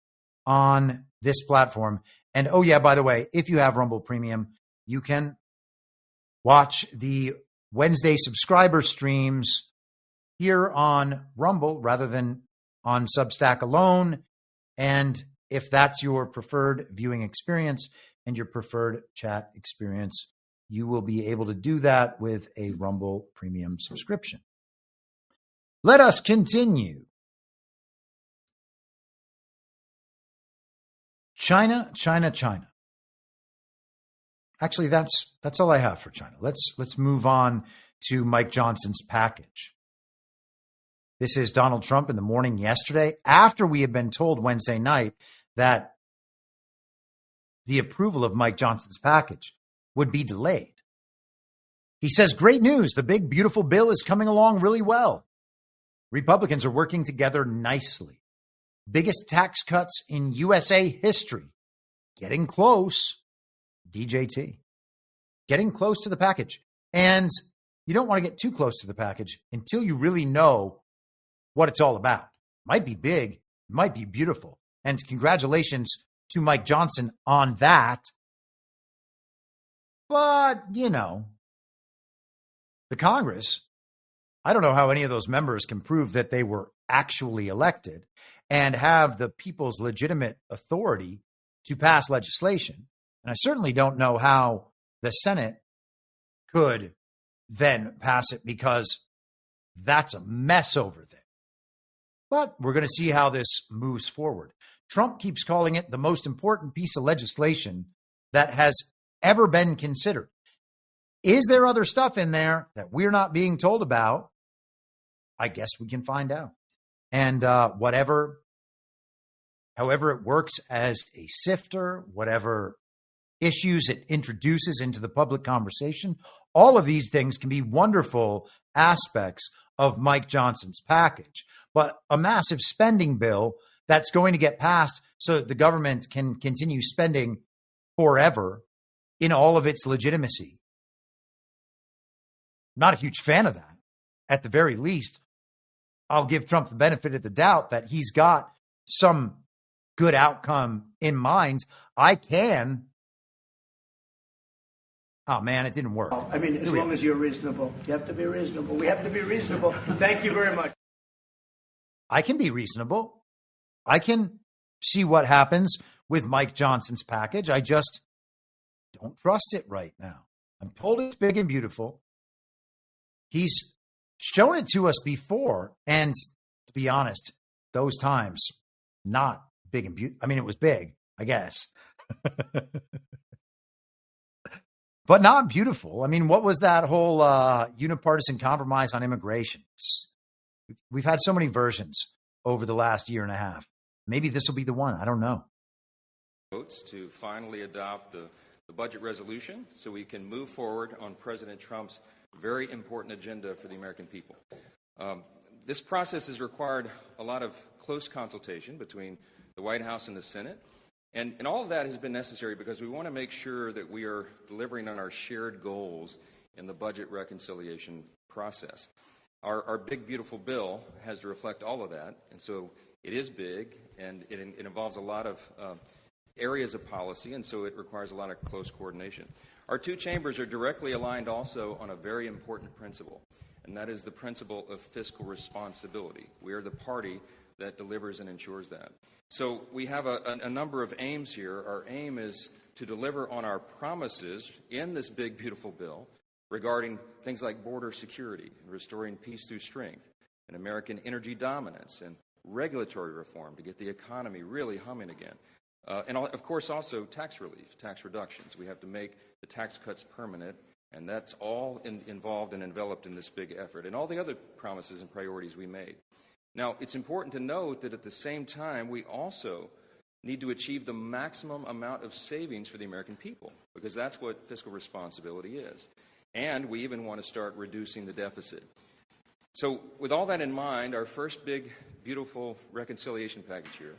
on this platform. And oh yeah, by the way, if you have Rumble Premium, you can watch the Wednesday subscriber streams here on Rumble rather than on Substack alone. And if that's your preferred viewing experience and your preferred chat experience, you will be able to do that with a Rumble Premium subscription. Let us continue. China. Actually, that's all I have for China. Let's move on to Mike Johnson's package. This is Donald Trump in the morning yesterday, after we had been told Wednesday night that the approval of Mike Johnson's package would be delayed. He says, great news. The big, beautiful bill is coming along really well. Republicans are working together nicely. Biggest tax cuts in USA history. Getting close. DJT. Getting close to the package. And you don't want to get too close to the package until you really know what it's all about. It might be big. It might be beautiful. And congratulations to Mike Johnson on that. But, the Congress, I don't know how any of those members can prove that they were actually elected and have the people's legitimate authority to pass legislation. And I certainly don't know how the Senate could then pass it, because that's a mess over there. But we're going to see how this moves forward. Trump keeps calling it the most important piece of legislation that has ever been considered. Is there other stuff in there that we're not being told about? I guess we can find out. And however it works as a sifter, whatever issues it introduces into the public conversation, all of these things can be wonderful aspects of Mike Johnson's package. But a massive spending bill that's going to get passed so that the government can continue spending forever in all of its legitimacy. Not a huge fan of that. At the very least, I'll give Trump the benefit of the doubt that he's got some good outcome in mind. Oh, man, it didn't work. I mean, as long as you're reasonable. You have to be reasonable. We have to be reasonable. Thank you very much. I can be reasonable. I can see what happens with Mike Johnson's package. I just don't trust it right now. I'm told it's big and beautiful. He's shown it to us before, and to be honest, those times, not big and beautiful. I mean, it was big, I guess. But not beautiful. I mean, what was that whole unipartisan compromise on immigration? We've had so many versions over the last year and a half. Maybe this will be the one. I don't know. Votes to finally adopt the budget resolution so we can move forward on President Trump's very important agenda for the American people. This process has required a lot of close consultation between the White House and the Senate. And all of that has been necessary because we want to make sure that we are delivering on our shared goals in the budget reconciliation process. our big, beautiful bill has to reflect all of that. And so it is big, and it involves a lot of areas of policy, and so it requires a lot of close coordination. Our two chambers are directly aligned also on a very important principle, and that is the principle of fiscal responsibility. We are the party that delivers and ensures that. So we have a number of aims here. Our aim is to deliver on our promises in this big, beautiful bill regarding things like border security and restoring peace through strength and American energy dominance and regulatory reform to get the economy really humming again. And, of course, also tax relief, tax reductions. We have to make the tax cuts permanent, and that's all involved and enveloped in this big effort, and all the other promises and priorities we made. Now, it's important to note that at the same time, we also need to achieve the maximum amount of savings for the American people, because that's what fiscal responsibility is. And we even want to start reducing the deficit. So with all that in mind, our first big, beautiful reconciliation package here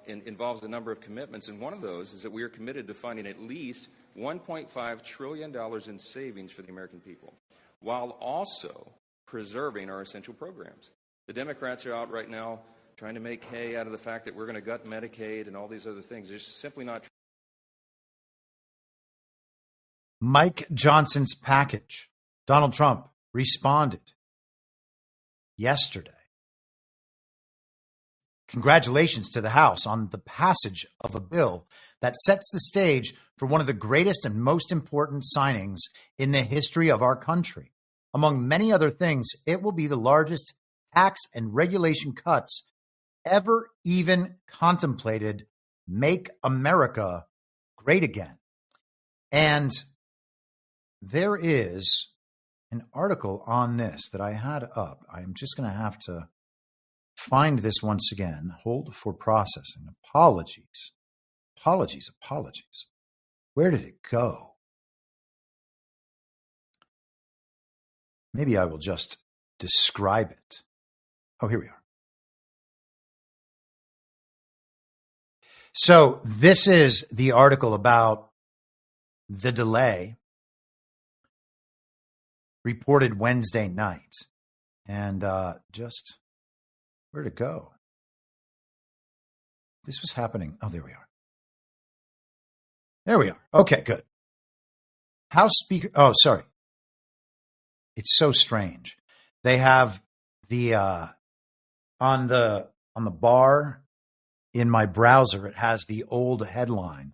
involves a number of commitments, and one of those is that we are committed to finding at least $1.5 trillion in savings for the American people, while also preserving our essential programs. The Democrats are out right now trying to make hay out of the fact that we're going to gut Medicaid and all these other things. It's simply not true. Mike Johnson's package. Donald Trump responded yesterday. Congratulations to the House on the passage of a bill that sets the stage for one of the greatest and most important signings in the history of our country. Among many other things, it will be the largest tax and regulation cuts ever even contemplated. Make America great again. And there is an article on this that I had up. I'm just going to have to find this once again. Hold for processing. Apologies. Where did it go? Maybe I will just describe it. Oh, here we are. So this is the article about the delay reported Wednesday night. And just, where'd it go? This was happening. Oh, there we are. There we are. Okay, good. House Speaker. Oh, sorry. It's so strange. They have the on the bar in my browser. It has the old headline.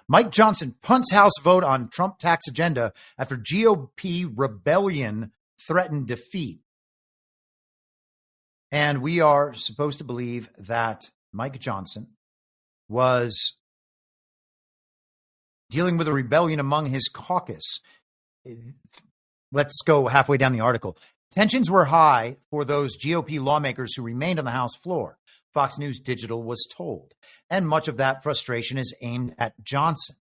Mike Johnson punts House vote on Trump tax agenda after GOP rebellion threatened defeat. And we are supposed to believe that Mike Johnson was dealing with a rebellion among his caucus. Let's go halfway down the article. Tensions were high for those GOP lawmakers who remained on the House floor, Fox News Digital was told. And much of that frustration is aimed at Johnson.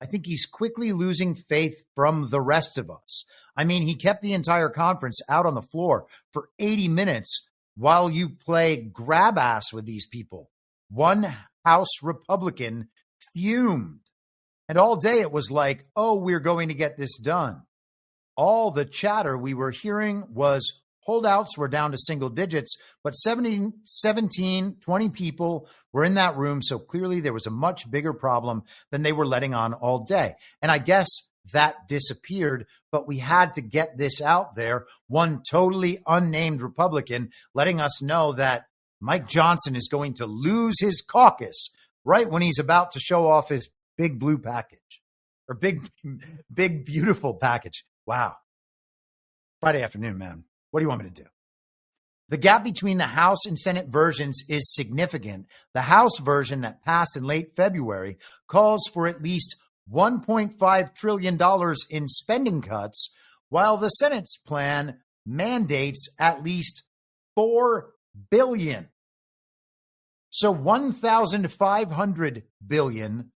I think he's quickly losing faith from the rest of us. I mean, he kept the entire conference out on the floor for 80 minutes while you play grab ass with these people. One House Republican fumed. And all day it was like, oh, we're going to get this done. All the chatter we were hearing was holdouts were down to single digits, but 17, 20 people were in that room. So clearly there was a much bigger problem than they were letting on all day. And I guess that disappeared, but we had to get this out there. One totally unnamed Republican letting us know that Mike Johnson is going to lose his caucus right when he's about to show off his big blue package or big, beautiful package. Wow. Friday afternoon, man. What do you want me to do? The gap between the House and Senate versions is significant. The House version that passed in late February calls for at least $1.5 trillion in spending cuts, while the Senate's plan mandates at least $4 billion. So $1,500 billion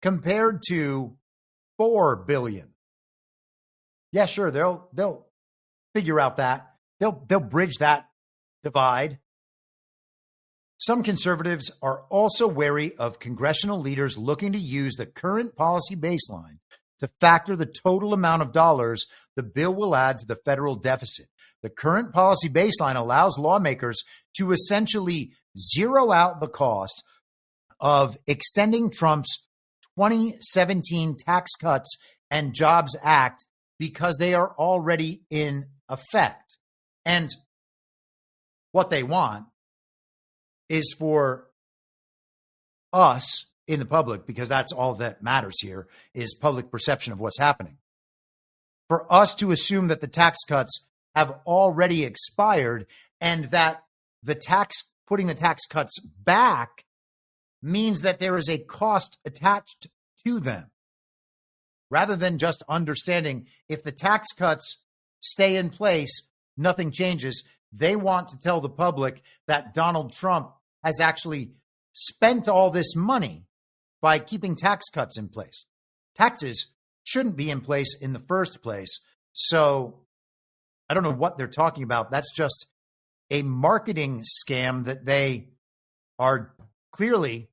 compared to $4 billion. Yeah, sure, they'll figure out that. They'll bridge that divide. Some conservatives are also wary of congressional leaders looking to use the current policy baseline to factor the total amount of dollars the bill will add to the federal deficit. The current policy baseline allows lawmakers to essentially zero out the cost of extending Trump's 2017 Tax Cuts and Jobs Act because they are already in effect. And what they want is for us in the public, because that's all that matters here, is public perception of what's happening, for us to assume that the tax cuts have already expired and that putting the tax cuts back means that there is a cost attached to them, rather than just understanding if the tax cuts stay in place, nothing changes. They want to tell the public that Donald Trump has actually spent all this money by keeping tax cuts in place. Taxes shouldn't be in place in the first place. So I don't know what they're talking about. That's just a marketing scam that they are clearly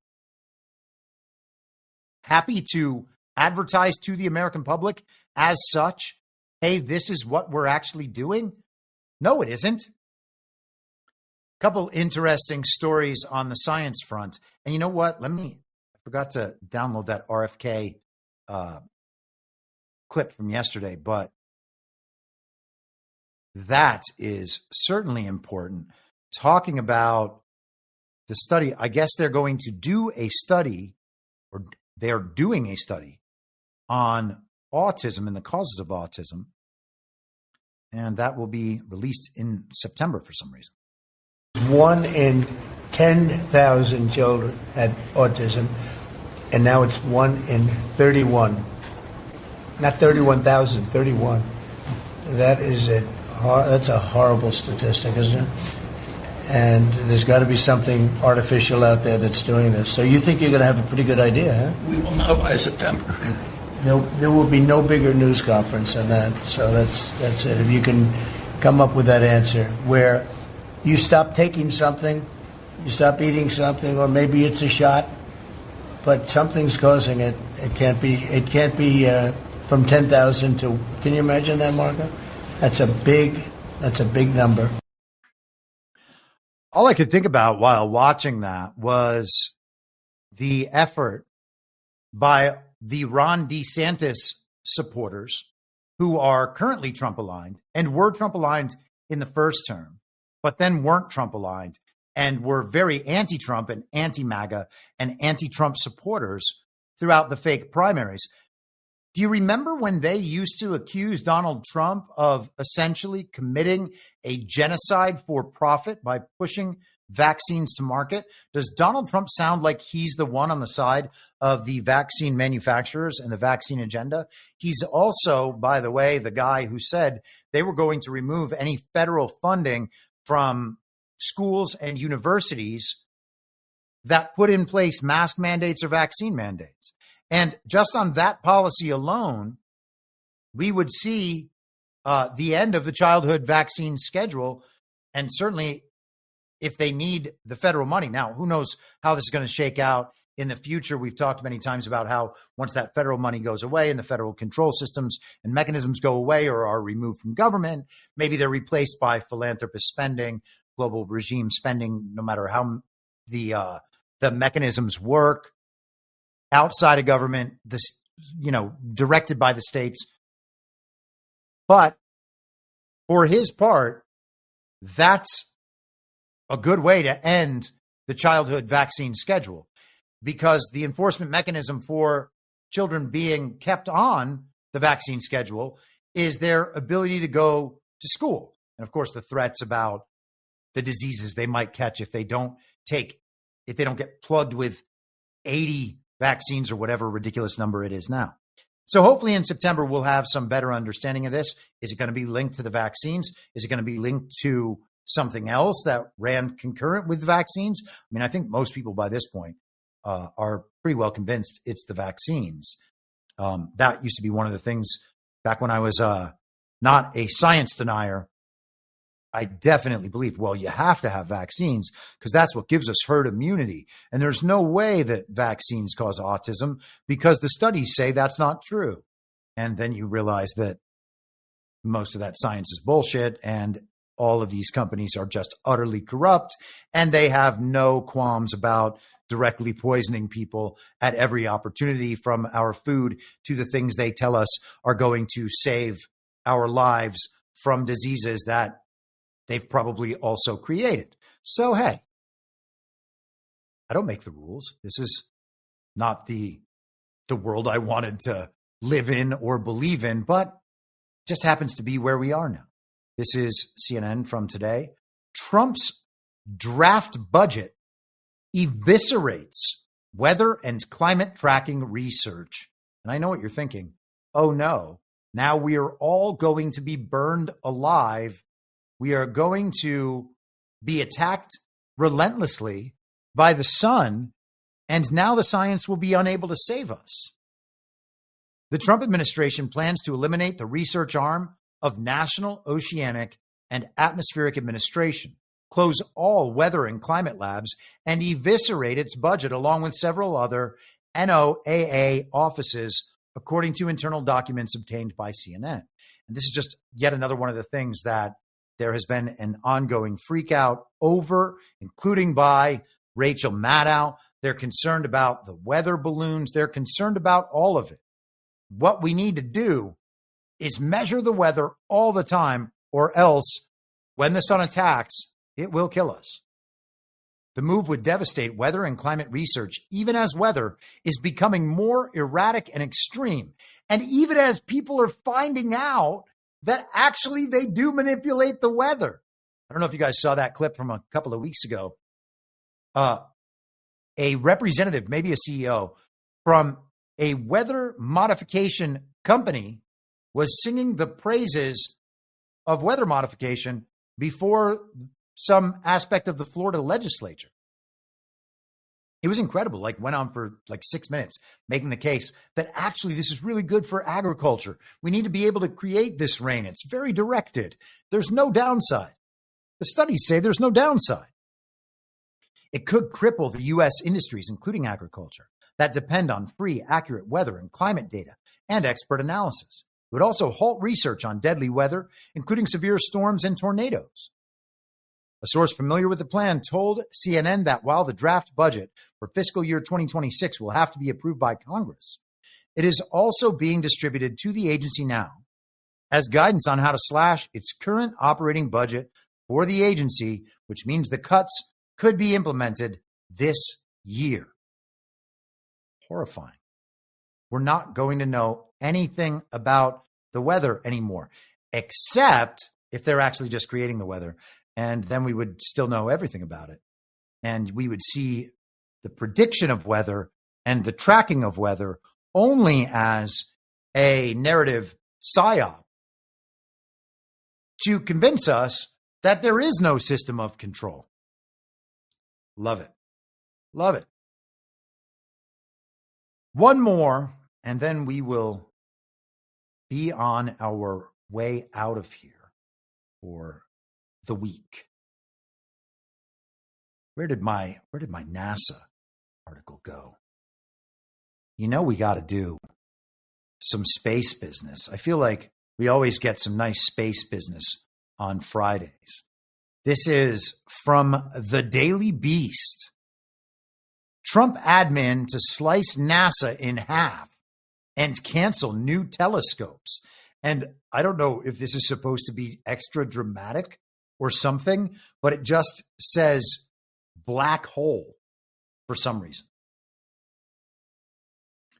happy to advertise to the American public as such. Hey, this is what we're actually doing. No, it isn't. A couple interesting stories on the science front. And you know what? I forgot to download that RFK clip from yesterday, but that is certainly important. Talking about the study, I guess they're going to do a study, or they're doing a study on autism and the causes of autism. And that will be released in September for some reason. 1 in 10,000 children had autism, and now it's 1 in 31. Not 31,000, 31. That's a horrible statistic, isn't it? And there's got to be something artificial out there that's doing this. So you think you're going to have a pretty good idea, huh? We will know by September. There will be no bigger news conference than that. So that's it. If you can come up with that answer where you stop taking something, you stop eating something, or maybe it's a shot, but something's causing it. It can't be from 10,000 to. Can you imagine that, Marco? That's a big number. All I could think about while watching that was the effort by the Ron DeSantis supporters who are currently Trump aligned and were Trump aligned in the first term, but then weren't Trump aligned and were very anti-Trump and anti-MAGA and anti-Trump supporters throughout the fake primaries. Do you remember when they used to accuse Donald Trump of essentially committing a genocide for profit by pushing vaccines to market? Does Donald Trump sound like he's the one on the side of the vaccine manufacturers and the vaccine agenda? He's also, by the way, the guy who said they were going to remove any federal funding from schools and universities that put in place mask mandates or vaccine mandates. And just on that policy alone, we would see the end of the childhood vaccine schedule. And certainly if they need the federal money. Now, who knows how this is going to shake out in the future? We've talked many times about how once that federal money goes away and the federal control systems and mechanisms go away or are removed from government, maybe they're replaced by philanthropist spending, global regime spending, no matter how the mechanisms work. Outside of government, this, directed by the states. But for his part, that's a good way to end the childhood vaccine schedule, because the enforcement mechanism for children being kept on the vaccine schedule is their ability to go to school. And of course, the threats about the diseases they might catch if they don't get plugged with 80 vaccines or whatever ridiculous number it is now. So hopefully in September, we'll have some better understanding of this. Is it going to be linked to the vaccines? Is it going to be linked to something else that ran concurrent with vaccines? I mean, I think most people by this point are pretty well convinced it's the vaccines. That used to be one of the things back when I was not a science denier. I definitely believed, well, you have to have vaccines because that's what gives us herd immunity. And there's no way that vaccines cause autism because the studies say that's not true. And then you realize that most of that science is bullshit and all of these companies are just utterly corrupt, and they have no qualms about directly poisoning people at every opportunity, from our food to the things they tell us are going to save our lives from diseases that they've probably also created. So, hey, I don't make the rules. This is not the world I wanted to live in or believe in, but it just happens to be where we are now. This is CNN from today. Trump's draft budget eviscerates weather and climate tracking research. And I know what you're thinking. Oh no, now we are all going to be burned alive. We are going to be attacked relentlessly by the sun, and now the science will be unable to save us. The Trump administration plans to eliminate the research arm of National Oceanic and Atmospheric Administration, close all weather and climate labs, and eviscerate its budget along with several other NOAA offices, according to internal documents obtained by CNN. And this is just yet another one of the things that there has been an ongoing freak out over, including by Rachel Maddow. They're concerned about the weather balloons. They're concerned about all of it. What we need to do is measure the weather all the time, or else when the sun attacks, it will kill us. The move would devastate weather and climate research, even as weather is becoming more erratic and extreme. And even as people are finding out that actually they do manipulate the weather. I don't know if you guys saw that clip from a couple of weeks ago. A representative, maybe a CEO, from a weather modification company was singing the praises of weather modification before some aspect of the Florida legislature. It was incredible, went on for 6 minutes, making the case that actually this is really good for agriculture. We need to be able to create this rain. It's very directed. There's no downside. The studies say there's no downside. It could cripple the U.S. industries, including agriculture, that depend on free, accurate weather and climate data and expert analysis. It would also halt research on deadly weather, including severe storms and tornadoes. A source familiar with the plan told CNN that while the draft budget for fiscal year 2026 will have to be approved by Congress, it is also being distributed to the agency now as guidance on how to slash its current operating budget for the agency, which means the cuts could be implemented this year. Horrifying. We're not going to know anything about the weather anymore, except if they're actually just creating the weather. And then we would still know everything about it. And we would see the prediction of weather and the tracking of weather only as a narrative psyop to convince us that there is no system of control. Love it. Love it. One more, and then we will be on our way out of here for the week. Where did my NASA article go? We got to do some space business. I feel like we always get some nice space business on Fridays. This is from the Daily Beast. Trump admin to slice NASA in half and cancel new telescopes. And I don't know if this is supposed to be extra dramatic or something, but it just says black hole for some reason.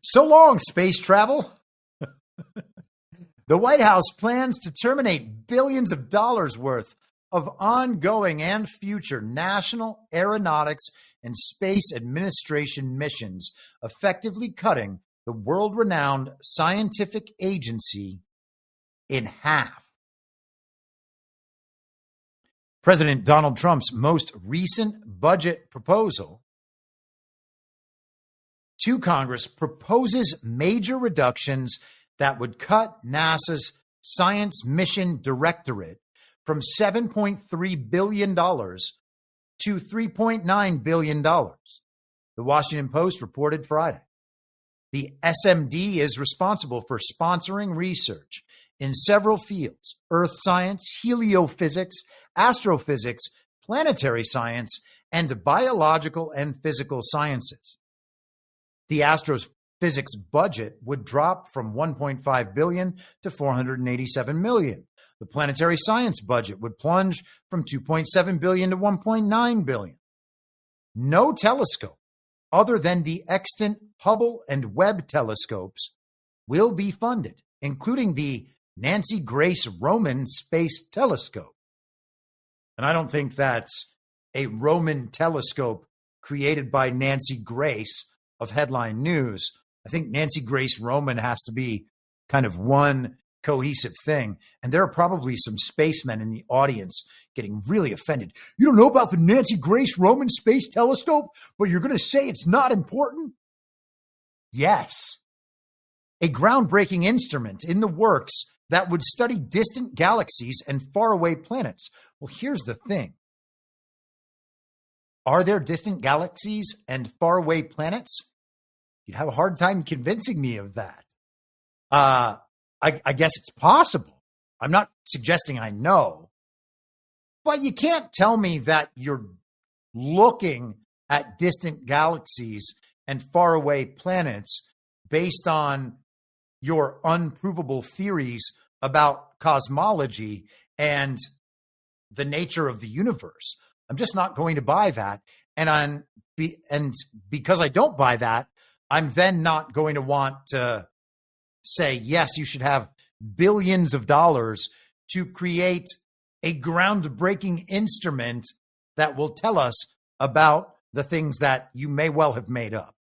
So long, space travel. The White House plans to terminate billions of dollars worth of ongoing and future National Aeronautics and Space Administration missions, effectively cutting the world-renowned scientific agency in half. President Donald Trump's most recent budget proposal to Congress proposes major reductions that would cut NASA's Science Mission Directorate from $7.3 billion to $3.9 billion. The Washington Post reported Friday. The SMD is responsible for sponsoring research in several fields: earth science, heliophysics, astrophysics, planetary science, and biological and physical sciences. The astrophysics budget would drop from $1.5 billion to $487 million. The planetary science budget would plunge from $2.7 billion to $1.9 billion. No telescope other than the extant Hubble and Webb telescopes will be funded, including the Nancy Grace Roman Space Telescope. And I don't think that's a Roman telescope created by Nancy Grace of Headline News. I think Nancy Grace Roman has to be kind of one cohesive thing. And there are probably some spacemen in the audience getting really offended. You don't know about the Nancy Grace Roman Space Telescope, but you're going to say it's not important? Yes. A groundbreaking instrument in the works that would study distant galaxies and faraway planets. Well, here's the thing. Are there distant galaxies and faraway planets? You'd have a hard time convincing me of that. I guess it's possible. I'm not suggesting I know. But you can't tell me that you're looking at distant galaxies and faraway planets based on your unprovable theories about cosmology and the nature of the universe. I'm just not going to buy that. And because I don't buy that, I'm then not going to want to say, yes, you should have billions of dollars to create a groundbreaking instrument that will tell us about the things that you may well have made up.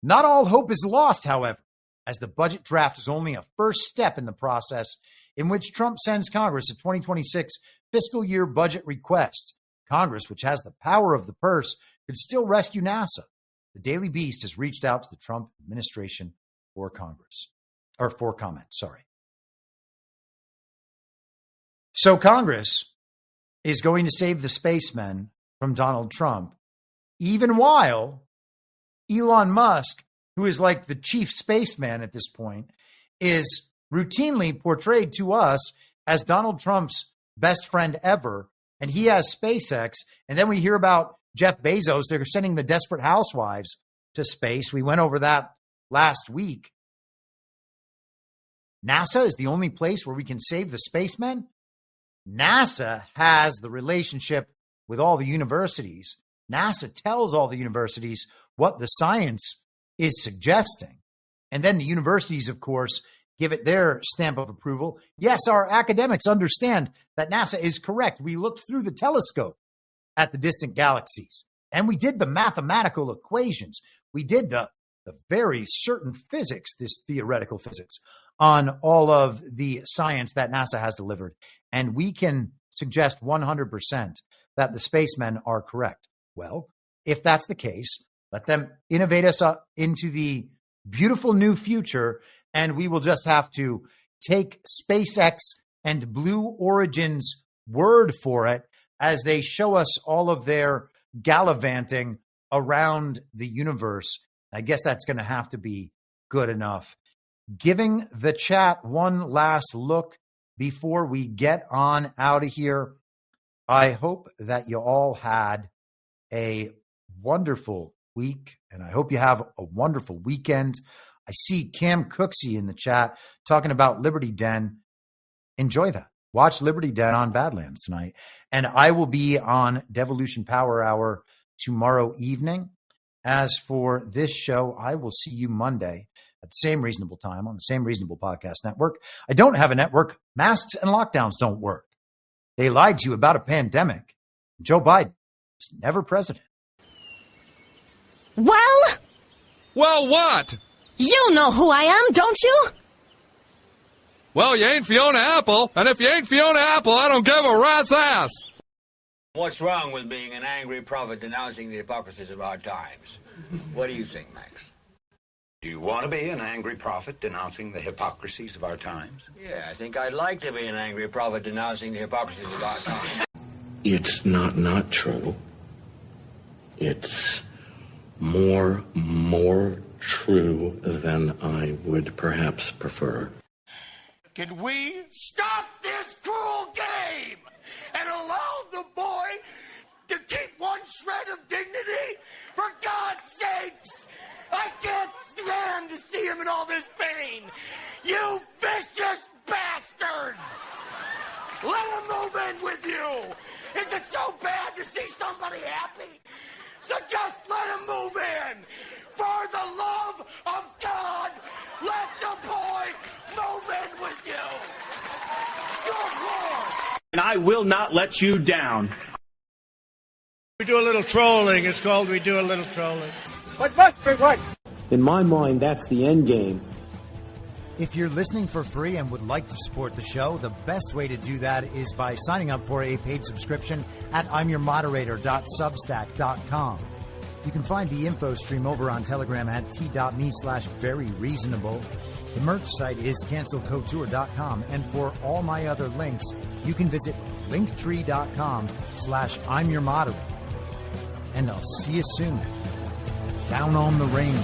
Not all hope is lost, however, as the budget draft is only a first step in the process in which Trump sends Congress a 2026 fiscal year budget request. Congress, which has the power of the purse, could still rescue NASA. The Daily Beast has reached out to the Trump administration for comment. So Congress is going to save the spacemen from Donald Trump, even while Elon Musk, who is like the chief spaceman at this point, is routinely portrayed to us as Donald Trump's best friend ever. And he has SpaceX. And then we hear about Jeff Bezos. They're sending the Desperate Housewives to space. We went over that last week. NASA is the only place where we can save the spacemen. NASA has the relationship with all the universities. NASA tells all the universities what the science is suggesting. And then the universities, of course, give it their stamp of approval. Yes, our academics understand that NASA is correct. We looked through the telescope at the distant galaxies, and we did the mathematical equations. We did the very certain physics, this theoretical physics, on all of the science that NASA has delivered. And we can suggest 100% that the spacemen are correct. Well, if that's the case, let them innovate us into the beautiful new future, and we will just have to take SpaceX and Blue Origin's word for it as they show us all of their gallivanting around the universe. I guess that's going to have to be good enough. Giving the chat one last look before we get on out of here. I hope that you all had a wonderful week, and I hope you have a wonderful weekend. I see Cam Cooksey in the chat talking about Liberty Den. Enjoy that. Watch Liberty Den on Badlands tonight. And I will be on Devolution Power Hour tomorrow evening. As for this show, I will see you Monday at the same reasonable time on the same reasonable podcast network. I don't have a network. Masks and lockdowns don't work. They lied to you about a pandemic. Joe Biden was never president. Well, what? You know who I am, don't you? Well, you ain't Fiona Apple, and if you ain't Fiona Apple, I don't give a rat's ass. What's wrong with being an angry prophet denouncing the hypocrisies of our times? What do you think, Max? Do you want to be an angry prophet denouncing the hypocrisies of our times? Yeah, I think I'd like to be an angry prophet denouncing the hypocrisies of our times. It's not true. It's more true than I would perhaps prefer. Can we stop this cruel game and allow the boy to keep one shred of dignity? For God's sakes, I can't stand to see him in all this pain. You vicious bastards! Let him move in with you. Is it so bad to see somebody happy? So just let him move in. For the love of God, let the boy move in with you. Good Lord. And I will not let you down. We do a little trolling. It's called We Do a Little Trolling. What must be what? In my mind, that's the end game. If you're listening for free and would like to support the show, the best way to do that is by signing up for a paid subscription at imyourmoderator.substack.com. You can find the info stream over on Telegram at t.me/veryreasonable. The merch site is cancelcouture.com, and for all my other links, you can visit linktree.com/imyourmoderator. And I'll see you soon. Down on the range.